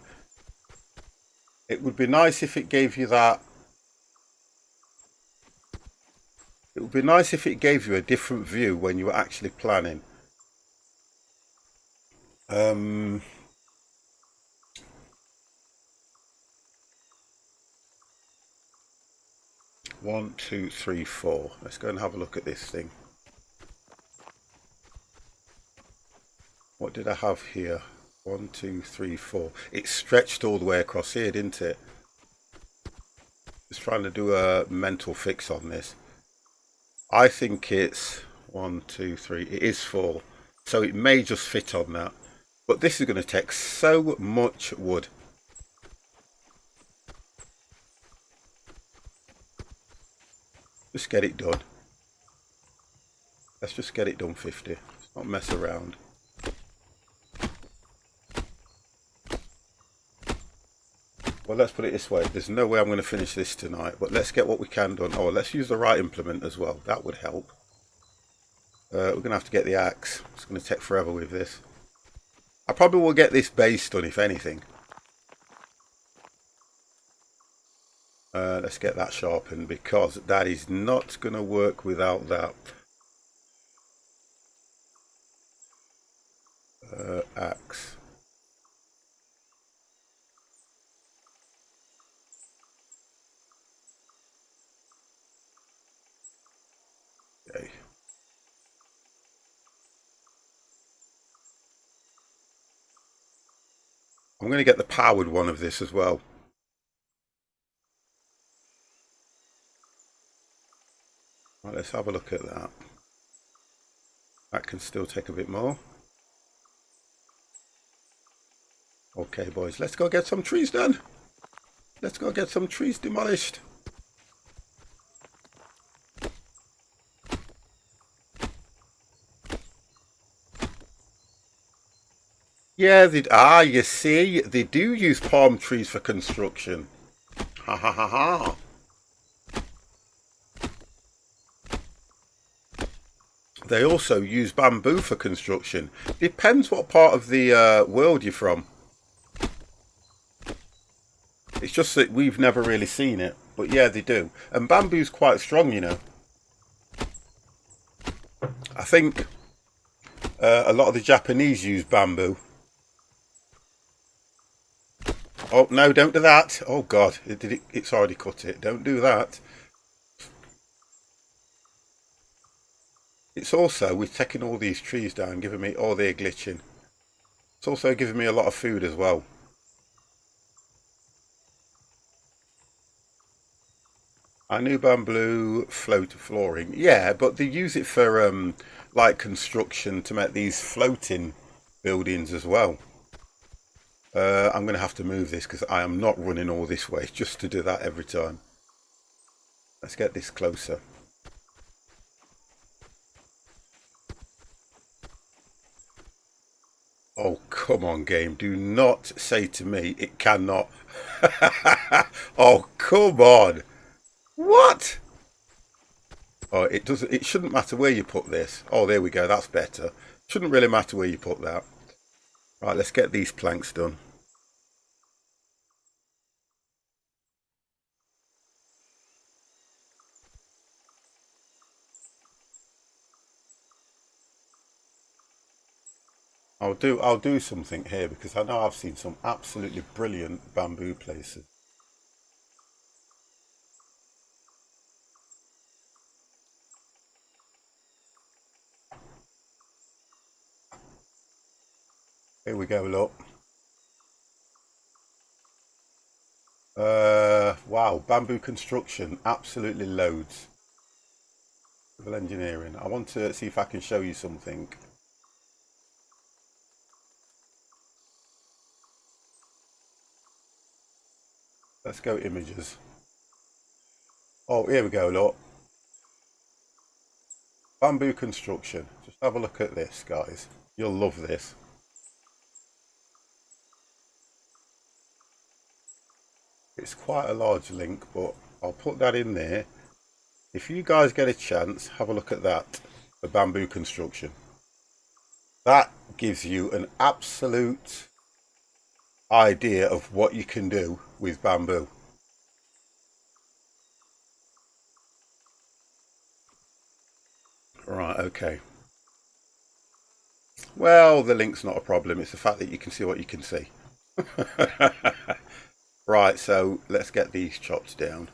It would be nice if it gave you that. It would be nice if it gave you a different view when you were actually planning. 1, 2, 3, 4. Let's go and have a look at this thing. What did I have here? 1, 2, 3, 4. It stretched all the way across here, didn't it? Just trying to do a mental fix on this. I think it's 1, 2, 3. It is 4. So it may just fit on that. But this is going to take so much wood. Just get it done. Let's just get it done 50. Let's not mess around. Well, let's put it this way. There's no way I'm going to finish this tonight, but let's get what we can done. Oh, let's use the right implement as well. That would help. We're going to have to get the axe. It's going to take forever with this. I probably will get this base done, if anything. Let's get that sharpened, because that is not going to work without that. Axe. Okay. I'm going to get the powered one of this as well. Right, let's have a look at that. That can still take a bit more. Okay, boys, let's go get some trees done. Let's go get some trees demolished. Yeah, you see, they do use palm trees for construction. Ha ha ha ha. They also use bamboo for construction. Depends what part of the world you're from. It's just that we've never really seen it. But yeah, they do. And bamboo's quite strong, you know. I think a lot of the Japanese use bamboo. Oh, no, don't do that. Oh, God, it's already cut it. Don't do that. It's also, with taking all these trees down, giving me, oh, they're glitching. It's also giving me a lot of food as well. I knew bamboo float flooring. Yeah, but they use it for, like, construction to make these floating buildings as well. I'm going to have to move this because I am not running all this way just to do that every time. Let's get this closer. Oh, come on, game. Do not say to me it cannot. Oh, come on. What? Oh, it doesn't. It shouldn't matter where you put this. Oh, there we go. That's better. Shouldn't really matter where you put that. Right, let's get these planks done. I'll do something here because I know I've seen some absolutely brilliant bamboo places. Here we go, look. Wow, bamboo construction, absolutely loads. Civil engineering. I want to see if I can show you something. Let's go images. Oh, here we go, look. Bamboo construction. Just have a look at this, guys. You'll love this. It's quite a large link, but I'll put that in there. If you guys get a chance, have a look at that. The bamboo construction. That gives you an absolute idea of what you can do with bamboo. Right, okay. Well, the link's not a problem. It's the fact that you can see what you can see. Right, so let's get these chopped down.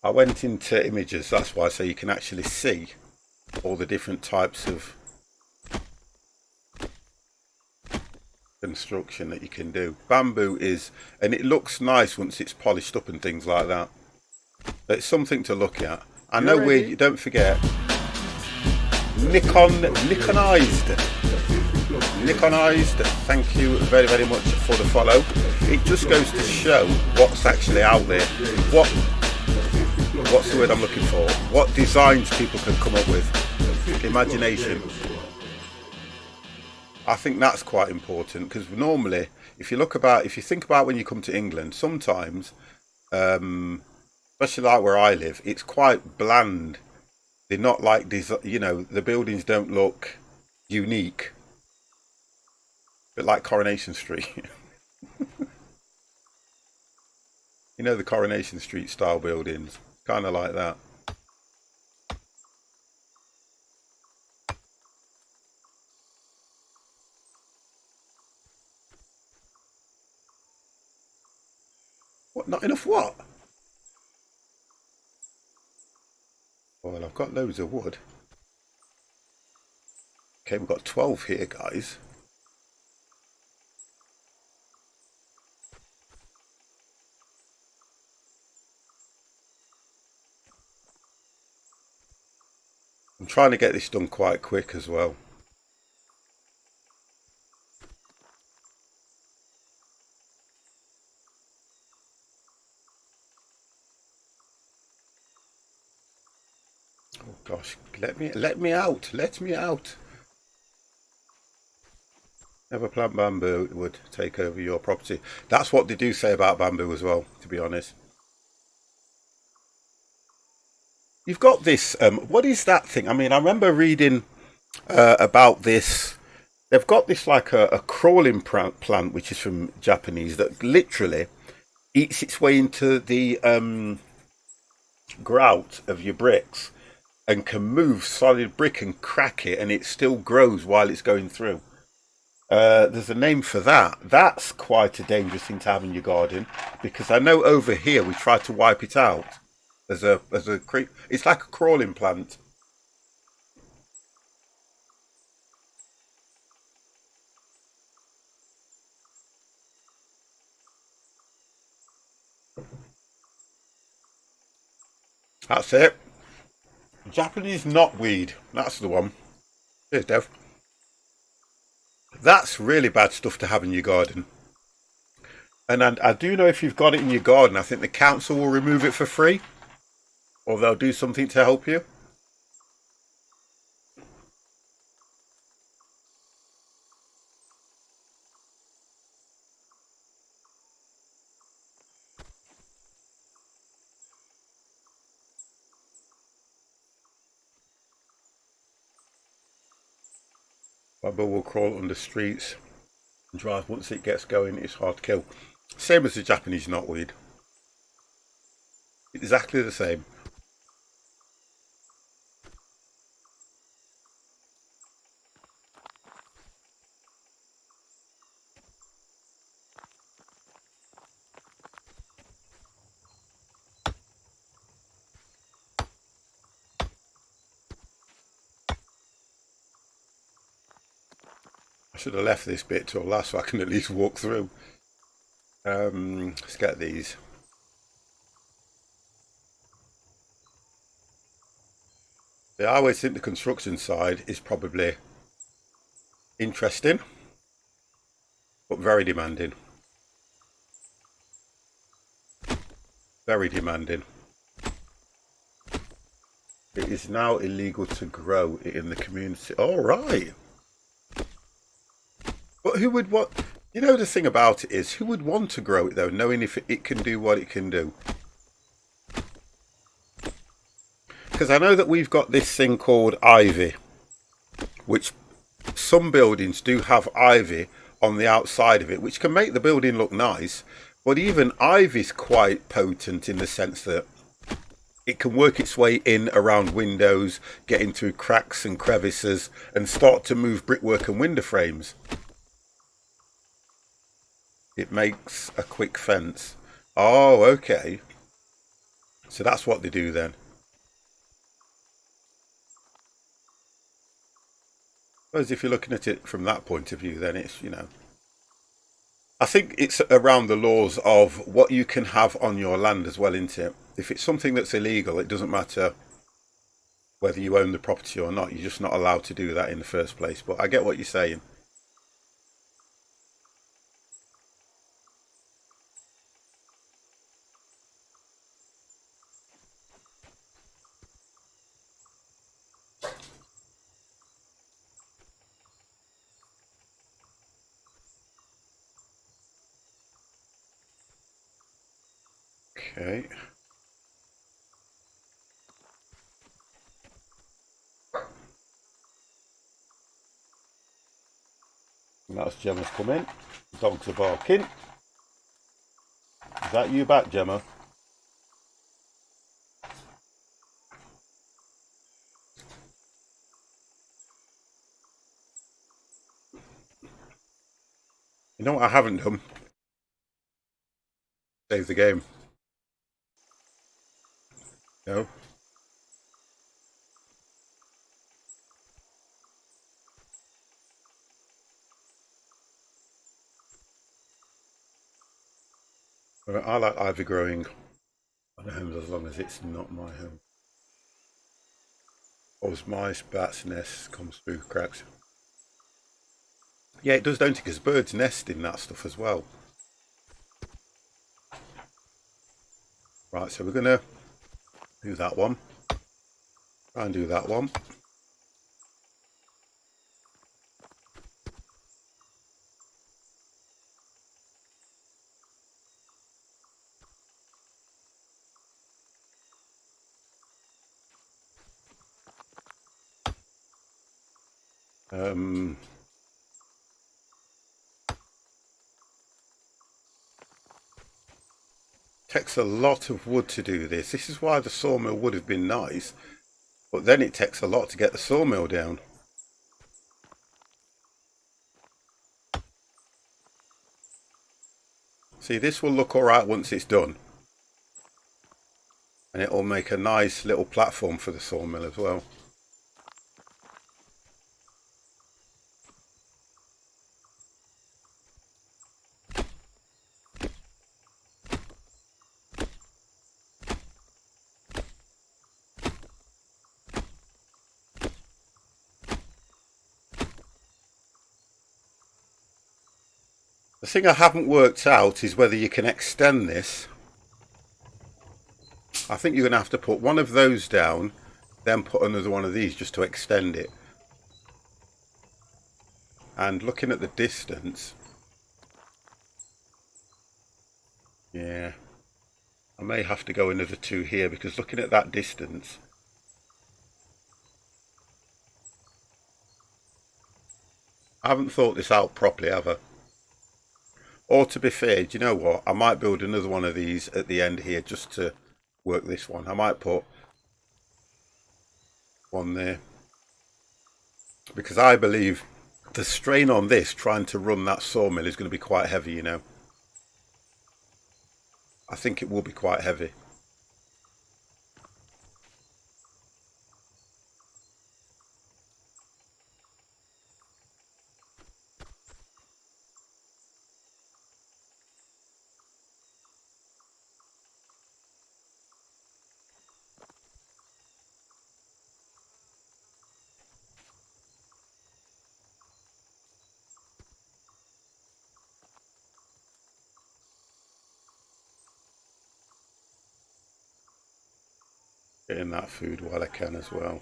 I went into images, that's why, so you can actually see all the different types of construction that you can do. Bamboo is, and it looks nice once it's polished up and things like that. It's something to look at. I know where, don't forget, Nikonized, thank you very, very much for the follow. It just goes to show what's actually out there. What's the word I'm looking for? What designs people can come up with. Imagination. I think that's quite important because normally, if you think about when you come to England, sometimes, especially like where I live, it's quite bland. They're not like these, the buildings don't look unique, but like Coronation Street. The Coronation Street style buildings, kind of like that. What? Not enough what? Well, I've got loads of wood. Okay, we've got 12 here, guys. I'm trying to get this done quite quick as well. Oh gosh, let me out. Let me out. Never plant bamboo would take over your property. That's what they do say about bamboo as well, to be honest. You've got this. What is that thing? I mean, I remember reading about this. They've got this like a crawling plant, which is from Japanese, that literally eats its way into the grout of your bricks and can move solid brick and crack it, and it still grows while it's going through. There's a name for that. That's quite a dangerous thing to have in your garden because I know over here we tried to wipe it out as a creep. It's like a crawling plant. That's it. Japanese knotweed. That's the one. Here's Dev. That's really bad stuff to have in your garden. And I do know if you've got it in your garden, I think the council will remove it for free, or they'll do something to help you. Bubba will crawl under streets and drive. Once it gets going, it's hard to kill. Same as the Japanese knotweed. Exactly the same. I should have left this bit till last so I can at least walk through. Let's get these. Yeah, I always think the construction side is probably interesting, but very demanding. Very demanding. It is now illegal to grow it in the community. All right. But who would want... the thing about it is, who would want to grow it though, knowing if it can do what it can do? Because I know that we've got this thing called ivy, which some buildings do have ivy on the outside of it, which can make the building look nice. But even ivy's quite potent in the sense that it can work its way in around windows, get into cracks and crevices, and start to move brickwork and window frames. It makes a quick fence. Oh, okay. So that's what they do then. I suppose if you're looking at it from that point of view, then it's, I think it's around the laws of what you can have on your land as well, isn't it? If it's something that's illegal, it doesn't matter whether you own the property or not. You're just not allowed to do that in the first place. But I get what you're saying. Okay. And that's Gemma's come in. Dogs are barking. Is that you back, Gemma? You know what I haven't done? Save the game. No. I like ivy growing on homes as long as it's not my home. Or mice, bats, nests, comes through cracks. Yeah, it does, don't it? Because birds nest in that stuff as well. Right, so we're going to do that one. Try and do that one. Takes a lot of wood to do this. This is why the sawmill would have been nice, but then it takes a lot to get the sawmill down. See, this will look alright once it's done. And it'll make a nice little platform for the sawmill as well. The thing I haven't worked out is whether you can extend this. I think you're going to have to put one of those down, then put another one of these just to extend it. And looking at the distance, yeah, I may have to go another two here because looking at that distance, I haven't thought this out properly, have I? Or to be fair, do you know what? I might build another one of these at the end here just to work this one. I might put one there because I believe the strain on this trying to run that sawmill is going to be quite heavy, you know. I think it will be quite heavy. Getting that food while I can as well.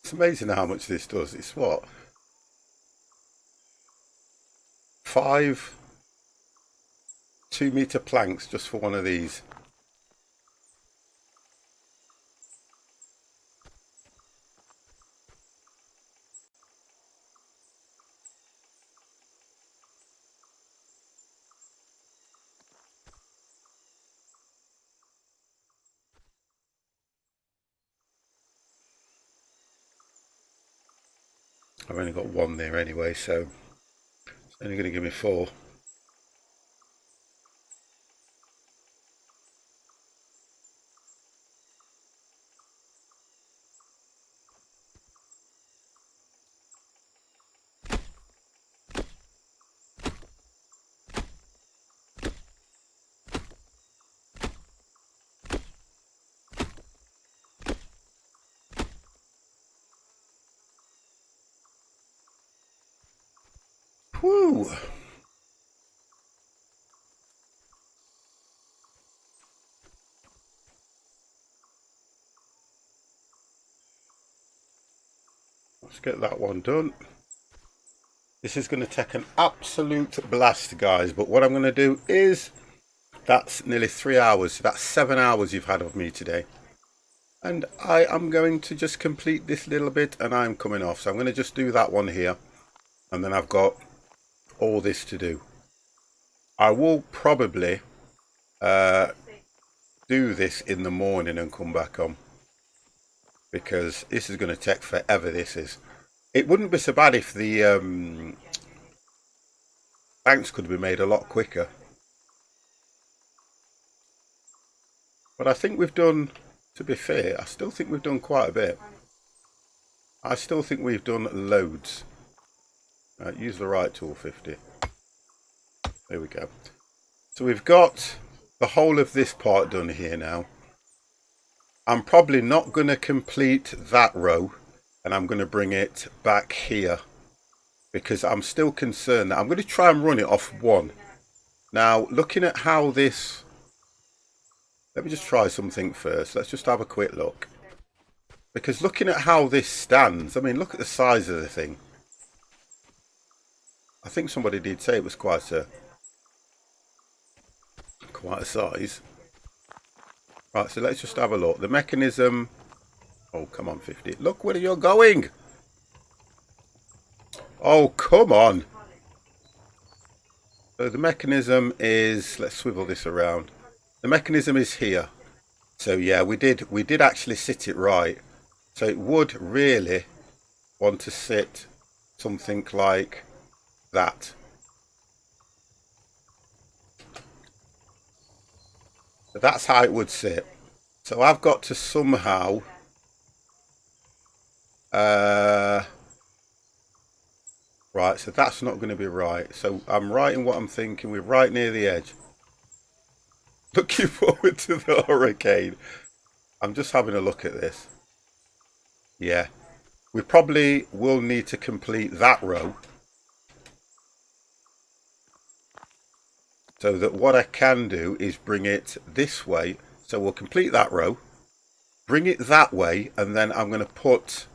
It's amazing how much this does. It's what? 5 2-meter planks just for one of these. I've only got one there anyway, so it's only going to give me 4. Whew. Let's get that one done. This is going to take an absolute blast, guys, but what I'm going to do is, that's nearly 3 hours, so that's 7 hours you've had of me today. And I am going to just complete this little bit and I'm coming off. So I'm going to just do that one here. And then I've got all this to do. I will probably do this in the morning and come back on. Because this is going to take forever, this is. It wouldn't be so bad if the banks could be made a lot quicker. But I think we've done, to be fair, I still think we've done quite a bit. I still think we've done loads. Use the right tool, 50. There we go. So we've got the whole of this part done here now. I'm probably not going to complete that row. And I'm going to bring it back here. Because I'm still concerned that I'm going to try and run it off one. Now, looking at how this... Let me just try something first. Let's just have a quick look. Because looking at how this stands, I mean, look at the size of the thing. I think somebody did say it was quite a size. Right, so let's just have a look. The mechanism... Oh, come on, 50. Look where you're going. Oh, come on. So the mechanism is... Let's swivel this around. The mechanism is here. So yeah, we did actually sit it right. So it would really want to sit something like that. So that's how it would sit. So I've got to somehow right, so that's not going to be right. So I'm writing what I'm thinking. We're right near the edge. Looking forward to the hurricane. I'm just having a look at this. Yeah, we probably will need to complete that row. So that what I can do is bring it this way. So we'll complete that row, bring it that way, and then I'm going to put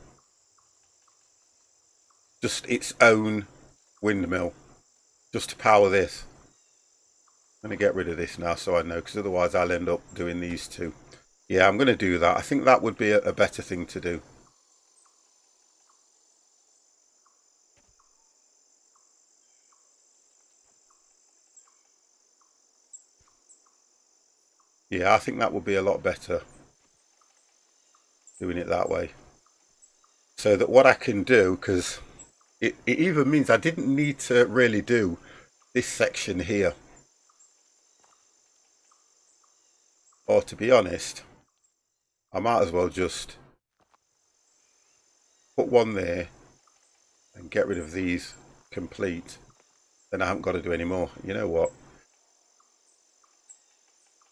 just its own windmill just to power this. I'm going to get rid of this now so I know, because otherwise I'll end up doing these two. Yeah, I'm going to do that. I think that would be a better thing to do. Yeah, I think that would be a lot better doing it that way. So that what I can do, because it even means I didn't need to really do this section here. Or to be honest, I might as well just put one there and get rid of these complete. Then I haven't got to do any more. You know what?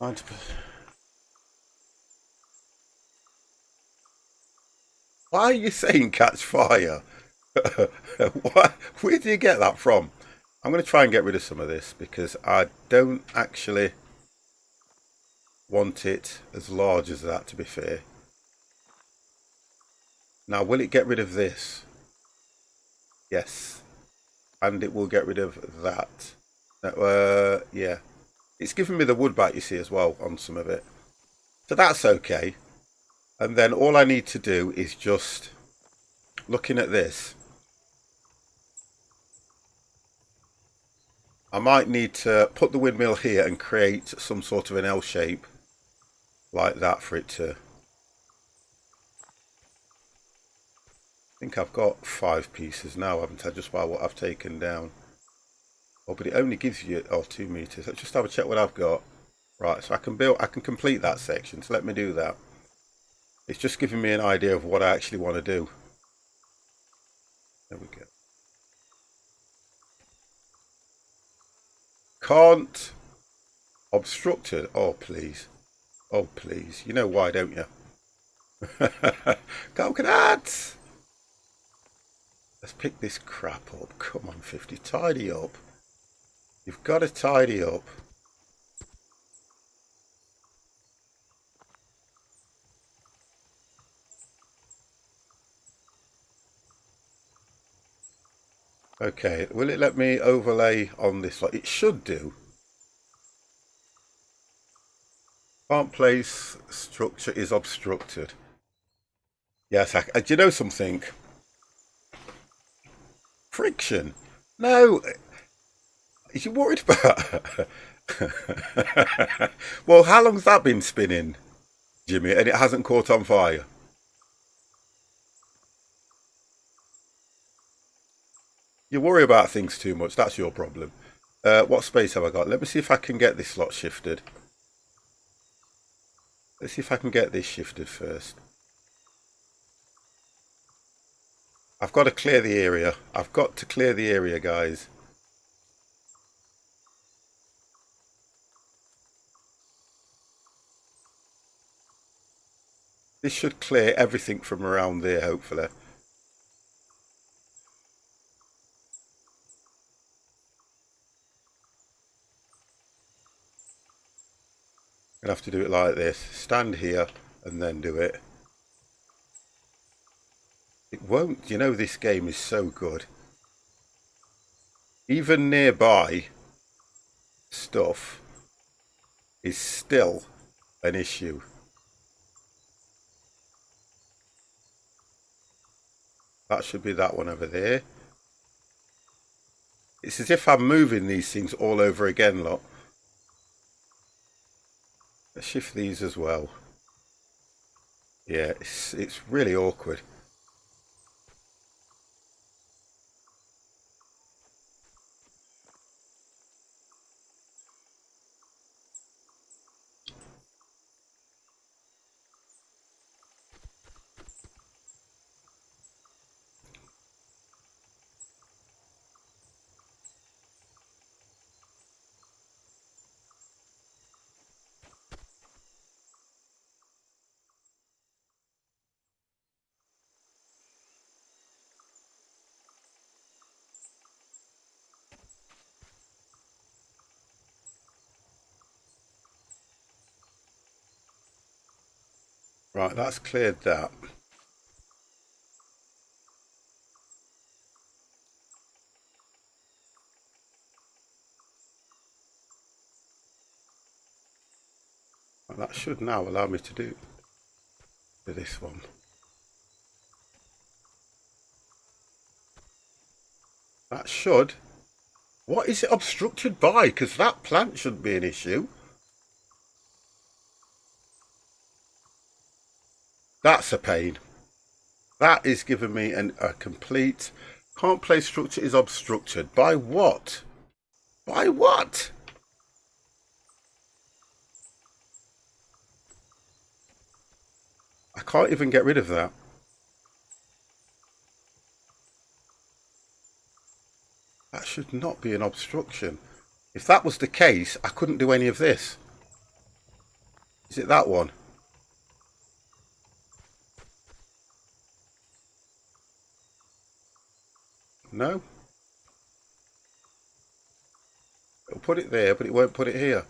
90%. Why are you saying catch fire? Where do you get that from? I'm going to try and get rid of some of this because I don't actually want it as large as that, to be fair. Now, will it get rid of this? Yes. And it will get rid of that. Yeah. It's giving me the wood back, you see, as well on some of it. So that's okay. And then all I need to do is just, looking at this, I might need to put the windmill here and create some sort of an L shape like that for it to... I think I've got 5 pieces now, haven't I, just by what I've taken down. Oh, but it only gives you 2 meters. Let's just have a check what I've got. Right, so I can complete that section. So let me do that. It's just giving me an idea of what I actually want to do. There we go. Can't. Obstructed. Oh, please. Oh, please. You know why, don't you? Coconuts! Let's pick this crap up. Come on, 50. Tidy up. You've got to tidy up. Okay, will it let me overlay on this? Like it should do. Can't place structure is obstructed. Yes, do you know something? Friction. No. Are you worried about? Well, how long's that been spinning, Jimmy? And it hasn't caught on fire. You worry about things too much. That's your problem. What space have I got? Let me see if I can get this slot shifted. Let's see if I can get this shifted first. I've got to clear the area. I've got to clear the area, guys. This should clear everything from around there, hopefully. I'm going to have to do it like this. Stand here and then do it. It won't. You know, this game is so good. Even nearby stuff is still an issue. That should be that one over there. It's as if I'm moving these things all over again, look. Let's shift these as well. Yeah, it's really awkward. Right, that's cleared that. And that should now allow me to do this one. That should. What is it obstructed by? Because that plant shouldn't be an issue. That's a pain. That is giving me a complete... Can't place structure is obstructed. By what? By what? I can't even get rid of that. That should not be an obstruction. If that was the case, I couldn't do any of this. Is it that one? No? It'll put it there, but it won't put it here.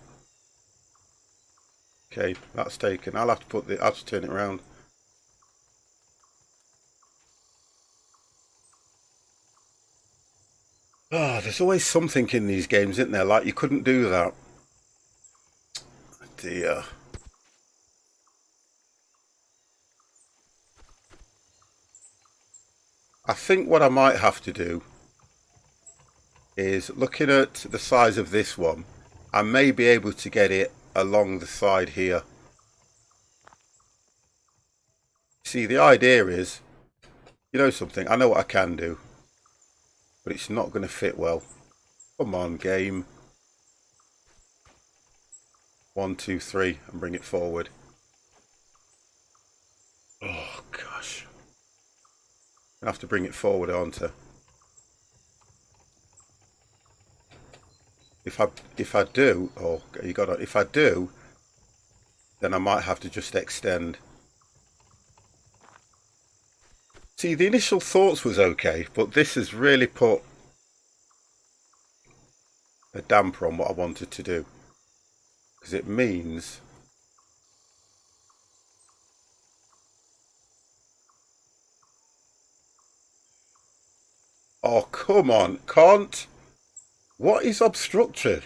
Okay, that's taken. I'll have to turn it around. Ah, there's always something in these games, isn't there? Like you couldn't do that. Dear. I think what I might have to do is, looking at the size of this one, I may be able to get it along the side here. See, the idea is, you know something, I know what I can do, but it's not going to fit well. Come on, game. 1, 2, 3, and bring it forward. Oh gosh, I have to bring it forward, aren't I? If I do, oh, you got to. If I do, then I might have to just extend. See, the initial thoughts was okay, but this has really put a damper on what I wanted to do. Because it means... Oh, come on, can't... What is obstructed?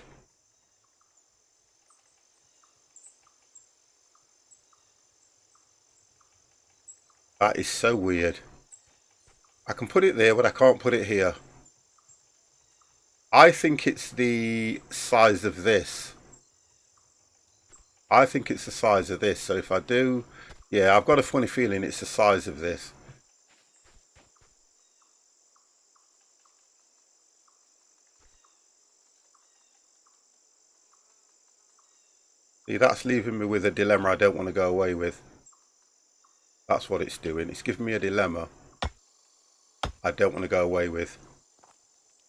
That is so weird. I can put it there, but I can't put it here. I think it's the size of this. I think it's the size of this. So if I do... Yeah, I've got a funny feeling it's the size of this. See, that's leaving me with a dilemma I don't want to go away with. That's what it's doing. It's giving me a dilemma I don't want to go away with.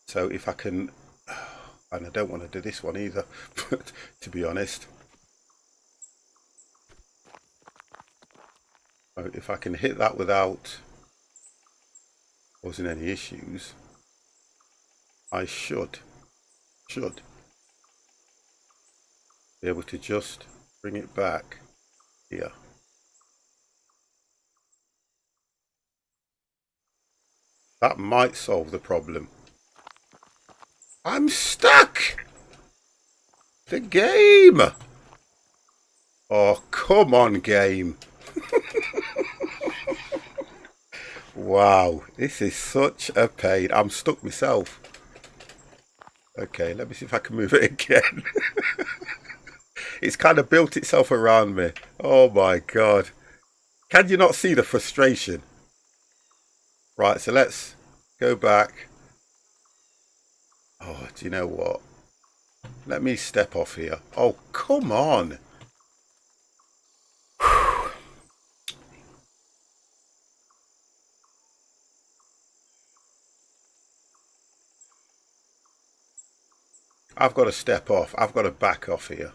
So if I can... And I don't want to do this one either, to be honest. So if I can hit that without causing any issues, I should be able to just bring it back here. That might solve the problem. I'm stuck! The game! Oh, come on, game. Wow, this is such a pain. I'm stuck myself. Okay, let me see if I can move it again. It's kind of built itself around me. Oh my God. Can you not see the frustration? Right, so let's go back. Oh, do you know what? Let me step off here. Oh, come on. I've got to step off. I've got to back off here.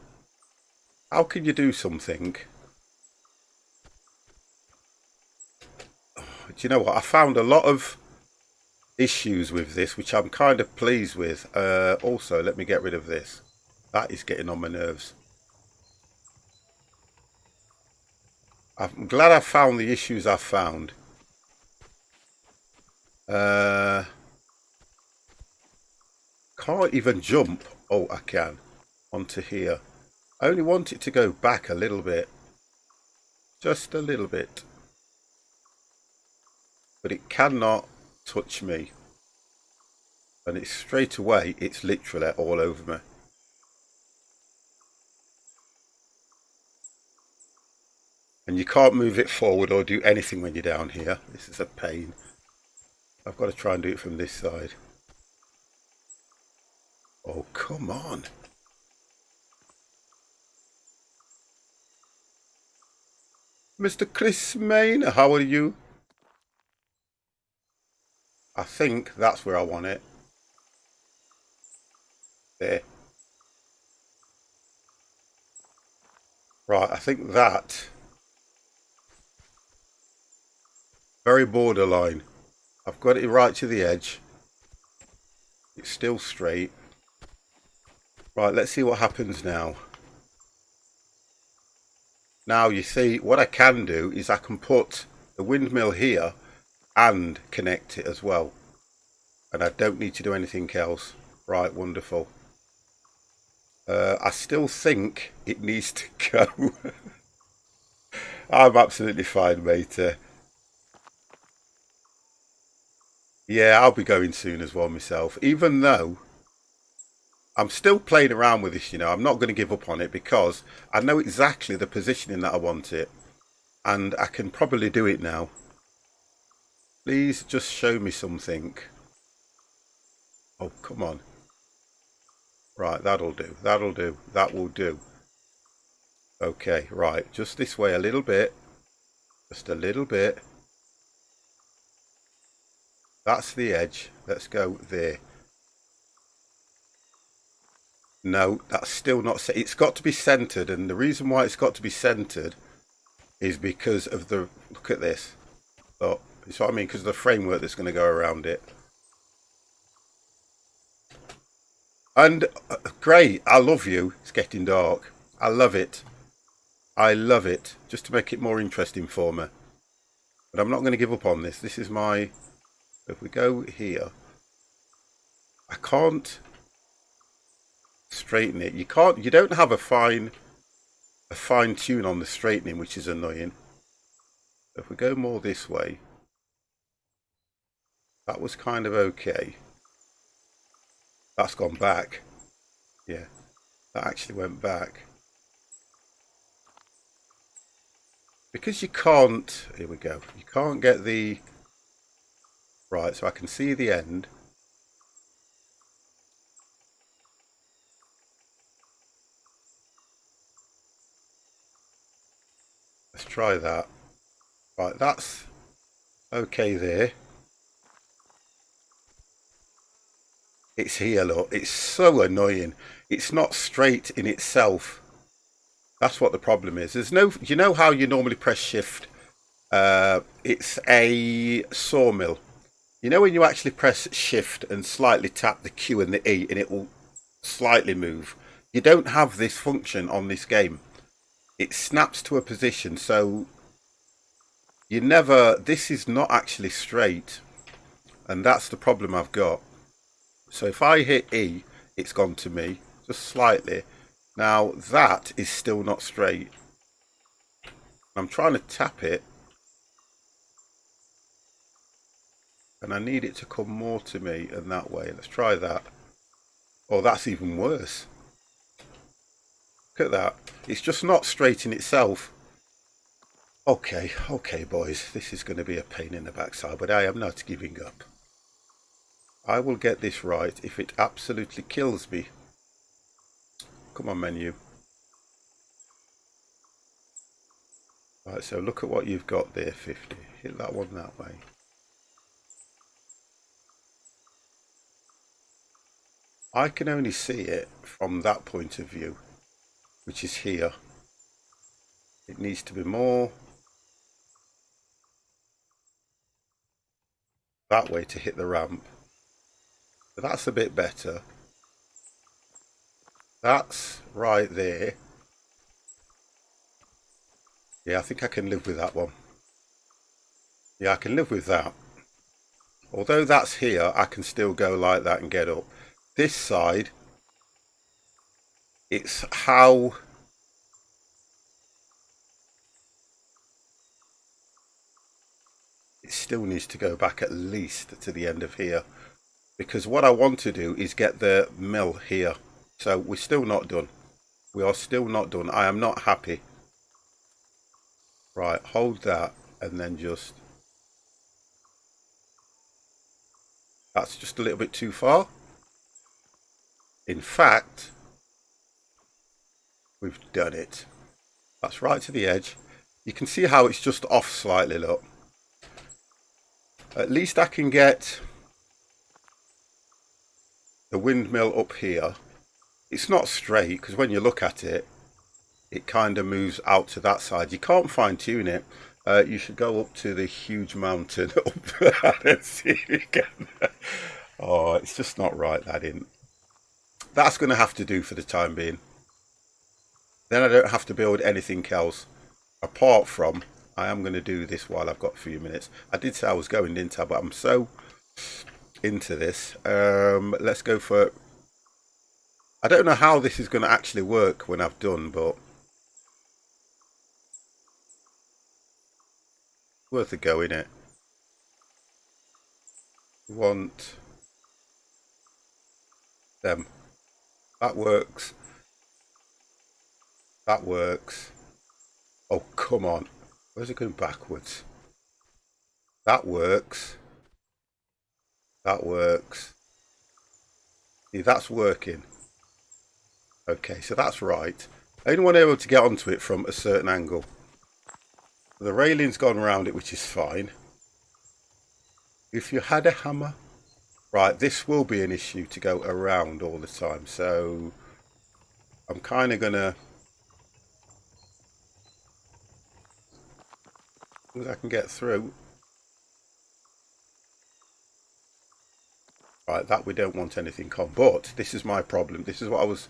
How can you do something? Oh, do you know what? I found a lot of issues with this, which I'm kind of pleased with. Also, let me get rid of this. That is getting on my nerves. I'm glad I found the issues I found. Can't even jump. Oh, I can. Onto here. I only want it to go back a little bit. Just a little bit. But it cannot touch me. And it's straight away, it's literally all over me. And you can't move it forward or do anything when you're down here. This is a pain. I've got to try and do it from this side. Oh, come on. Mr. Chris Main, how are you? I think that's where I want it. There. Right, I think that. Very borderline. I've got it right to the edge. It's still straight. Right, let's see what happens now. Now you see, what I can do is I can put the windmill here and connect it as well. And I don't need to do anything else. Right, wonderful. I still think it needs to go. I'm absolutely fine, mate. Yeah, I'll be going soon as well myself. Even though I'm still playing around with this, you know. I'm not going to give up on it because I know exactly the positioning that I want it. And I can probably do it now. Please just show me something. Oh, come on. Right, that'll do. That'll do. That will do. Okay, right. Just this way a little bit. Just a little bit. That's the edge. Let's go there. No, that's still not... It's got to be centered. And the reason why it's got to be centered is because of the... Look at this. Look. You see what I mean? Because of the framework that's going to go around it. And great, I love you. It's getting dark. I love it. I love it. Just to make it more interesting for me. But I'm not going to give up on this. This is my... If we go here, I can't straighten it. You can't. You don't have a fine tune on the straightening, which is annoying. If we go more this way, that was kind of okay. That's gone back. Yeah, that actually went back. Because you can't, here we go, you can't get the, right, so I can see the end. Let's try that. Right, that's okay there. It's here, look, it's so annoying. It's not straight in itself. That's what the problem is. There's no, you know how you normally press shift? It's a sawmill. You know when you actually press shift and slightly tap the Q and the E and it will slightly move? You don't have this function on this game. It snaps to a position, so you never, this is not actually straight, and that's the problem I've got. So if I hit E, it's gone to me, just slightly. Now that is still not straight. I'm trying to tap it, and I need it to come more to me and that way. Let's try that. Oh, that's even worse. Look at that. It's just not straight in itself. Okay, boys. This is going to be a pain in the backside, but I am not giving up. I will get this right if it absolutely kills me. Come on, menu. Right, so look at what you've got there, 50. Hit that one that way. I can only see it from that point of view, which is here. It needs to be more that way to hit the ramp. So that's a bit better. That's right there. Yeah, I think I can live with that one. Yeah, I can live with that. Although that's here, I can still go like that and get up. This side, it's how... It still needs to go back at least to the end of here. Because what I want to do is get the mill here. So we're still not done. We are still not done. I am not happy. Right, hold that and then just... That's just a little bit too far. In fact, we've done it. That's right to the edge. You can see how it's just off slightly, look. At least I can get the windmill up here. It's not straight because when you look at it, it kind of moves out to that side. You can't fine tune it. You should go up to the huge mountain up there and see if you can. Oh, it's just not right, that in. That's going to have to do for the time being. Then I don't have to build anything else apart from I am going to do this while I've got a few minutes. I did say I was going, didn't I? But I'm so into this. Let's go for... I don't know how this is going to actually work when I've done, but worth a go, innit? Want them. That works. That works. Oh, come on. Where's it going backwards? That works. That works. See, that's working. Okay, so that's right. I only want to be able to get onto it from a certain angle. The railing's gone around it, which is fine. If you had a hammer... Right, this will be an issue to go around all the time, so I'm kind of going to... As I can get through. Right, that we don't want anything on. But this is my problem. This is what I was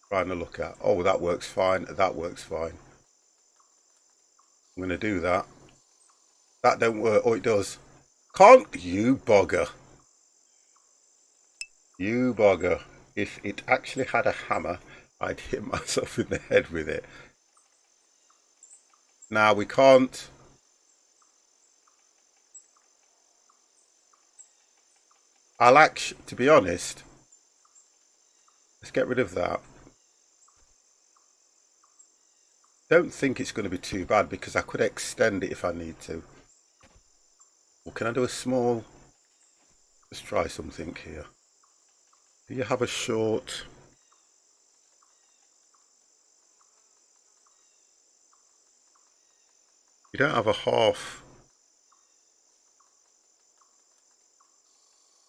trying to look at. Oh, that works fine. That works fine. I'm going to do that. That don't work. Oh, it does. Can't you bugger? You bugger. If it actually had a hammer, I'd hit myself in the head with it. Now we can't. I'll actually, to be honest, let's get rid of that. Don't think it's going to be too bad because I could extend it if I need to. Or can I do a small? Let's try something here. Do you have a short? You don't have a half.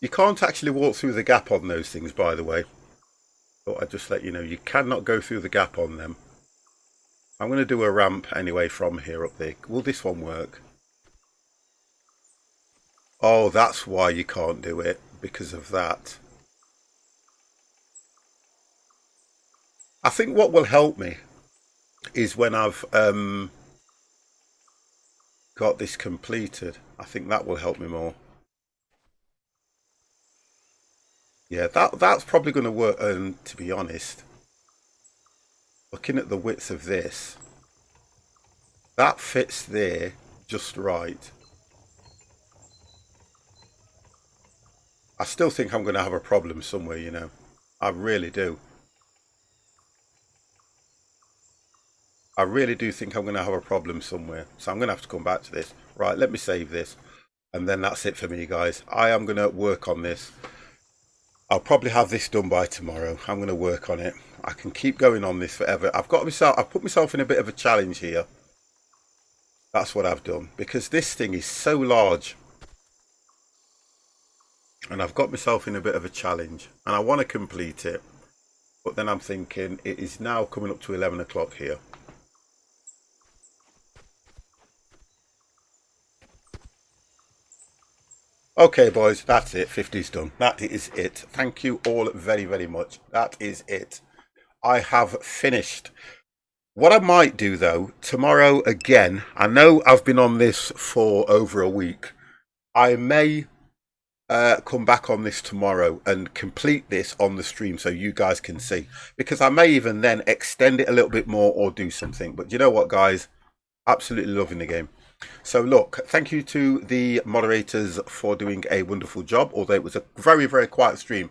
You can't actually walk through the gap on those things, by the way. Thought I'd just let you know, you cannot go through the gap on them. I'm going to do a ramp anyway from here up there. Will this one work? Oh, that's why you can't do it, because of that. I think what will help me is when I've got this completed. I think that will help me more. Yeah, that's probably going to work. And to be honest, looking at the width of this, that fits there just right. I still think I'm going to have a problem somewhere, you know. I really do. I really do think I'm going to have a problem somewhere. So I'm going to have to come back to this. Right, let me save this. And then that's it for me, guys. I am going to work on this. I'll probably have this done by tomorrow. I'm going to work on it. I can keep going on this forever. I've put myself in a bit of a challenge here. That's what I've done. Because this thing is so large. And I've got myself in a bit of a challenge. And I want to complete it. But then I'm thinking it is now coming up to 11 o'clock here. Okay, boys, that's it. 50's done. That is it. Thank you all very, very much. That is it. I have finished. What I might do, though, tomorrow again, I know I've been on this for over a week. I may come back on this tomorrow and complete this on the stream so you guys can see. Because I may even then extend it a little bit more or do something. But you know what, guys? Absolutely loving the game. So look, thank you to the moderators for doing a wonderful job, although it was a very, very quiet stream.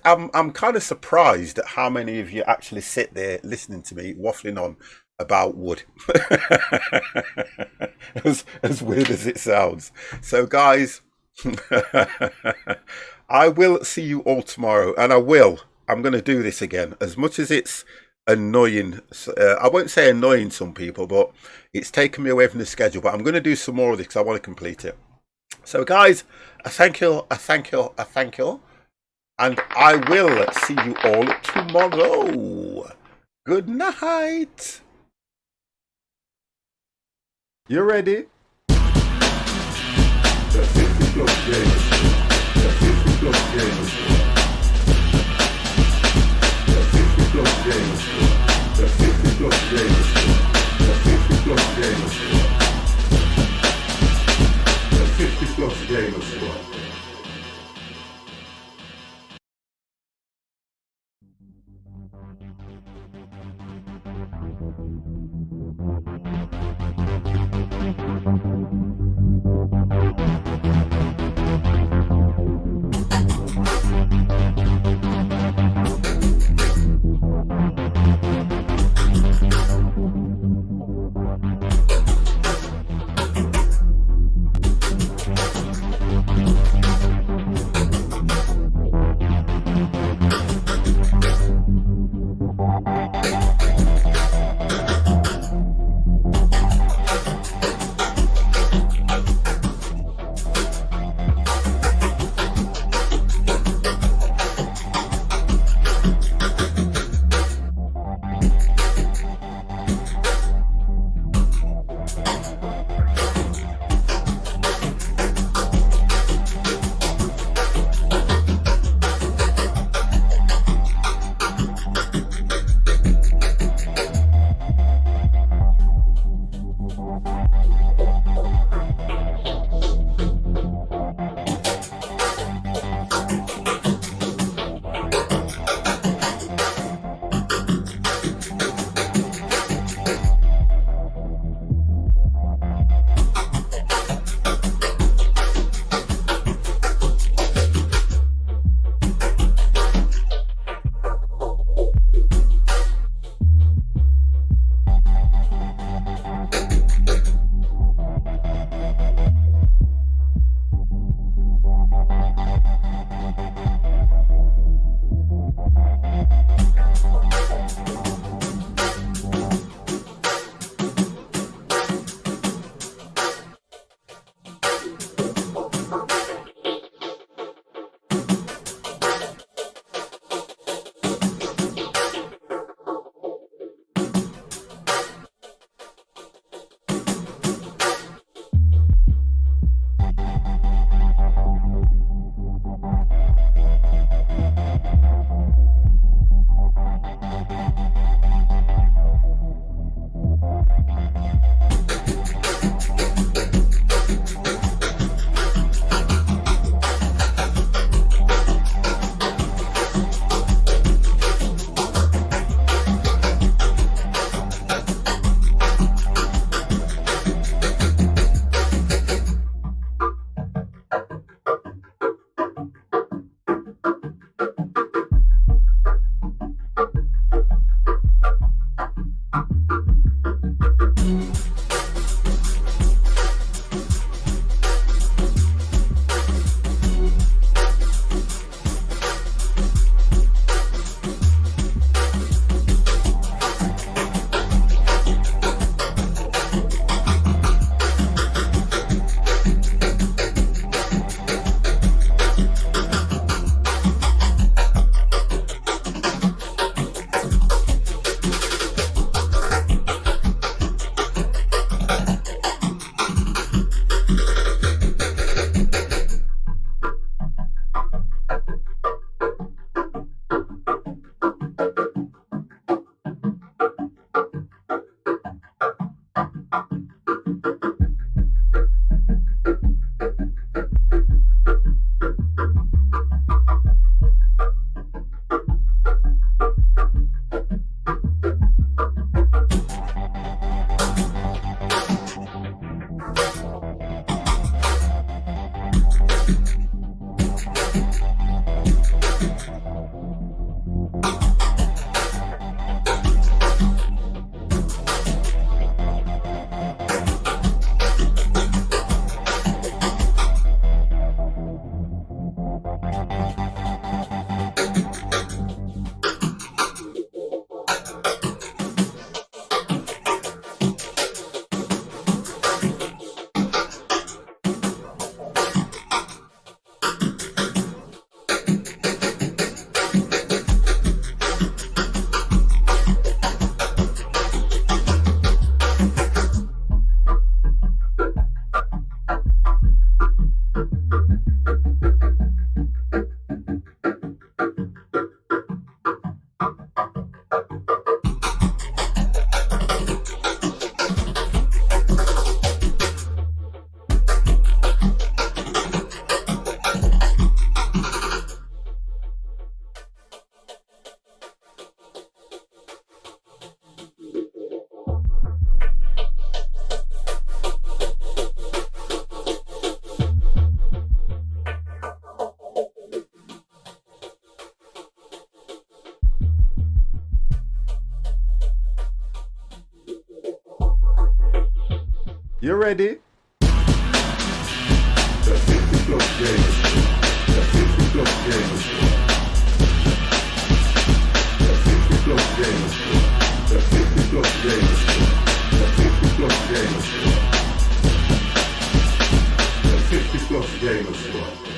I'm kind of surprised at how many of you actually sit there listening to me waffling on about wood. as weird as it sounds. So guys, I will see you all tomorrow, and I'm going to do this again. As much as it's annoying, I won't say annoying some people, but it's taken me away from the schedule. But I'm going to do some more of this because I want to complete it. So guys, I thank you, and I will see you all tomorrow. Good night. You ready? You ready? The 50 plus game. The 50 plus game. The 50 plus game. The 50 plus game. The 50 plus game. The 50 plus game.